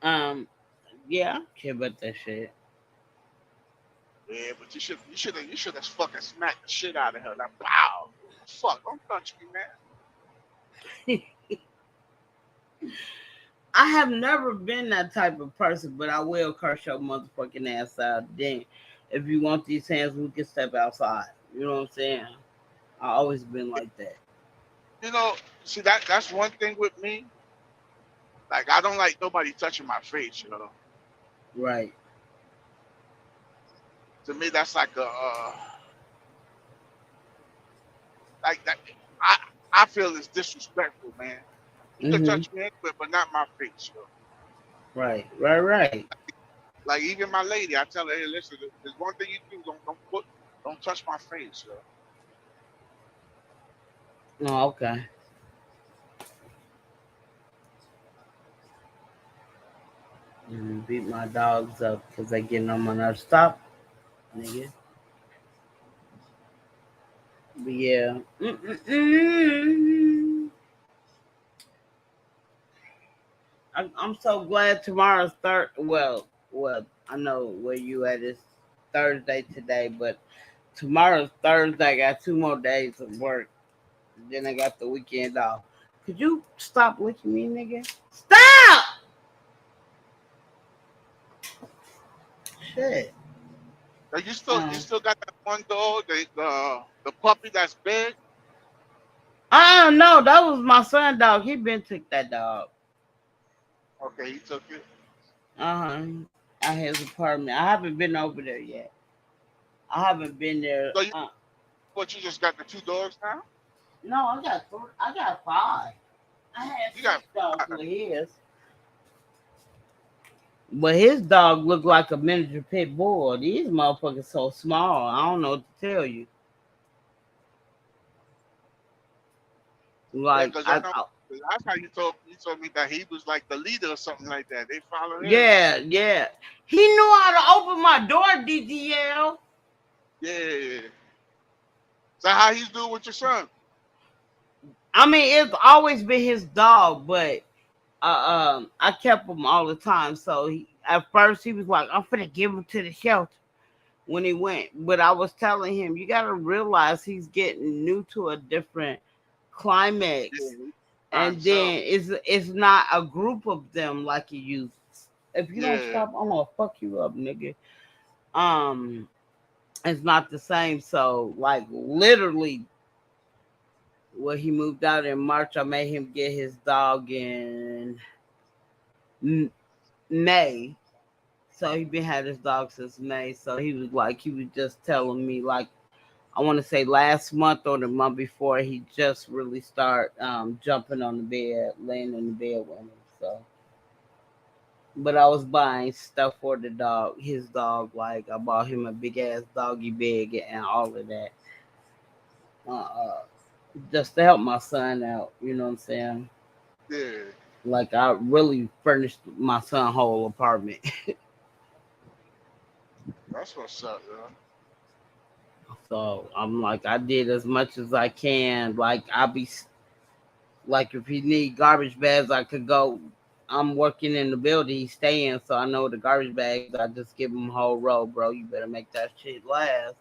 Yeah, I don't care about that shit. yeah, but you should have fucking smacked the shit out of her. Like, wow, fuck, don't touch me, man. I have never been that type of person, but I will curse your motherfucking ass out. Then, if you want these hands, we can step outside. You know what I'm saying? I always been like that. See that's one thing with me. Like, I don't like nobody touching my face. Right. To me, that's like like that. I feel it's disrespectful, man. You can Mm-hmm. touch me anywhere, but not my face. Right. Like, even my lady, I tell her, hey, listen, there's one thing you do, don't touch my face. Oh, okay. Beat my dogs up because they getting on my nerves. Stop, nigga. But yeah. I'm so glad tomorrow's third. Well, I know where you at. It's Thursday today, but tomorrow's Thursday. I got 2 more days of work. Then I got the weekend off. Could you stop licking me, nigga? Stop! Shit. Now, you still got that one dog, the puppy that's big. Oh no, that was my son dog. He been took that dog. Okay, he took it. Uh-huh. At his apartment. I haven't been over there yet. I haven't been there. So you just got the 2 dogs now? No, I got 5. I had You 6 got dogs with his. But his dog looked like a miniature pit bull. These motherfuckers so small. I don't know what to tell you. Like, because I know last time you told me that he was like the leader or something like that. They follow him. Yeah. He knew how to open my door, DGL. Yeah. So how he's doing with your son? I mean, it's always been his dog, but I kept him all the time. So at first he was like, I'm finna give him to the shelter when he went. But I was telling him, you gotta realize he's getting new to a different Climax, Yeah. and then it's not a group of them like you used. If you don't Yeah. stop, I'm gonna fuck you up, nigga. Um, it's not the same. So like literally, when he moved out in March, I made him get his dog in May. So he been had his dog since May. So he was just telling me like I want to say last month or the month before he just really start jumping on the bed, laying in the bed with him. So, but I was buying stuff for the dog, his dog. Like I bought him a big ass doggy bag and all of that, uh, just to help my son out. You know what I'm saying? Yeah. Like I really furnished my son whole apartment. That's what's up, yo. So I'm like, I did as much as I can. Like I'll be like, if he need garbage bags, I could go. I'm working in the building he's staying, so I know the garbage bags. I just give him a whole row, bro. You better make that shit last.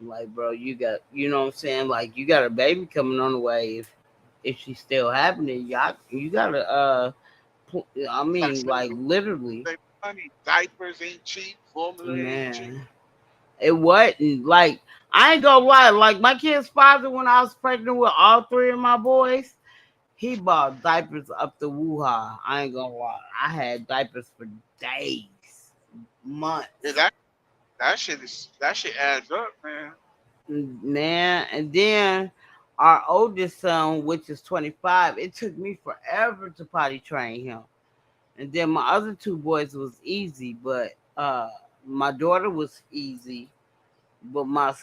I'm like, bro, you got, you know what I'm saying? Like, you got a baby coming on the way. If she's still happening, you gotta I mean, like literally, Money, diapers ain't cheap, formula ain't cheap. man. It wasn't like I ain't gonna lie. Like my kid's father, when I was pregnant with all three of my boys, he bought diapers up the woo-ha. I ain't gonna lie. I had diapers for days, months. Yeah, that shit adds up, man. Man, and then our oldest son, which is 25, it took me forever to potty train him. And then my other two boys was easy, but my daughter was easy. But my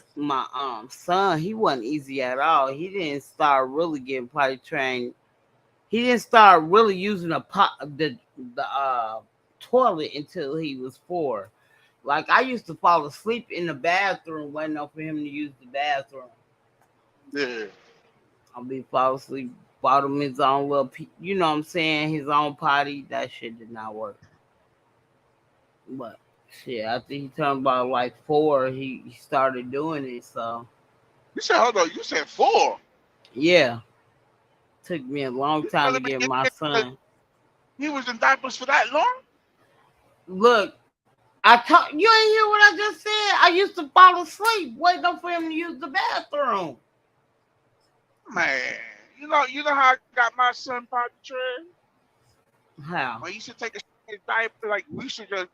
son, he wasn't easy at all. He didn't start really getting potty trained. He didn't start really using the toilet until he was 4. Like I used to fall asleep in the bathroom waiting for him to use the bathroom. Yeah. I'll be fall asleep, bought him his own little, you know what I'm saying, his own potty. That shit did not work. But shit, after he turned about like 4, he started doing it. So You said, hold on, you said 4. yeah, took me a long time to get my son. He was in diapers for that long? Look, you ain't hear what I just said. I used to fall asleep waiting for him to use the bathroom. Man, you know how I got my son potty trained? How? When he used to take a diaper, like we should just.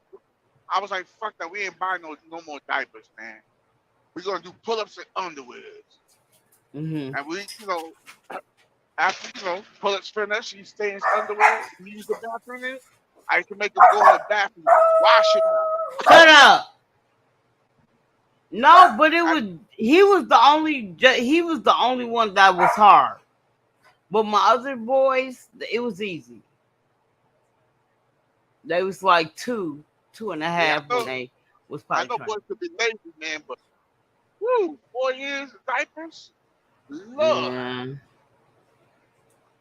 I was like, fuck that, we ain't buying no more diapers, man. We're gonna do pull-ups and underwears. Mm-hmm. And we, after pull-ups finish, he stay in his underwear, he use the bathroom in it. I used to make him go in the bathroom, wash it. Shut up. No, but he was the only one that was hard. But my other boys, it was easy. They was like 2.5 when they was I potty know trained. boys could be lazy, man, but 4 years of diapers? Lord.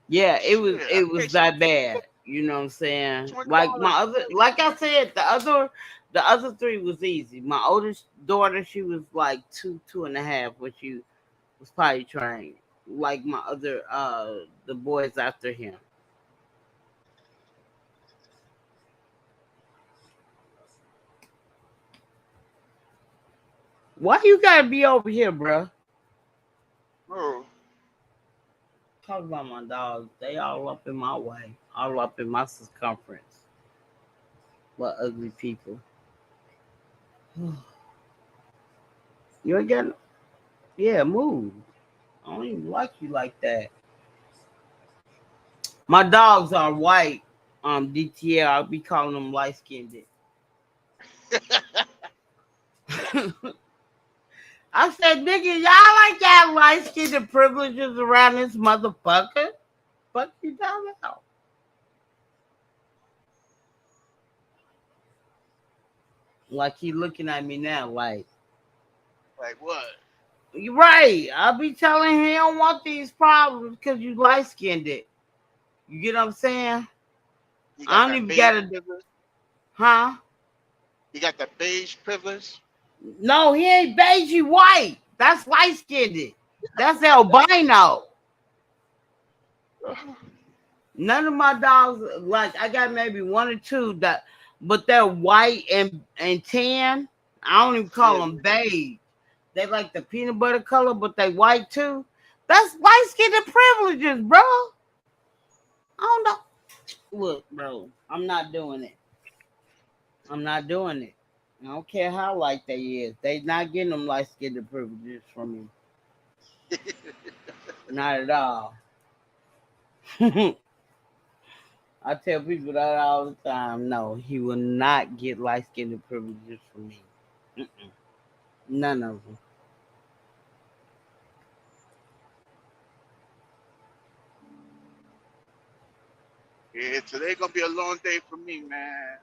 Yeah, it was that bad. You know what I'm saying? Like I said, the other 3 was easy. My oldest daughter, she was like 2.5 when she was potty trained. Like my other the boys after him. Why you gotta be over here, bro? Oh. Talk about my dogs. They all up in my way. All up in my circumference. What ugly people. You ain't got. Yeah, move. I don't even like you like that. My dogs are white. DTL. I'll be calling them light skinned. I said, nigga, y'all like that light skinned privileges around this motherfucker? Fuck you talking about? Like he looking at me now, like what? You right. I'll be telling him he don't want these problems because you light skinned it. You get what I'm saying? I don't even got it. Huh? He got the beige privilege? No, he ain't beige, he white. That's light skinned. That's albino. None of my dogs, like I got maybe one or two that, but they're white and tan. I don't even call Yeah. them beige. They like the peanut butter color, but they white too. That's white skin privileges, bro. I don't know. Look, bro, I'm not doing it. I'm not doing it. I don't care how light they is. They not getting them light skin privileges from me. Not at all. I tell people that all the time. No, he will not get light skinned privileges from me. Mm-mm. None of them. Yeah, today gonna be a long day for me, man.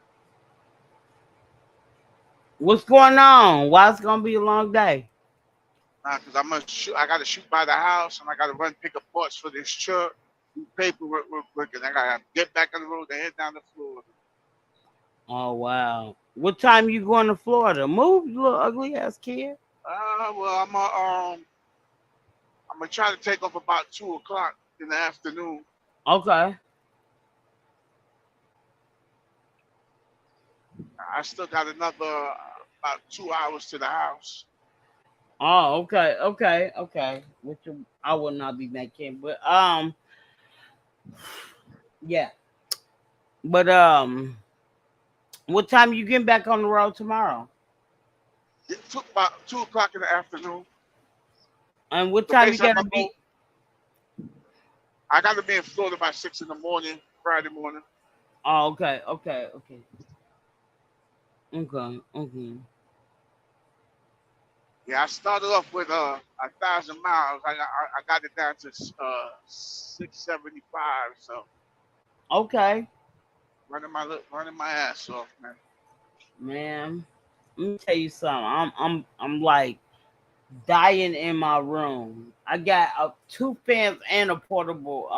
What's going on? Why it's gonna be a long day? Cause I'm gonna shoot. I gotta shoot by the house, and I gotta run pick up parts for this truck, do paperwork real quick, and I gotta get back on the road and head down to Florida. Oh wow. What time you going to Florida? Move, you little ugly ass kid. Well, I'm gonna try to take off about 2 o'clock in the afternoon. Okay. I still got another about 2 hours to the house. Oh, okay. Which I will not be making, but yeah. But what time you getting back on the road tomorrow? It took about 2 o'clock in the afternoon. And what So time you basically, gotta be? I gotta be in Florida by 6 in the morning, Friday morning. Oh, okay. Okay. Yeah, I started off with 1,000 miles. I got it down to 675. So Okay. running my ass off, man. Man, let me tell you something. I'm like dying in my room. I got 2 fans and a portable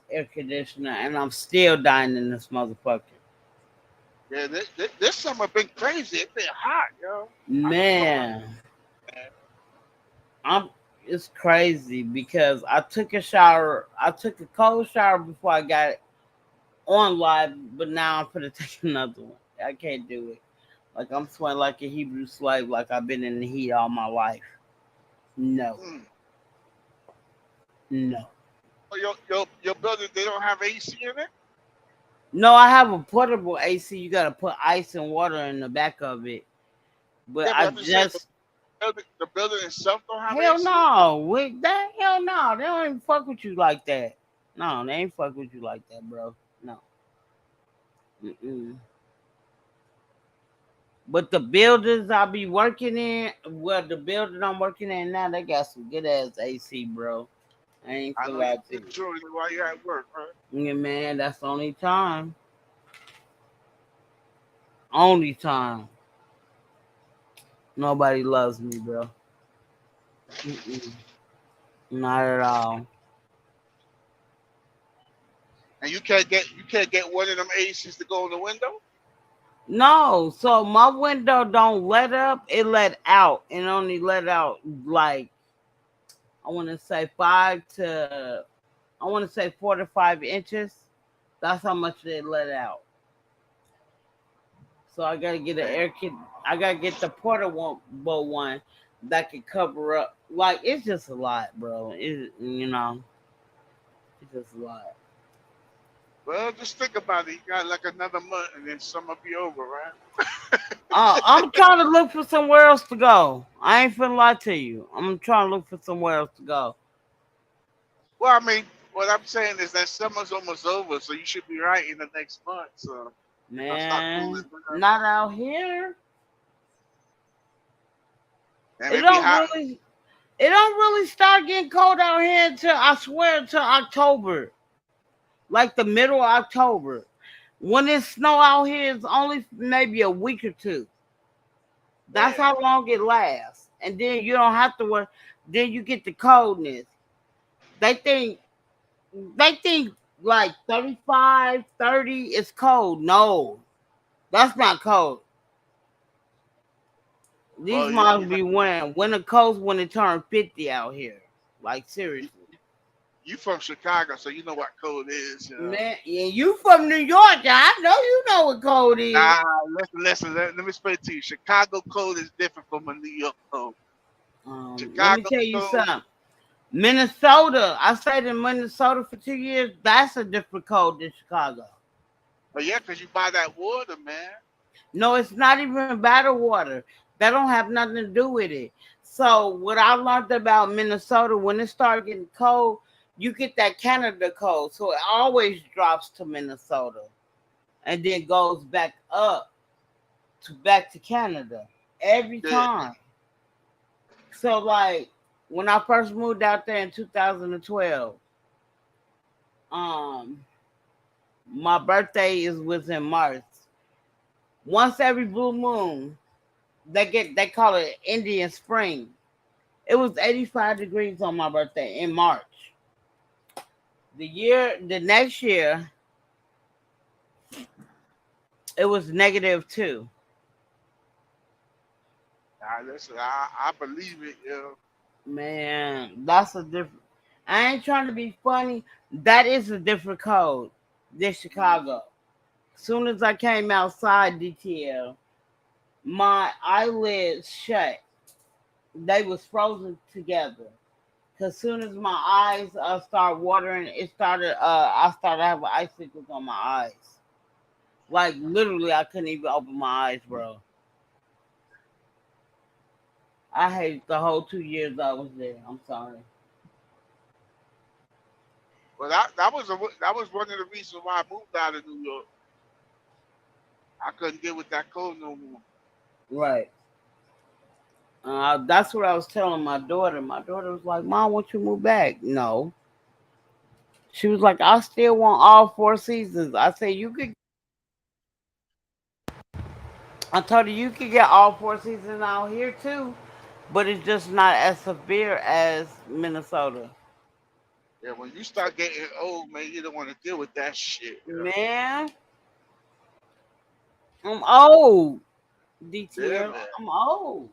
air conditioner, and I'm still dying in this motherfucker. Yeah, this summer been crazy. It's been hot, yo. Man, it's crazy because I took a shower. I took a cold shower before I got on live, but now I'm gonna take another one. I can't do it. Like I'm sweating like a Hebrew slave, like I've been in the heat all my life. No. No. Your building, they don't have AC in it? No, I have a portable AC. You gotta put ice and water in the back of it. But Yeah, I I'm just saying, just the building itself don't have hell AC? no. With that hell no. They don't even fuck with you like that. No, they ain't fuck with you like that, bro. No. Mm-mm. But the buildings I be working in, well, the building I'm working in now, they got some good ass AC, bro. I ain't I feel know like you it. enjoy it while you're at work, right? Yeah, man, that's the only time. Only time. Nobody loves me, bro. Mm-mm. Not at all. And you can't get one of them ACs to go in the window? No, so my window don't let up, it let out. And only let out like I wanna say 4 to 5 inches. That's how much they let out. So I gotta get an air kit. I gotta get the portable one that can cover up. Like it's just a lot, bro. It's just a lot. Well, just think about it. You got like another month and then summer be over, right? I'm trying to look for somewhere else to go. I ain't finna lie to you. I'm trying to look for somewhere else to go. Well, I mean, what I'm saying is that summer's almost over, so you should be right in the next month. So Man, not out here. and It don't really start getting cold out here until I swear until October. Like the middle of October. When it snow out here, it's only maybe a week or two. That's how long it lasts. And then you don't have to worry. Then you get the coldness. They think like 35, 30 is cold. No, that's not cold. These must be winter cold when it turns 50 out here. Like seriously. You from Chicago, so you know what code is. Man, yeah, you from New York. I know you know what code is. Nah, listen. Let me explain to you. Chicago code is different from a New York code. Let me Chicago tell you code. something. Minnesota. I stayed in Minnesota for 2 years. That's a different code than Chicago. But yeah, because you buy that water, man. No, it's not even battle water. That don't have nothing to do with it. So what I learned about Minnesota, when it started getting cold, you get that Canada cold. So it always drops to Minnesota and then goes back up back to Canada every Yeah. time. So like when I first moved out there in 2012, my birthday was in March. Once every blue moon, they call it Indian Spring. It was 85 degrees on my birthday in March. The next year, it was -2. Nah, listen, I believe it, yo. Man, that's a different. I ain't trying to be funny. That is a different code than Chicago. Soon as I came outside DTL, my eyelids shut. They was frozen together. Cause soon as my eyes start watering, it started. I started having icicles on my eyes. Like literally, I couldn't even open my eyes, bro. I hated the whole 2 years I was there. I'm sorry. But that was one of the reasons why I moved out of New York. I couldn't get with that cold no more. Right. That's what I was telling my daughter. My daughter was like, "Mom, won't you move back?" No. She was like, "I still want all 4 seasons." I said, "You could." I told her you could get all 4 seasons out here too, but it's just not as severe as Minnesota. Yeah, when you start getting old, man, you don't want to deal with that shit. Man, I'm old. Yeah, DTL, man. I'm old.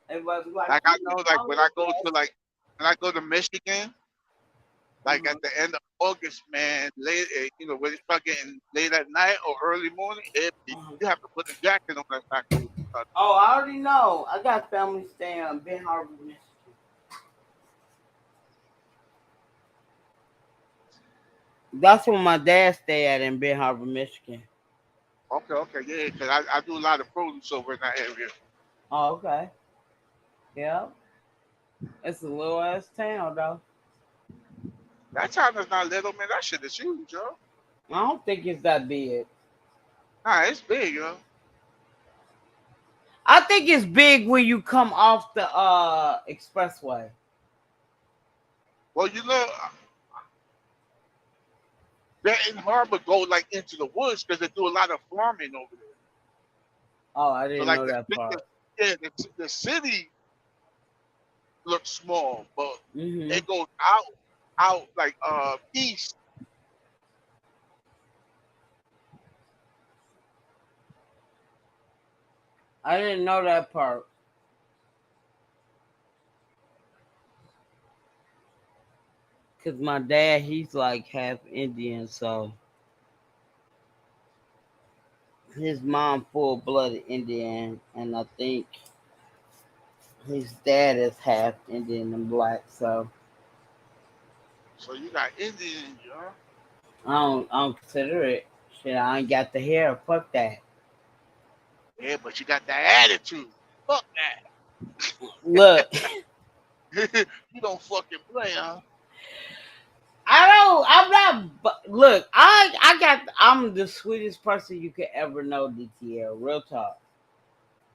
Everybody be like, Like I "You know, like young and when I go to Michigan, like blessed." at the end of August, man, late, when it start getting late at night or early morning, Mhm. you have to put a jacket on that back room. Oh, I already know. I got family staying in Ben Harbor, Michigan. That's where my dad stay at in Ben Harbor, Michigan. Okay, yeah, because I do a lot of produce over in that area. Oh, okay. Yeah. It's a little ass town though. That town is not little, man. That shit is huge, yo. I don't think it's that big. Nah, it's big, yo. I think it's big when you come off the expressway. Well, Benton Harbor go like into the woods because they do a lot of farming over there. Oh, I So didn't like know that part. the city looks small, but Hmm. it goes out like east. I didn't know that part. Cause my dad, he's like half Indian, so his mom full blooded Indian, and I think his dad is half Indian and black. So So you got Indians, yo. I don't consider it. Shit, I ain't got the hair. Fuck that. Yeah, but you got that attitude. Fuck Look, that. You don't fucking play, huh? I don't. I'm not. Look, I'm the sweetest person you could ever know, DTL. Real talk.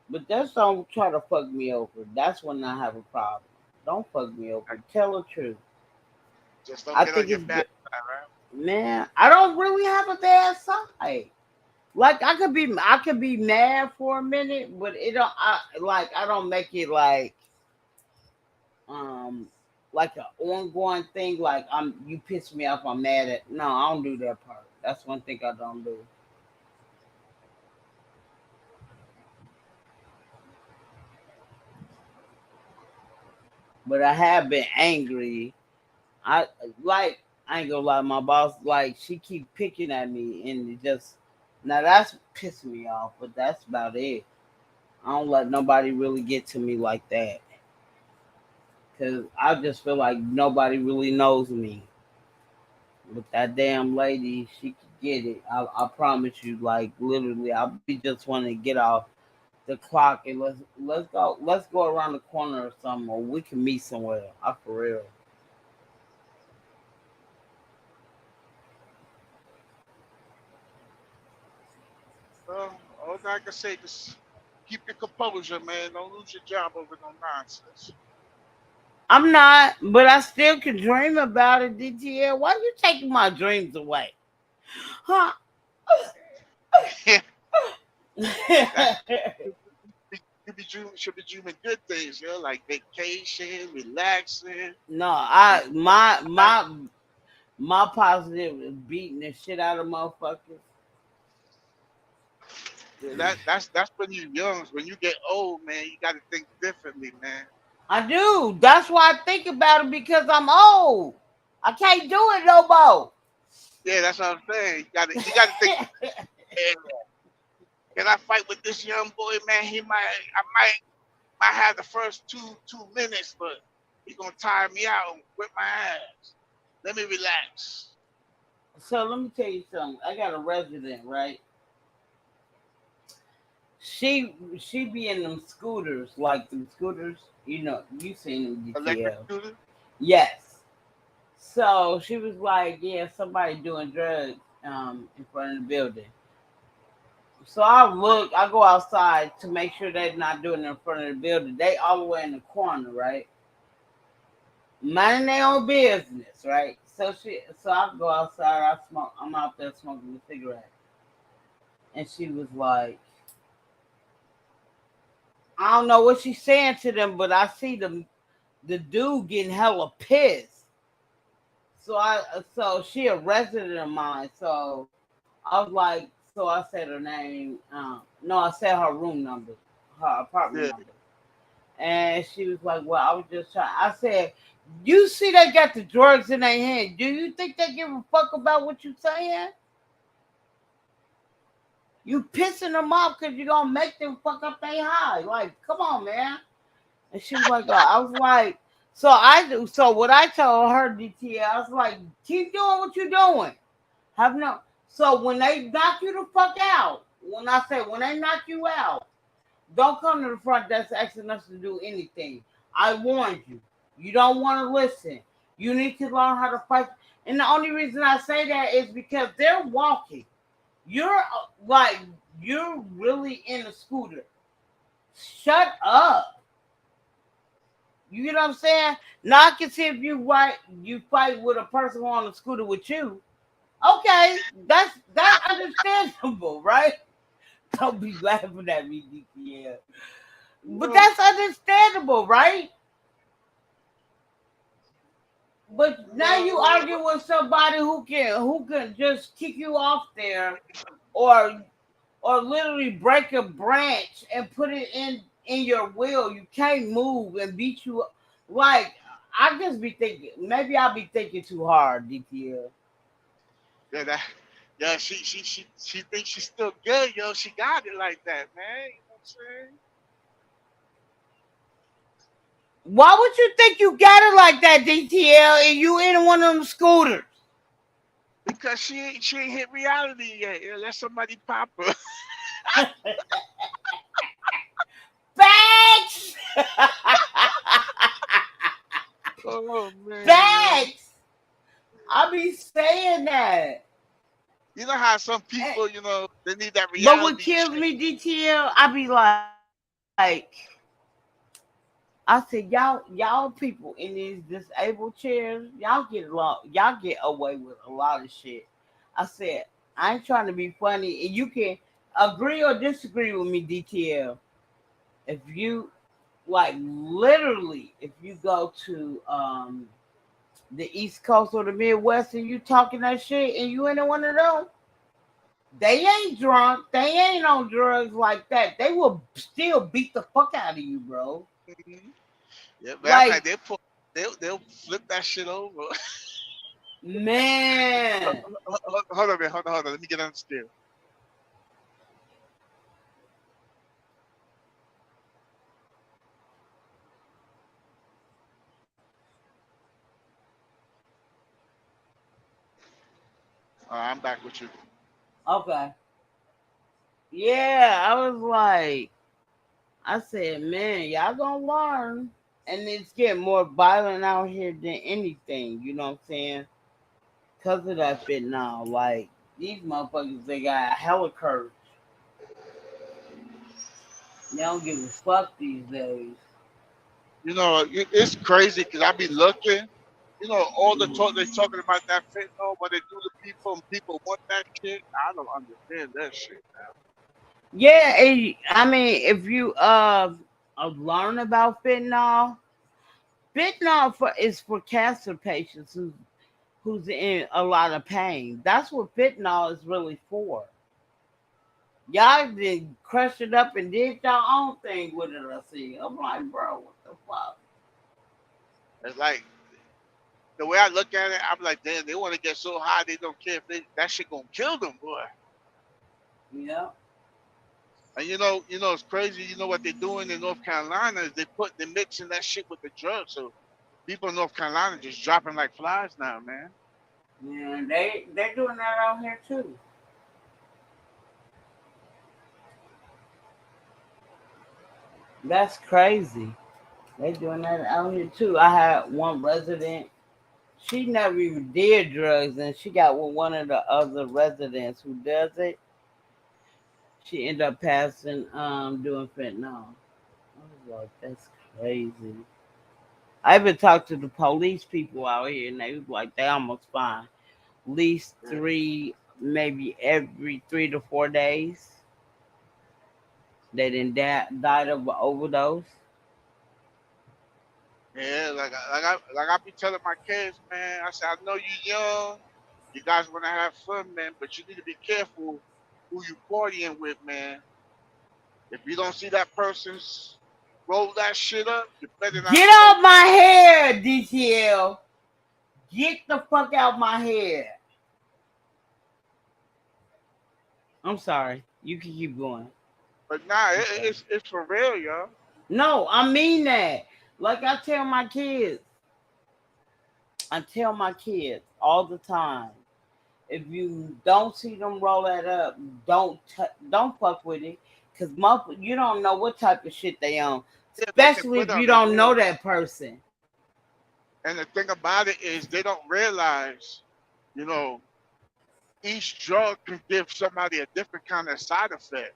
But that's don't try to fuck me over. That's when I have a problem. Don't fuck me over. Tell the truth. Just don't I get on think your it's bad good. side, right? Man, I don't really have a bad side. Like I could be mad for a minute, but it don't. I don't make it um like an ongoing thing. Like you piss me off. I'm mad at. No, I don't do that part. That's one thing I don't do. but I have been angry. I like I ain't gonna lie, my boss like she keep picking at me and it just now that's pissing me off, but that's about it. I don't let nobody really get to me like that because I just feel like nobody really knows me. But that damn lady, she could get it. I promise you, like literally, I be just want to get off the clock and let's go around the corner or something, or we can meet somewhere. I for real. All I can say is keep your composure, man. Don't lose your job over no nonsense. I'm not, but I still can dream about it. DTL, why you taking my dreams away? Huh? That you be dreaming, should be dreaming good things, like vacation, relaxing. No, And, I my positive is beating the shit out of motherfuckers. yeah, that's when you're young. When you get old, man, you got to think differently, man. I do. That's why I think about it because I'm old. I can't do it no more. Yeah, that's what I'm saying. You got to think. Hey, can I fight with this young boy, man? I might have the first two minutes, but he gonna tire me out and whip my ass. Let me relax. So let me tell you something. I got a resident, right? She be in them scooters, like them scooters. You know, you seen them Electric DTL. scooter. Yes. So she was like, yeah, somebody doing drugs in front of the building. So I go outside to make sure they're not doing it in front of the building. They all the way in the corner, right? Minding their own business, right? So I go outside, I'm out there smoking a cigarette. And she was like, I don't know what she's saying to them, but I see the dude getting hella pissed. So she a resident of mine. So I was like, so I said her name. No, I said her room number, her apartment Yeah, number, and she was like, "Well, I was just trying." I said, "You see, they got the drugs in their hand. Do you think they give a fuck about what you saying? You pissing them off because you gonna make them fuck up their high. Like, come on, man." And she was like, I was like, so I do. So what I told her, DTL, I was like, keep doing what you're doing. Have no. So when they knock you the fuck out, when I say when they knock you out, don't come to the front desk asking us to do anything. I warned you. You don't want to listen. You need to learn how to fight. And the only reason I say that is because they're walking. You're like you're really in a scooter. Shut up. You get what I'm saying? Now I can see if you fight with a person on a scooter with you. Okay, that's understandable, right? Don't be laughing at me, DTL. But well, that's understandable, right? But now you well, argue with somebody who can just kick you off there, or literally break a branch and put it in your will. You can't move and beat you up. Like I just be thinking, maybe I'll be thinking too hard, DTL. yeah, yeah. She thinks she's still good, yo. She got it like that, man. You know what I'm saying? Why would you think you got it like that, DTL, and you in one of them scooters? Because she ain't hit reality yet. Let somebody pop her. Facts! Oh man. Facts! I be saying that. You know how some Eh, people, they need that But what reality kills check. me, DTL, I be I said, y'all people in these disabled chairs, y'all get away with a lot of shit. I said, I ain't trying to be funny, and you can agree or disagree with me, DTL. If you like literally, if you go to the East Coast or the Midwest and you talking that shit and you ain't one of them, they ain't drunk, they ain't on drugs like that. They will still beat the fuck out of you, bro. Mhm. Yeah, man. I'm like Like, they'll flip that shit over. man. Hold on, man. Hold on. Let me get on still. I'm back with you. Okay. Yeah, I was like, I said, man, y'all gonna learn. And it's getting more violent out here than anything, you know what I'm saying? Because of that fentanyl. Like, these motherfuckers, they got hella courage. They don't give a fuck these days. You know, it's crazy because I be looking. You know, all the talk they talking about that fentanyl, what they do to people, and people want that shit. I don't understand that shit. Yeah, I mean, if you learn about fentanyl, is for cancer patients who's in a lot of pain. That's what fentanyl is really for. Y'all did crush it up and did your own thing with it. I see. I'm like, bro, what the fuck? It's like the way I look at it, I'm like, damn, they want to get so high they don't care if that shit gonna kill them, boy. Yeah. And it's crazy. You know what they're doing in North Carolina is they're mixing that shit with the drugs. So people in North Carolina just dropping like flies now, man. Yeah, they're doing that out here too. That's crazy. They doing that out here too. I had one resident. She never even did drugs, and she got with one of the other residents who does it. She ended up passing, doing fentanyl. I was like, that's crazy. I even talked to the police people out here, and they was like, they almost fine. At least three, maybe every 3 to 4 days. They didn't died of an overdose. Yeah, like I be telling my kids, man. I said, I know you young, you guys want to have fun, man, but you need to be careful who you partying with, man. If you don't see that person's roll that shit up, you better not Get smoke. out my hair, DTL. Get the fuck out my hair. I'm sorry. You can keep going. But nah, Okay. it's for real, yo. No, I mean that. Like I tell my kids all the time. If you don't see them roll that up, don't fuck with it, cause you don't know what type of shit they on, Yeah, they can especially put if you on it, don't yeah. know that person. And the thing about it is they don't realize, you know, each drug can give somebody a different kind of side effect.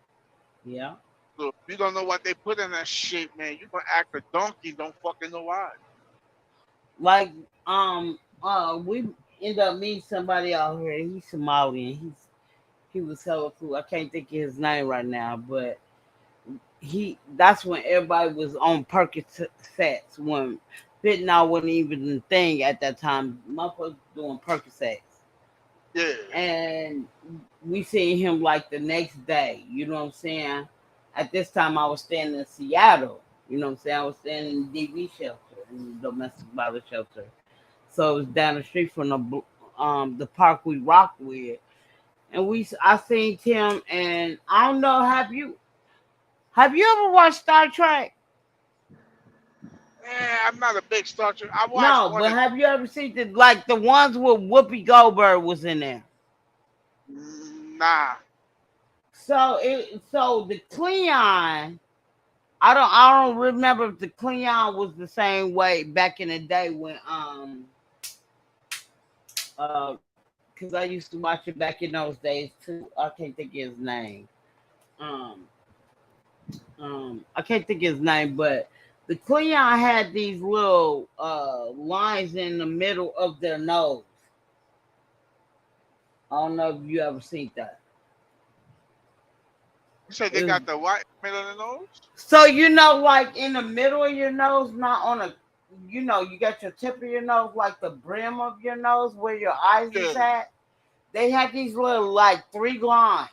Yeah. So if you don't know what they put in that shit, man, you gonna act a donkey, don't fucking know why. Like we end up meeting somebody out here. He's Somalian. He was hella cool. I can't think of his name right now, but that's when everybody was on Percocets when fentanyl wasn't even a thing at that time. Motherfuckers doing Percocets. Yeah. And we seen him like the next day, you know what I'm saying? At this time I was staying in Seattle, you know what I'm saying? I was staying in the DV shelter, in the domestic violence shelter. So it was down the street from the park we rocked with. And I seen him, and I don't know, have you ever watched Star Trek? Yeah, I'm not a big Star Trek. I watched No, one but of have you ever seen the ones with Whoopi Goldberg was in there? nah. So the Cleon, I don't remember if the Cleon was the same way back in the day when because I used to watch it back in those days too. I can't think of his name. Um I can't think of his name, but the Cleon had these little lines in the middle of their nose. I don't know if you ever seen that. You said they It was, got the white middle of the nose? so like in the middle of your nose, not on a, you got your tip of your nose, like the brim of your nose where your eyes Yeah. is at. They had these little like 3 lines,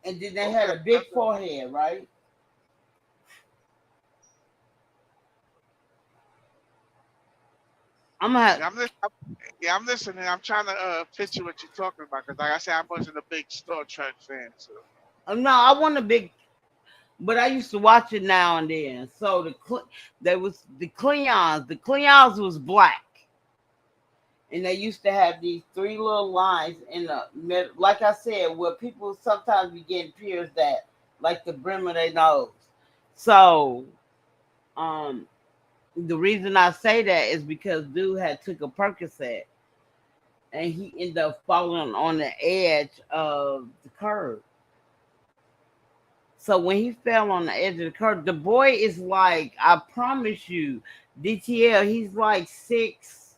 and then they had Okay. a big forehead, right? I'm gonna I'm listening. I'm trying to picture what you're talking about because, like I said, I wasn't a big Star Trek fan. So no, I want a big, but I used to watch it now and then. So there was the Klingons. The Klingons was black, and they used to have these three little lines in the middle. Like I said, where people sometimes be getting pierced at, like the brim of their nose. So, um, the reason I say that is because dude had took a Percocet and he ended up falling on the edge of the curb. So when he fell on the edge of the curb, the boy is like, I promise you, DTL, he's like 6'3"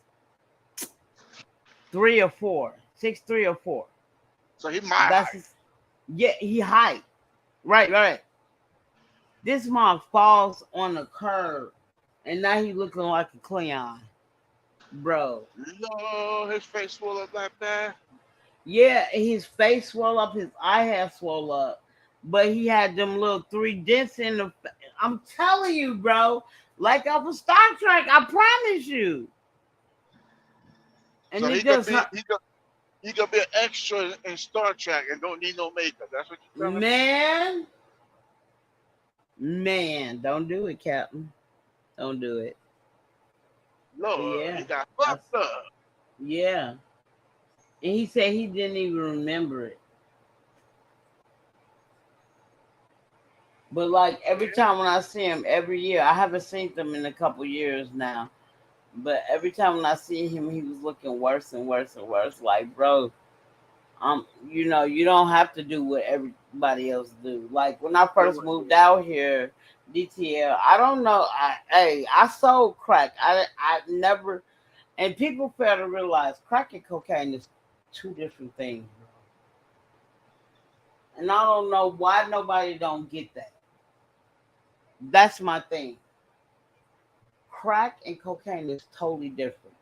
or 4", 6'3" or 4". so he my That's height. yeah, he height. Right. This mom falls on the curb, and now he looking like a Klingon, bro. No, his face swell up like that. Yeah, his face swelled up, his eye had swelled up, but he had them little 3 dents in the. I'm telling you, bro, like off of Star Trek. I promise you. And So it just he could be an extra in Star Trek and don't need no makeup. That's what you're telling me. man, don't do it, Captain. Don't do it. Lord, Yeah, he got fucked up. yeah. And he said he didn't even remember it. But like every time when I see him, every year, I haven't seen them in a couple years now. But every time when I see him, he was looking worse and worse and worse. Like, bro, you don't have to do what everybody else do. Like when I first moved out here, DTL, I don't know. I sold crack. I never, and people fail to realize crack and cocaine is 2 different things, bro. And I don't know why nobody don't get that. That's my thing. Crack and cocaine is totally different.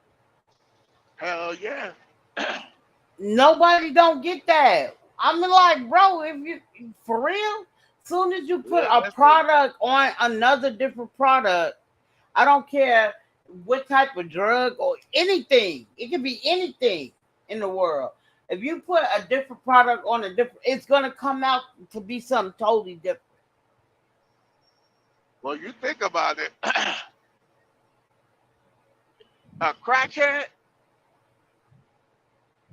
Hell yeah. Nobody don't get that. I mean, like, bro, if you for real, soon as you put a product on another different product, I don't care what type of drug or anything. It can be anything in the world. If you put a different product on a different, it's gonna come out to be something totally different. Well, you think about it. A crackhead,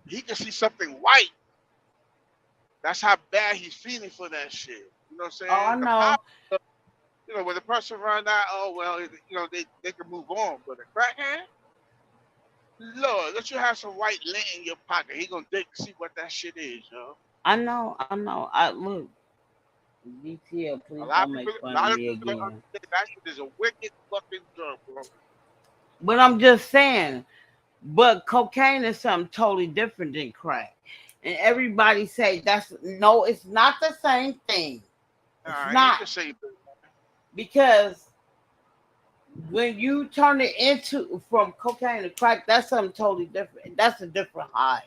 he can see something white. That's how bad he's feeling for that shit. You know what I'm saying? Oh, I know. When the person run out, oh well, they can move on. But a crackhead, Lord, let you have some white lint in your pocket. He gonna dig to see what that shit is, yo. I know. I look. DTL, please don't make fun of me again. That shit is a wicked fucking drug, bro. But I'm just saying, but cocaine is something totally different than crack. And everybody say it's not the same thing. It's not. Because when you turn it into from cocaine to crack, that's something totally different. That's a different high.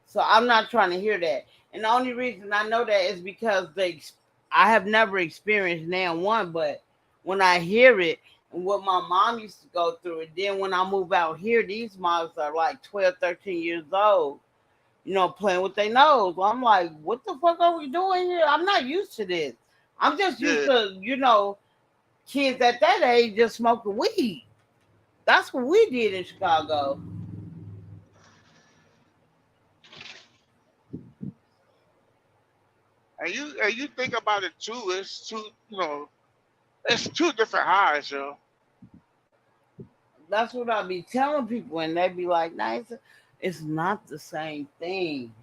So I'm not trying to hear that. And the only reason I know that is because I have never experienced now one, but when I hear it and what my mom used to go through, and then when I move out here, these moms are like 12, 13 years old, playing with their nose. Well, I'm like, what the fuck are we doing here? I'm not used to this. I'm just used to, kids at that age just smoking weed. That's what we did in Chicago. And you think about it too, it's it's 2 different highs, yo. That's what I be telling people, and they be like, "Nice, it's not the same thing."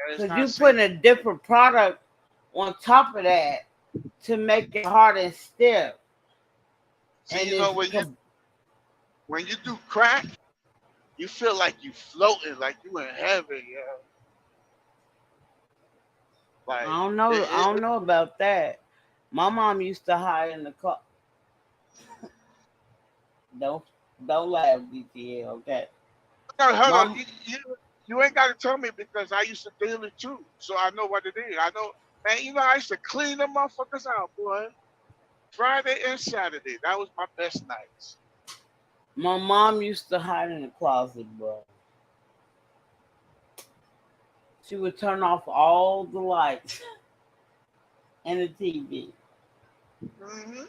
Because you putting a different product on top of that to make it hard and stiff. See, and when you do crack, you feel like you floating, like you in heaven, yo. Like, I don't know about that. My mom used to hide in the car. Don't laugh, DTL, okay? No, hold on. You ain't got to tell me because I used to deal it too, so I know what it is. I know, man. I used to clean them motherfuckers out, boy. Friday and Saturday, that was my best nights. My mom used to hide in the closet, bro. She would turn off all the lights and the TV Hmm.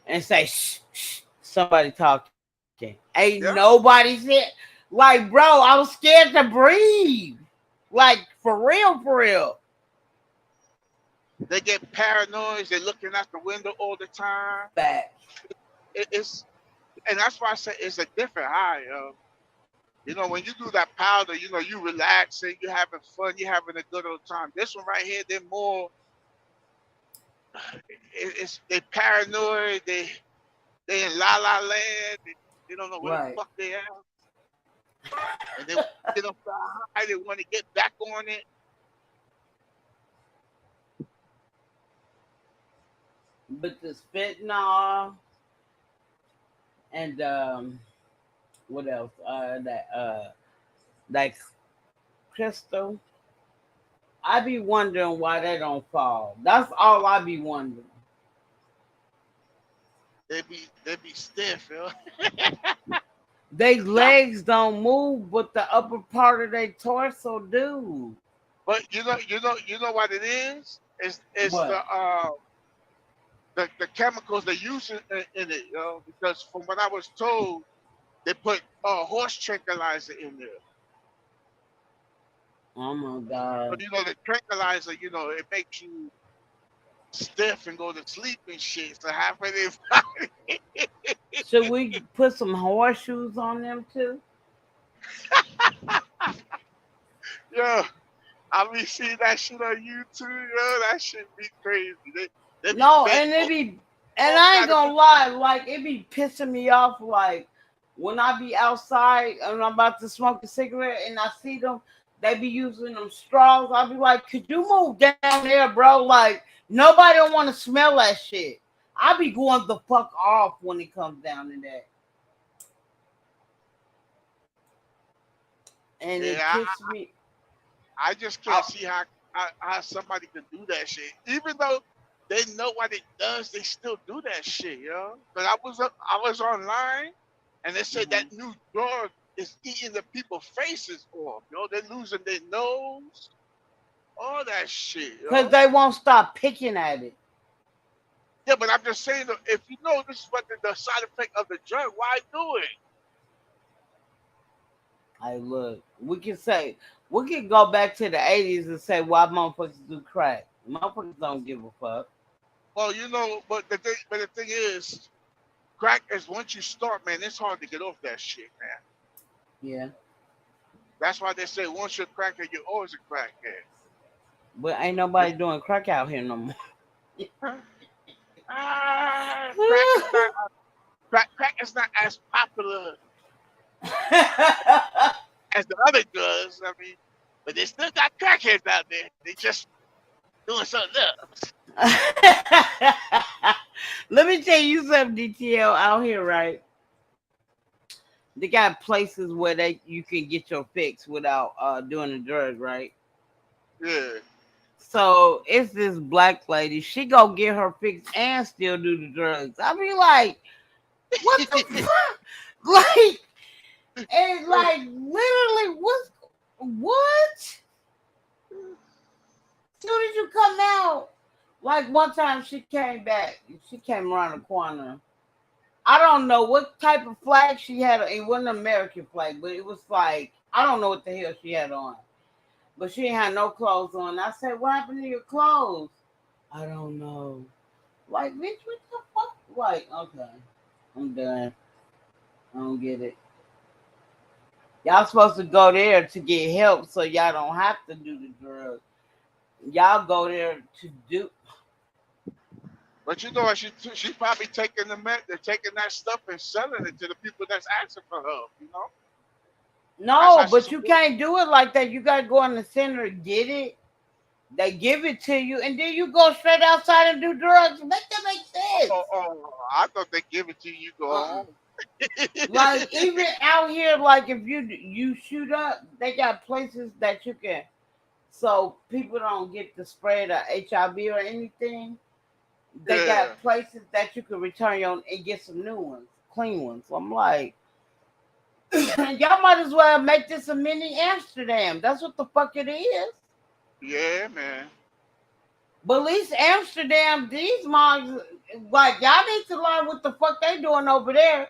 and say, shh, shh, somebody talking. Ain't Yeah. nobody said, like, bro, I was scared to breathe. Like, for real, for real. They get paranoid. They're looking out the window all the time. Back. It's and that's why I say it's a different high. When you do that powder, you relaxing, you having fun, you having a good old time. This one right here, they're more. It's they paranoid. They in la la land. They don't know where the Right. fuck they at, and they get up high. They want to get back on it. But the fentanyl and what else? That crystal. I be wondering why they don't fall. That's all I be wondering. They be stiff, yo. They legs don't move, but the upper part of their torso do. But you know what it is? It's What? the chemicals they use in it, because from what I was told, they put horse tranquilizer in there. Oh my But god. the tranquilizer, it makes you stiff and go to sleep and shit. So half of it, Should we put some horseshoes on them too? yo, I be seeing that shit on YouTube, yo. That shit be crazy. They be No, fake and it be, and all I ain't kind of gonna lie, like it be pissing me off. Like when I be outside and I'm about to smoke a cigarette and I see them, they be using them straws. I be like, could you move down there, bro? Like nobody don't want to smell that shit. I be going the fuck off when it comes down to that, and it yeah. pisses me. I just can't off. see how somebody can do that shit. Even though they know what it does, they still do that shit, yo. But I was online, and they said Mhm. that new drug is eating the people's faces off, yo. They're losing their nose, all that shit, Cause yo. they won't stop picking at it. Yeah, but I'm just saying, though, if you know this is what the side effect of the drug, why do it? I look, we can go back to the '80s and say why motherfuckers do crack. Motherfuckers don't give a fuck. Well, but the thing is, crack is once you start, man, it's hard to get off that shit, man. Yeah, That's why they say once you're a crackhead, you're always a crackhead. but ain't nobody doing crack out here no more. Crack is not as popular as the other drugs. I mean, but they still got crackheads out there. They just doing something else. Let me tell you something, DTL out here, right? They got places where you can get your fix without doing the drug, right? Yeah. So it's this black lady. She go get her fix and still do the drugs. I be like, what the fuck? Like, and like literally, what? Soon as you come out, like one time she came back. She came around the corner. I don't know what type of flag she had. It wasn't an American flag, but it was like I don't know what the hell she had on. But she ain't had no clothes on. I said, "What happened to your clothes?" I don't know. Like, bitch, what the fuck? Like, okay, I'm done. I don't get it. Y'all supposed to go there to get help, so y'all don't have to do the drugs. Y'all go there to do. But you know what? She's probably they're taking that stuff and selling it to the people that's asking for help. That's No, how she's but you supposed. can't do it like that. You gotta go in the center and get it. They give it to you, and then you go straight outside and do drugs. Make that make sense? I thought they give it to you. You go Uh-uh. home. Like even out here, like if you shoot up, they got places that you can, so people don't get the spread of HIV or anything. They Yeah. got places that you can return your and get some new ones, clean ones. So I'm like, Y'all might as well make this a mini Amsterdam. That's what the fuck it is. Yeah, man. But at least Amsterdam, these moms, like y'all need to learn what the fuck they doing over there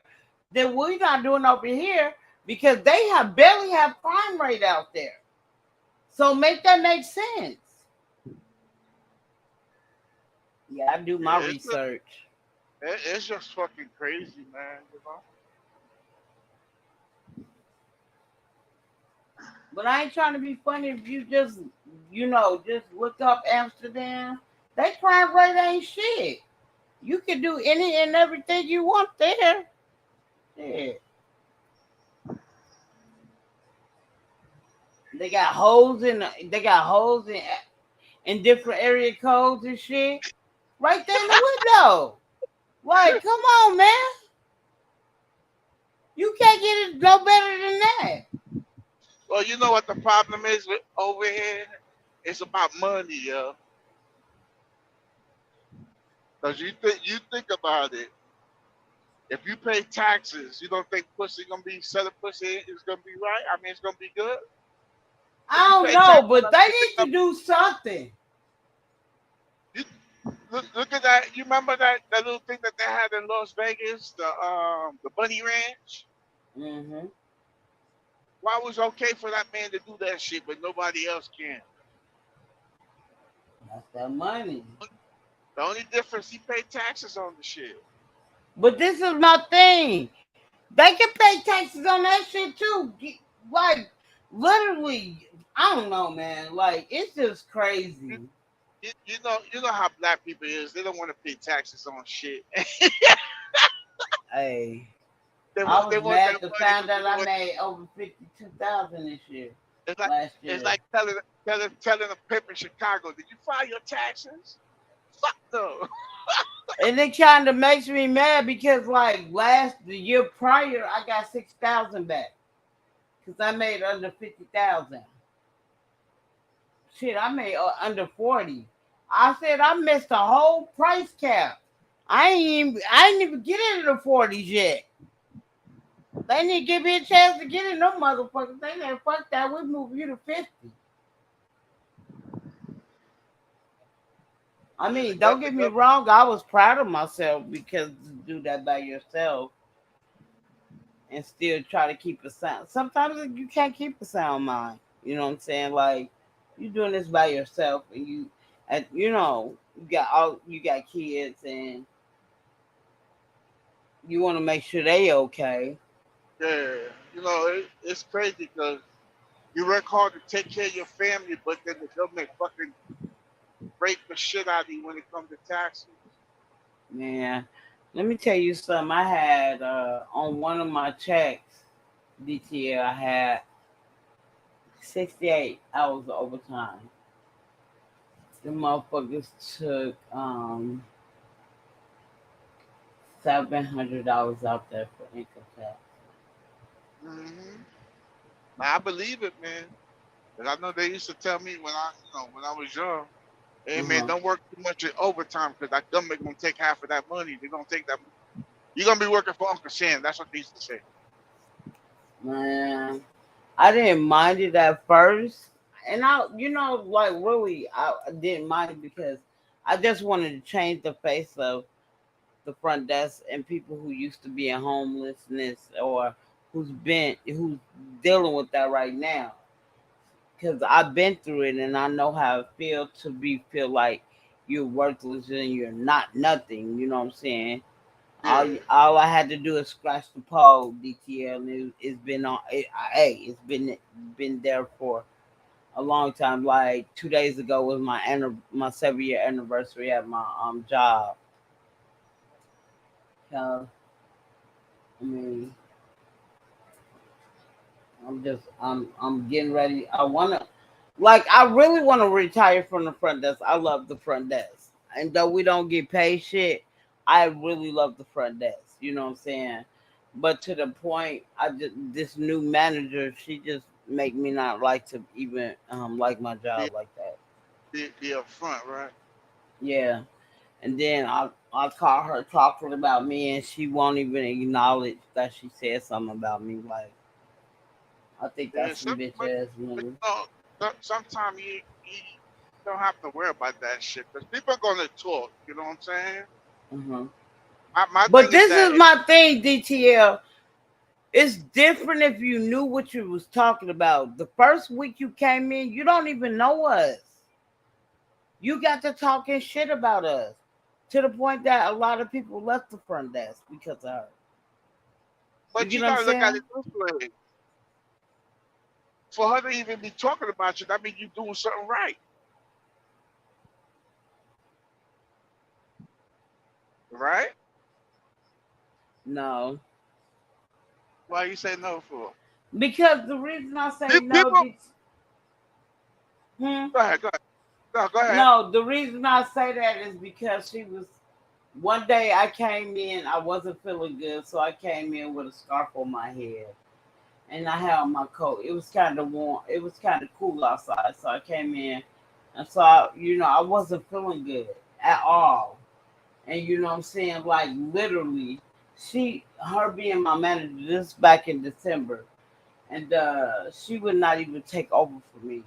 that we not doing over here because they have barely have crime rate out there. So make that make sense. Yeah, I do my Yeah, research. it's just fucking crazy, man. You know. But I ain't trying to be funny if you just, just look up Amsterdam. They crime rate ain't shit. You can do any and everything you want there. Yeah. They got holes in different area codes and shit. Right there in the window. Like, come on, man. You can't get it no better than that. Well, you know what the problem is with over here? It's about money, yo. Cause you think about it. If you pay taxes, you don't think pussy gonna be selling pussy is gonna be right? I mean, it's gonna be good. If I you don't pay know, taxes, but they need to do something. you, look at that. You remember that little thing that they had in Las Vegas, the Bunny Ranch? Mm-hmm. Why was it okay for that man to do that shit, but nobody else can? That's that money. The only difference, he paid taxes on the shit. But this is my thing. They can pay taxes on that shit too. Like, literally, I don't know, man. Like, it's just crazy. You know how black people is. They don't want to pay taxes on shit. Hey, they I want was they want mad that to money find to out do I what. made over 52,000 this year, It's like last it's year. like telling a pimp in Chicago, did you file your taxes? Fuck no. And it kind of makes me mad because, like, the year prior, I got 6,000 back because I made under 50,000. Shit, I made under 40. I said I missed the whole price cap. I ain't even get into the 40s yet. They need to give me a chance to get in them motherfuckers. They said, fuck that, we move you to 50. I Yeah, mean, don't the get me government. wrong, I was proud of myself because to do that by yourself and still try to keep a sound. Sometimes you can't keep a sound mind. You know what I'm saying? Like, you doing this by yourself and you got kids and you want to make sure they okay. Yeah, it's crazy because you work hard to take care of your family, but then the government fucking rape the shit out of you when it comes to taxes. Man, let me tell you something. I had on one of my checks, DTL, I had 68 hours of overtime. The motherfuckers took $700 out there for income tax. Hmm. I believe it, man. And I know they used to tell me when I was young, hey man, Uh-huh. don't work too much in overtime because that government gonna take half of that money. They're gonna take that. You're gonna be working for Uncle Sam. That's what they used to say. Man, I didn't mind it at first. And like really, I didn't mind it because I just wanted to change the face of the front desk and people who used to be in homelessness or who's dealing with that right now. Because I've been through it and I know how it feels to feel like you're worthless and you're not nothing. You know what I'm saying? Yeah. All I had to do is scratch the pole, DTL, and it's been on. It's been there for a long time. Like 2 days ago was my 7 year anniversary at my job. So I mean, I'm getting ready. I really wanna retire from the front desk. I love the front desk. And though we don't get paid shit, I really love the front desk. You know what I'm saying? But to the point, this new manager, she just make me not like to even like my Be job like that. be up front, right? Yeah. And then I call her talking about me and she won't even acknowledge that she said something about me. Like, I think Yeah, that's some bitch ass money. sometimes you don't have to worry about that shit because people are gonna talk. You know what I'm saying? Uh-huh. My But thing is this that is my thing, DTL. It's different if you knew what you was talking about. The first week you came in, you don't even know us. You got to talking shit about us to the point that a lot of people left the front desk because of her. You but get you what I'm gotta look at saying? it this way. For her to even be talking about you, that means you doing something right, right? No. Why you say no for? Because the reason I say no, People, hmm? go ahead, go ahead, go ahead. No, the reason I say that is because she was one day I came in, I wasn't feeling good, so I came in with a scarf on my head and I had on my coat. It was kind of warm, it was kind of cool outside, so I came in and so I wasn't feeling good at all. And you know what I'm saying? Like literally, her being my manager, this back in December, and she would not even take over for me.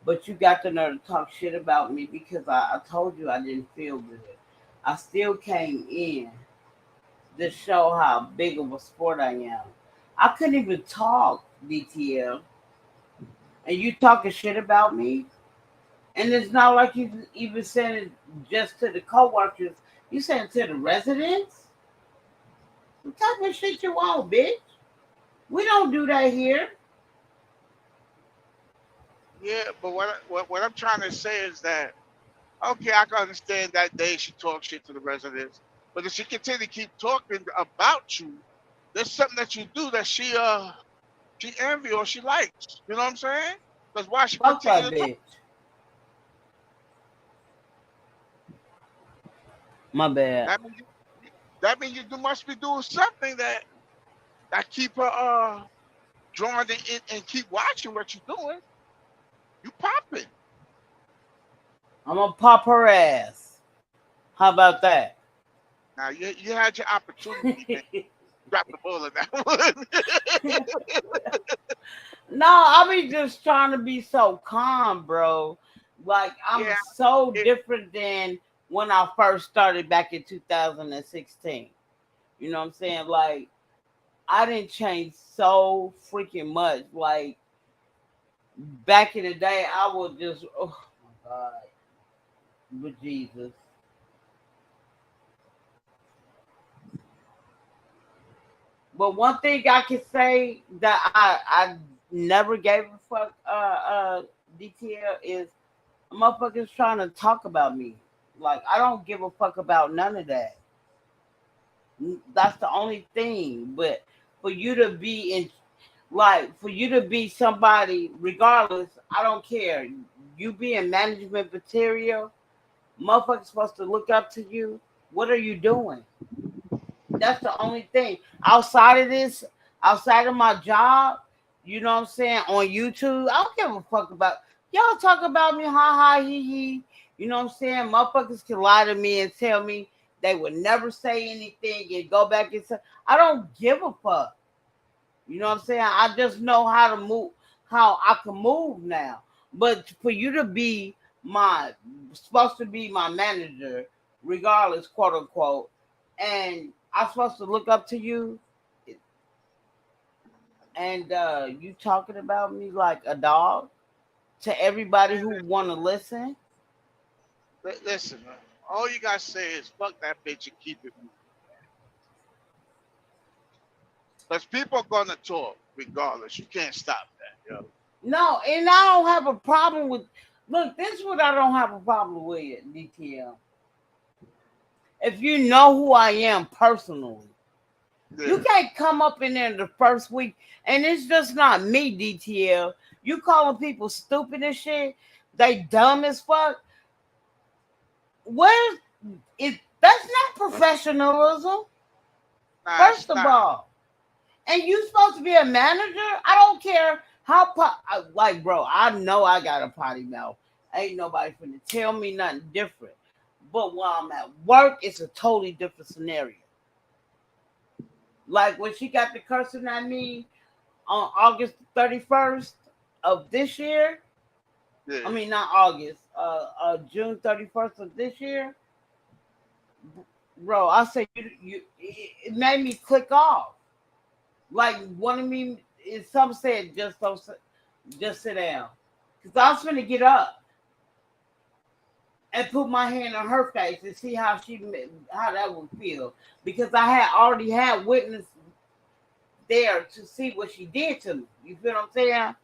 But you got the nerve to talk shit about me because I told you I didn't feel good. I still came in to show how big of a sport I am. I couldn't even talk, DTL, and you talking shit about me. And it's not like you even saying it just to the coworkers. You saying it to the residents. What type of shit you want, bitch? We don't do that here. Yeah, but what I'm trying to say is that okay, I can understand that day she talked shit to the residents, but if she continue to keep talking about you, there's something that you do that she envy or she likes. You know what I'm saying? Because why she Fuck continue that to talk? bitch. My bad. That means that means you must be doing something that keep her drawn in and keep watching what you're doing. You popping. I'm gonna pop her ass. How about that? Now you had your opportunity, man. Drop the ball on that one. No, I be just trying to be so calm, bro. Like I'm Yeah, so it, different than when I first started back in 2016. You know what I'm saying? Like I didn't change so freaking much. Like back in the day, I would just oh my god, with Jesus. But one thing I can say that I never gave a fuck DTL is motherfuckers trying to talk about me. Like I don't give a fuck about none of that. That's the only thing. But for you to be in for you to be somebody, regardless, I don't care. You being management material, motherfuckers supposed to look up to you. What are you doing? That's the only thing. Outside of this, outside of my job, you know what I'm saying, on YouTube, I don't give a fuck about y'all talk about me, ha ha he he. You know what I'm saying? Motherfuckers can lie to me and tell me they would never say anything and go back and say I don't give a fuck. You know what I'm saying? I just know how to move, how I can move now. But for you to be my supposed to be my manager, regardless, quote unquote, and I'm supposed to look up to you, and you talking about me like a dog to everybody man, who want to listen. listen, man. All you gotta say is fuck that bitch and keep it moving. Because people are gonna talk regardless. You can't stop that, yo. No, and I don't have a problem with. Look, this is what I don't have a problem with, DTL. If you know who I am personally, you Yeah. can't come up in there the first week, and it's just not me, DTL. You calling people stupid and shit, they dumb as fuck. Where's it? That's not professionalism, Nah, it's first of not. all. And you supposed to be a manager? I don't care how like, bro. I know I got a potty mouth. Ain't nobody finna tell me nothing different. But while I'm at work, it's a totally different scenario. Like when she got the cursing at me on August 31st of this year. Yeah. I mean, not August, June 31st of this year. Bro, I said it made me click off. Like one of me, some said just sit down, cause I was gonna get up and put my hand on her face and see how that would feel, because I had already had witness there to see what she did to me. You feel what I'm saying?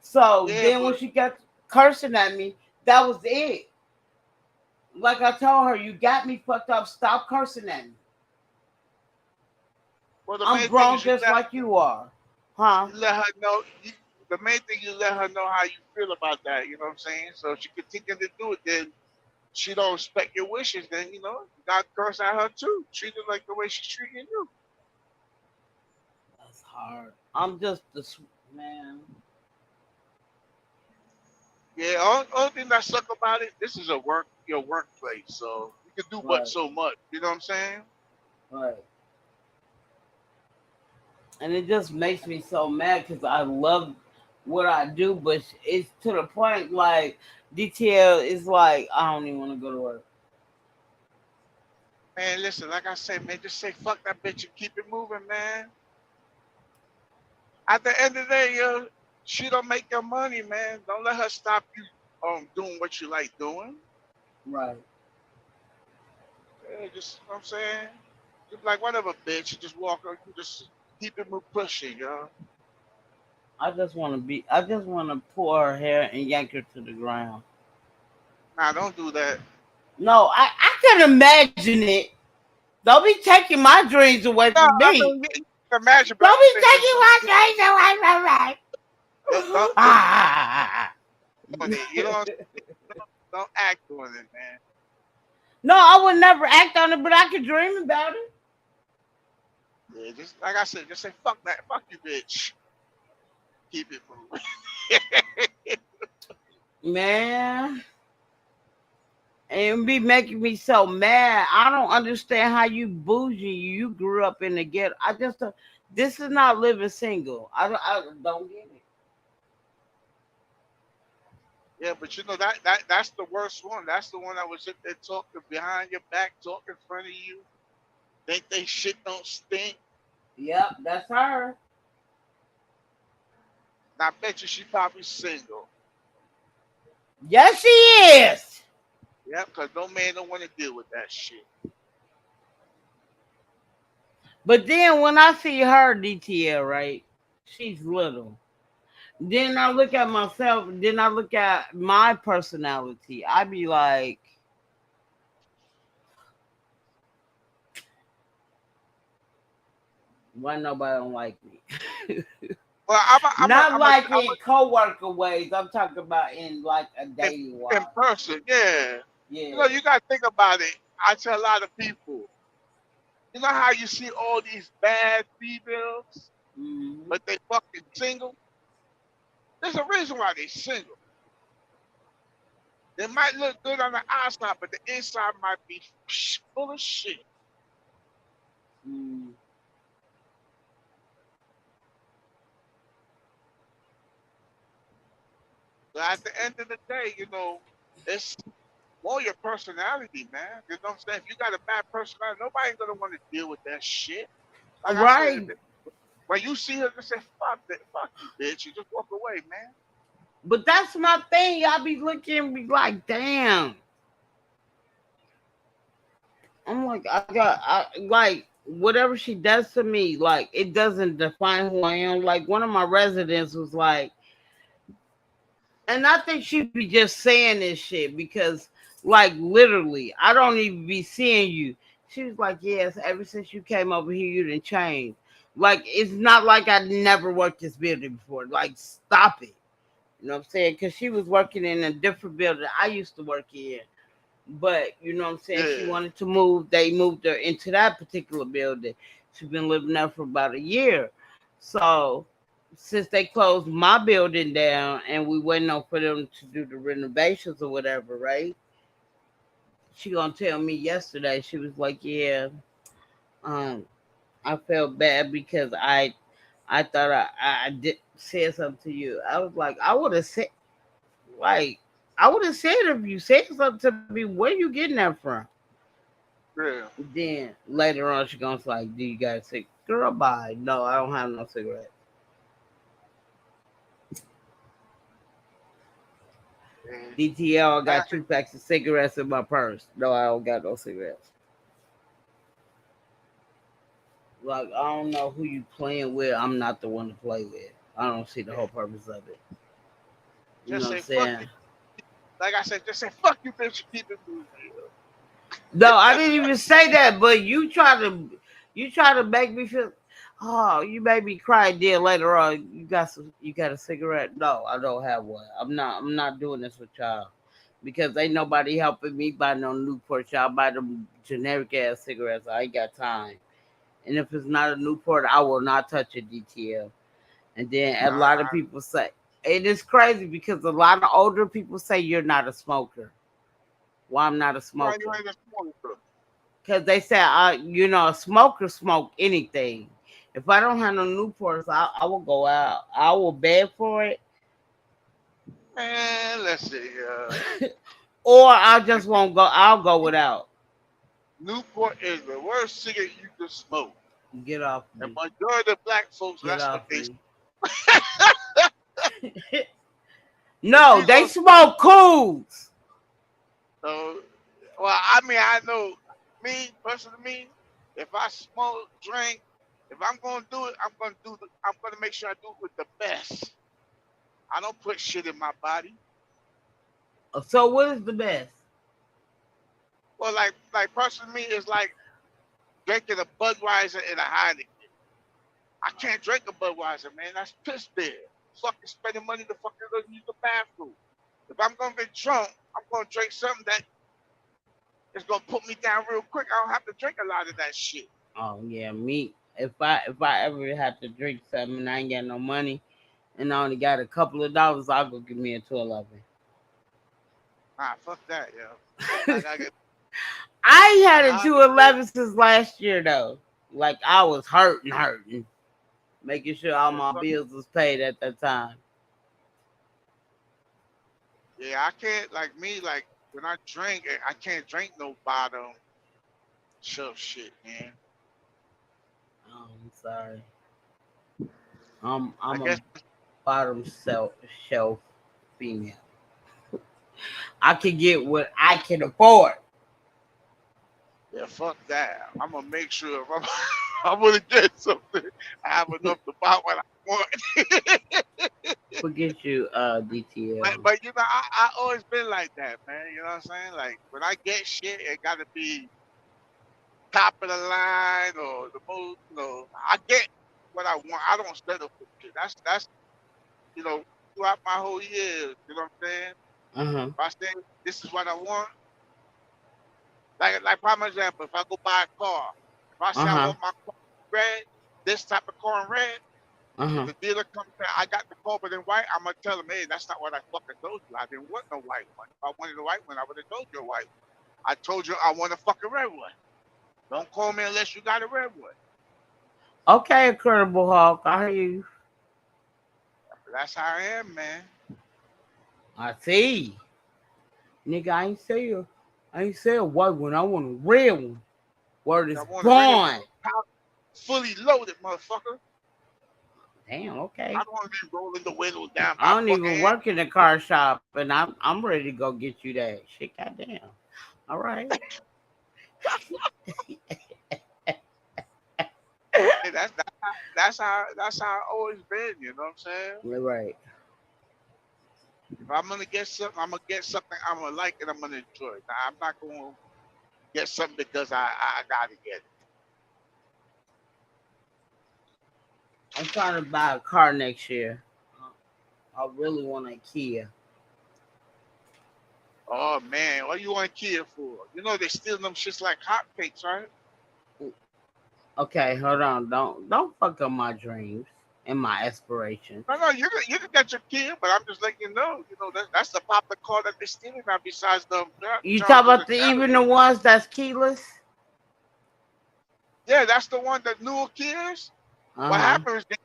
So Yeah, then when she got cursing at me, that was it. Like I told her, you got me fucked up. Stop cursing at me. well, the I'm main thing grown is just like you are. Huh? you let her know. The main thing you let her know how you feel about that. You know what I'm saying? So if she continue to do it, then she don't respect your wishes. Then you gotta curse at her too. Treat her like the way she's treating you. That's hard. I'm just man. Yeah. Only thing that suck about it, this is your workplace, so you can do but Right. so much. You know what I'm saying? Right. And it just makes me so mad because I love what I do, but it's to the point like DTL is like I don't even want to go to work. Man, listen, like I said, man, just say fuck that bitch and keep it moving, man. At the end of the day, she don't make your money, man. Don't let her stop you doing what you like doing. Right. Yeah, just you know what I'm saying? Just like whatever, bitch. You just walk up, you just keep it pushing, yo. I just want to pull her hair and yank her to the ground. Nah, don't do that. No, I can imagine it. Don't be taking my dreams away No, from I me. mean, you can imagine, but Don't I'm be saying just taking my dreams away from me. don't Ah. do it. You know, don't act on it, man. No, I would never act on it, but I could dream about it. Yeah, just like I said, just say fuck that, fuck you, bitch. Keep it moving. Man, and it be making me so mad. I don't understand how you bougie. You grew up in the ghetto. I just this is not living single. I don't get it. Yeah, but that's the worst one. That's the one that was sit there talking behind your back, talk in front of you. Think they shit don't stink. Yep, that's her. And I bet you she probably single. Yes, she is. Yeah, because no man don't want to deal with that shit. But then when I see her DTL, right, she's little. Then I look at myself. Then I look at my personality. I be like, why nobody don't like me? Well, Not like in co-worker ways. I'm talking about in like a daily in wise. person, yeah. Yeah. You got to think about it. I tell a lot of people, you know how you see all these bad females, Mm-hmm. but they fucking single? There's a reason why they single. They might look good on the outside, but the inside might be full of shit. Mm-hmm. But at the end of the day, it's more your personality, man. You know what I'm saying? If you got a bad personality, nobody's gonna want to deal with that shit. Like I said, Right. when you see her, just say fuck that, fuck you, bitch. You just walk away, man. But that's my thing. I be looking and be like, damn. I'm like, I like whatever she does to me, like it doesn't define who I am. Like one of my residents was like, and I think she be just saying this shit because, like, literally, I don't even be seeing you. She was like, yes, ever since you came over here, you didn't change. Like, it's not like I never worked this building before. Like, stop it. You know what I'm saying? Because she was working in a different building I used to work in. But, you know what I'm saying? She Yeah. wanted to move. They moved her into that particular building. She's been living there for about a year. So, since they closed my building down and we waiting on for them to do the renovations or whatever, right? She gonna tell me yesterday. She was like, "Yeah, um, I felt bad because I thought I did said something to you. I was like, I would have said, like, I would have said if you said something to me, where you getting that from? Yeah. Then later on, she goes like, "Do you got a cigarette?" Girl, bye. No, I don't have no cigarette. And DTL, I like I got 2 packs of cigarettes in my purse. No, I don't got no cigarettes. Like, I don't know who you playing with. I'm not the one to play with. I don't see the said, whole purpose of it. You just know what say I'm fuck saying? you. Like I said, just say fuck you, bitch. You keep it moving. No, I didn't even say that, but you try to make me feel. Oh, you made me cry. Then later on, you got a cigarette? No, I don't have one. I'm not doing this with y'all because ain't nobody helping me buy no Newport. Y'all buy them generic ass cigarettes. I ain't got time. And if it's not a Newport, I will not touch a DTL. And then a lot of people say it is crazy because a lot of older people say you're not a smoker. Why I'm not a Why you smoker? ain't a smoker? Because they say, a smoker smoke anything. If I don't have no Newports, I will go out. I will beg for it, Man, let's see. or I just won't go. I'll go without. Newport is the worst cigarette you can smoke. Get off And me. majority of black folks, Get that's off what they me. If No, you they go, smoke cools. so, well, I mean, I know me personally, if I smoke, drink, if I'm gonna do it, I'm gonna make sure I do it with the best. I don't put shit in my body. So what is the best? Well, like personally, me is like drinking a Budweiser and a Heineken. I can't drink a Budweiser, man. That's piss beer. Fucking spending money to fucking go use the bathroom. If I'm gonna get drunk, I'm gonna drink something that is gonna put me down real quick. I don't have to drink a lot of that shit. Oh yeah, me. If I ever have to drink something and I ain't got no money and I only got a couple of dollars, I'll go give me a 211. Nah, fuck that, yo. I gotta get. I ain't had a Nah, 211 since last year though. Like I was hurting, making sure all yeah, my fuck. bills was paid at that time. Yeah, I can't like me. Like when I drink, I can't drink no bottom shelf shit, man. Oh, I'm sorry. I I'm a guess bottom shelf female. I can get what I can afford. yeah, fuck that. I'm gonna make sure if I'm, I'm gonna get something, I have enough to buy what I want. Forget you, but, DTL. but you know, I always been like that, man. You know what I'm saying? Like when I get shit, it gotta be top of the line or the most. You know, I get what I want. I don't settle for shit. That's you know throughout my whole years. You know what I'm saying? Uh-huh. If I say this is what I want, like prime example, if I go buy a car, if I say I Uh-huh. want my car red, this type of car in red, if Uh-huh. the dealer comes and I got the car but in white, I'm gonna tell him, hey, that's not what I fucking told you. I didn't want no white one. If I wanted a white one, I would have told you a white one. I told you I want a fucking red one. Don't call me unless you got a red one. Okay, Incredible Hulk. I hear you. But that's how I am, man. I see. Nigga, I ain't say a white one. I want a red one. Word I is want a red one, born. fully loaded, motherfucker. Damn, I okay. don't want to be rolling the windows down I my don't fucking even head. work in the car shop, and I'm ready to go get you that shit. Goddamn. All right. Hey, that's how I always been. You know what I'm saying? You're right. If I'm gonna get something, I'm gonna get something I'm gonna like and I'm gonna enjoy. Now, I'm not gonna get something because I gotta get it. I'm trying to buy a car next year. I really want a Kia. Oh man, what you want Kia for? You know they steal them shits like hotcakes, right? Okay, hold on. Don't fuck up my dreams and my aspirations. No, you can get your Kia, but I'm just letting you know. You know that's the popular car that they're stealing now. Besides the You talk Chargers about and the Cadillacs. even the ones that's keyless? Yeah, that's the one that newer Kias. What Uh-huh. happens is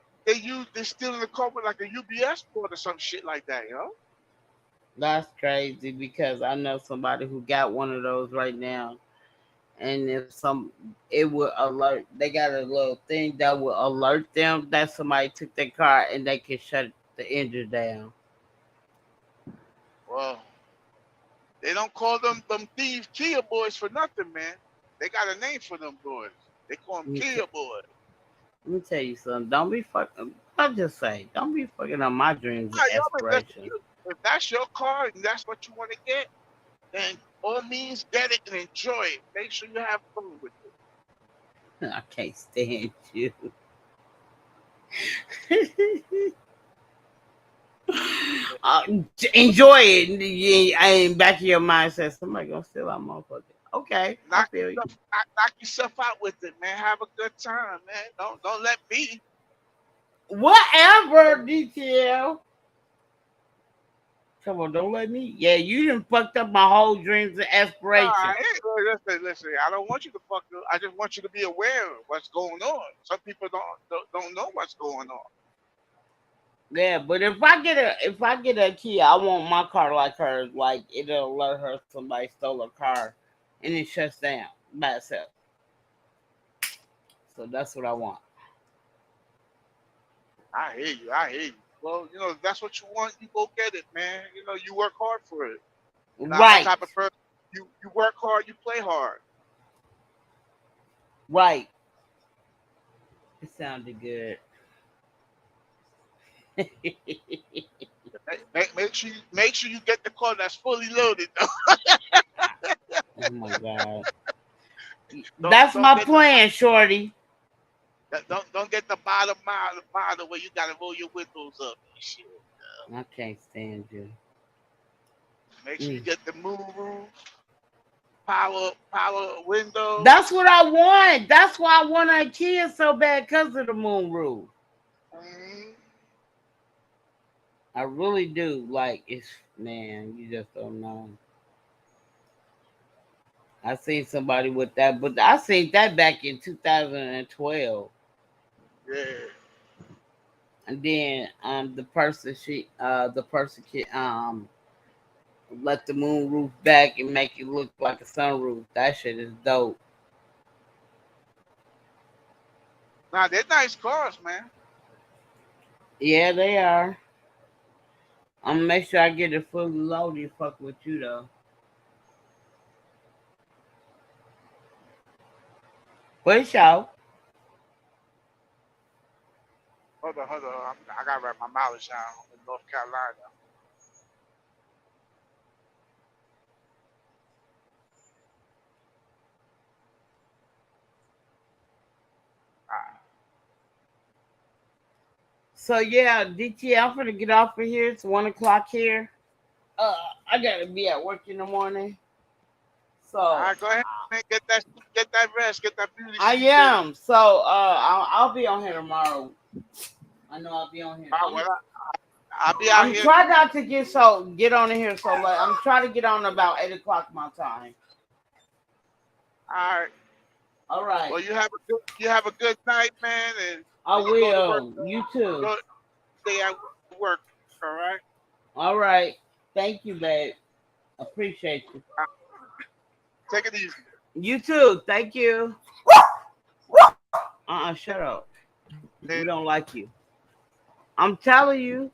they still in the car with like a UBS board or some shit like that, yo. That's crazy because I know somebody who got one of those right now. And if it will alert, they got a little thing that will alert them that somebody took their car and they can shut the engine down. Well, they don't call them thieves Kia boys for nothing, man. They got a name for them boys. They call them Kia boys. Let me tell you something. Don't be fucking. I'll just say, don't be fucking on my dreams and aspirations. If that's your car and that's what you want to get, then all means get it and enjoy it. Make sure you have fun with it. I can't stand you. Enjoy it. And back of your mind says somebody gonna steal our motherfucker. Okay, knock yourself out with it, man. Have a good time, man. Don't let me. Whatever, DTL. Come on, don't let me. Yeah, you done fucked up my whole dreams and aspirations. Listen. I don't want you to fuck up. I just want you to be aware of what's going on. Some people don't know what's going on. Yeah, but if I get a Kia, I want my car like hers. Like it'll alert her somebody stole her car, and it shuts down by itself. So that's what I want. I hear you. Well, if that's what you want, you go get it, man. You work hard for it. Right. I'm the type of person, you work hard, you play hard. Right. It sounded good. Make sure you get the car that's fully loaded. Oh my God. That's my plan, shorty. Don't get the bottom model where you gotta roll your windows up and shit. I can't stand you. Make sure you get the moonroof, power windows. That's what I want. That's why I want a Kia so bad because of the moonroof. Mm-hmm. I really do. Like man, you just don't know. I seen somebody with that, but I seen that back in 2012. Yeah. And then the person let the moonroof back and make it look like a sunroof. That shit is dope. Nah, they're nice cars, man. Yeah, they are. I'm gonna make sure I get it fully loaded. Fuck with you though. Push out. Hold on. I gotta write my mileage down in North Carolina. So yeah, DT, I'm gonna get off of here. It's 1:00 here. I gotta be at work in the morning. So all right, go ahead, man. Get that rest, get that beauty. I am. So I'll be on here tomorrow. I know I'll be on here. I'll be out I'm here. trying not to get on here so late. I'm trying to get on about 8:00 my time. All right. All right. Well, you have a good night, man, and I will. You too. Stay at work. All right. All right. Thank you, babe. Appreciate you. Take it easy. You too. Thank you. Shut up. We don't like you. I'm telling you.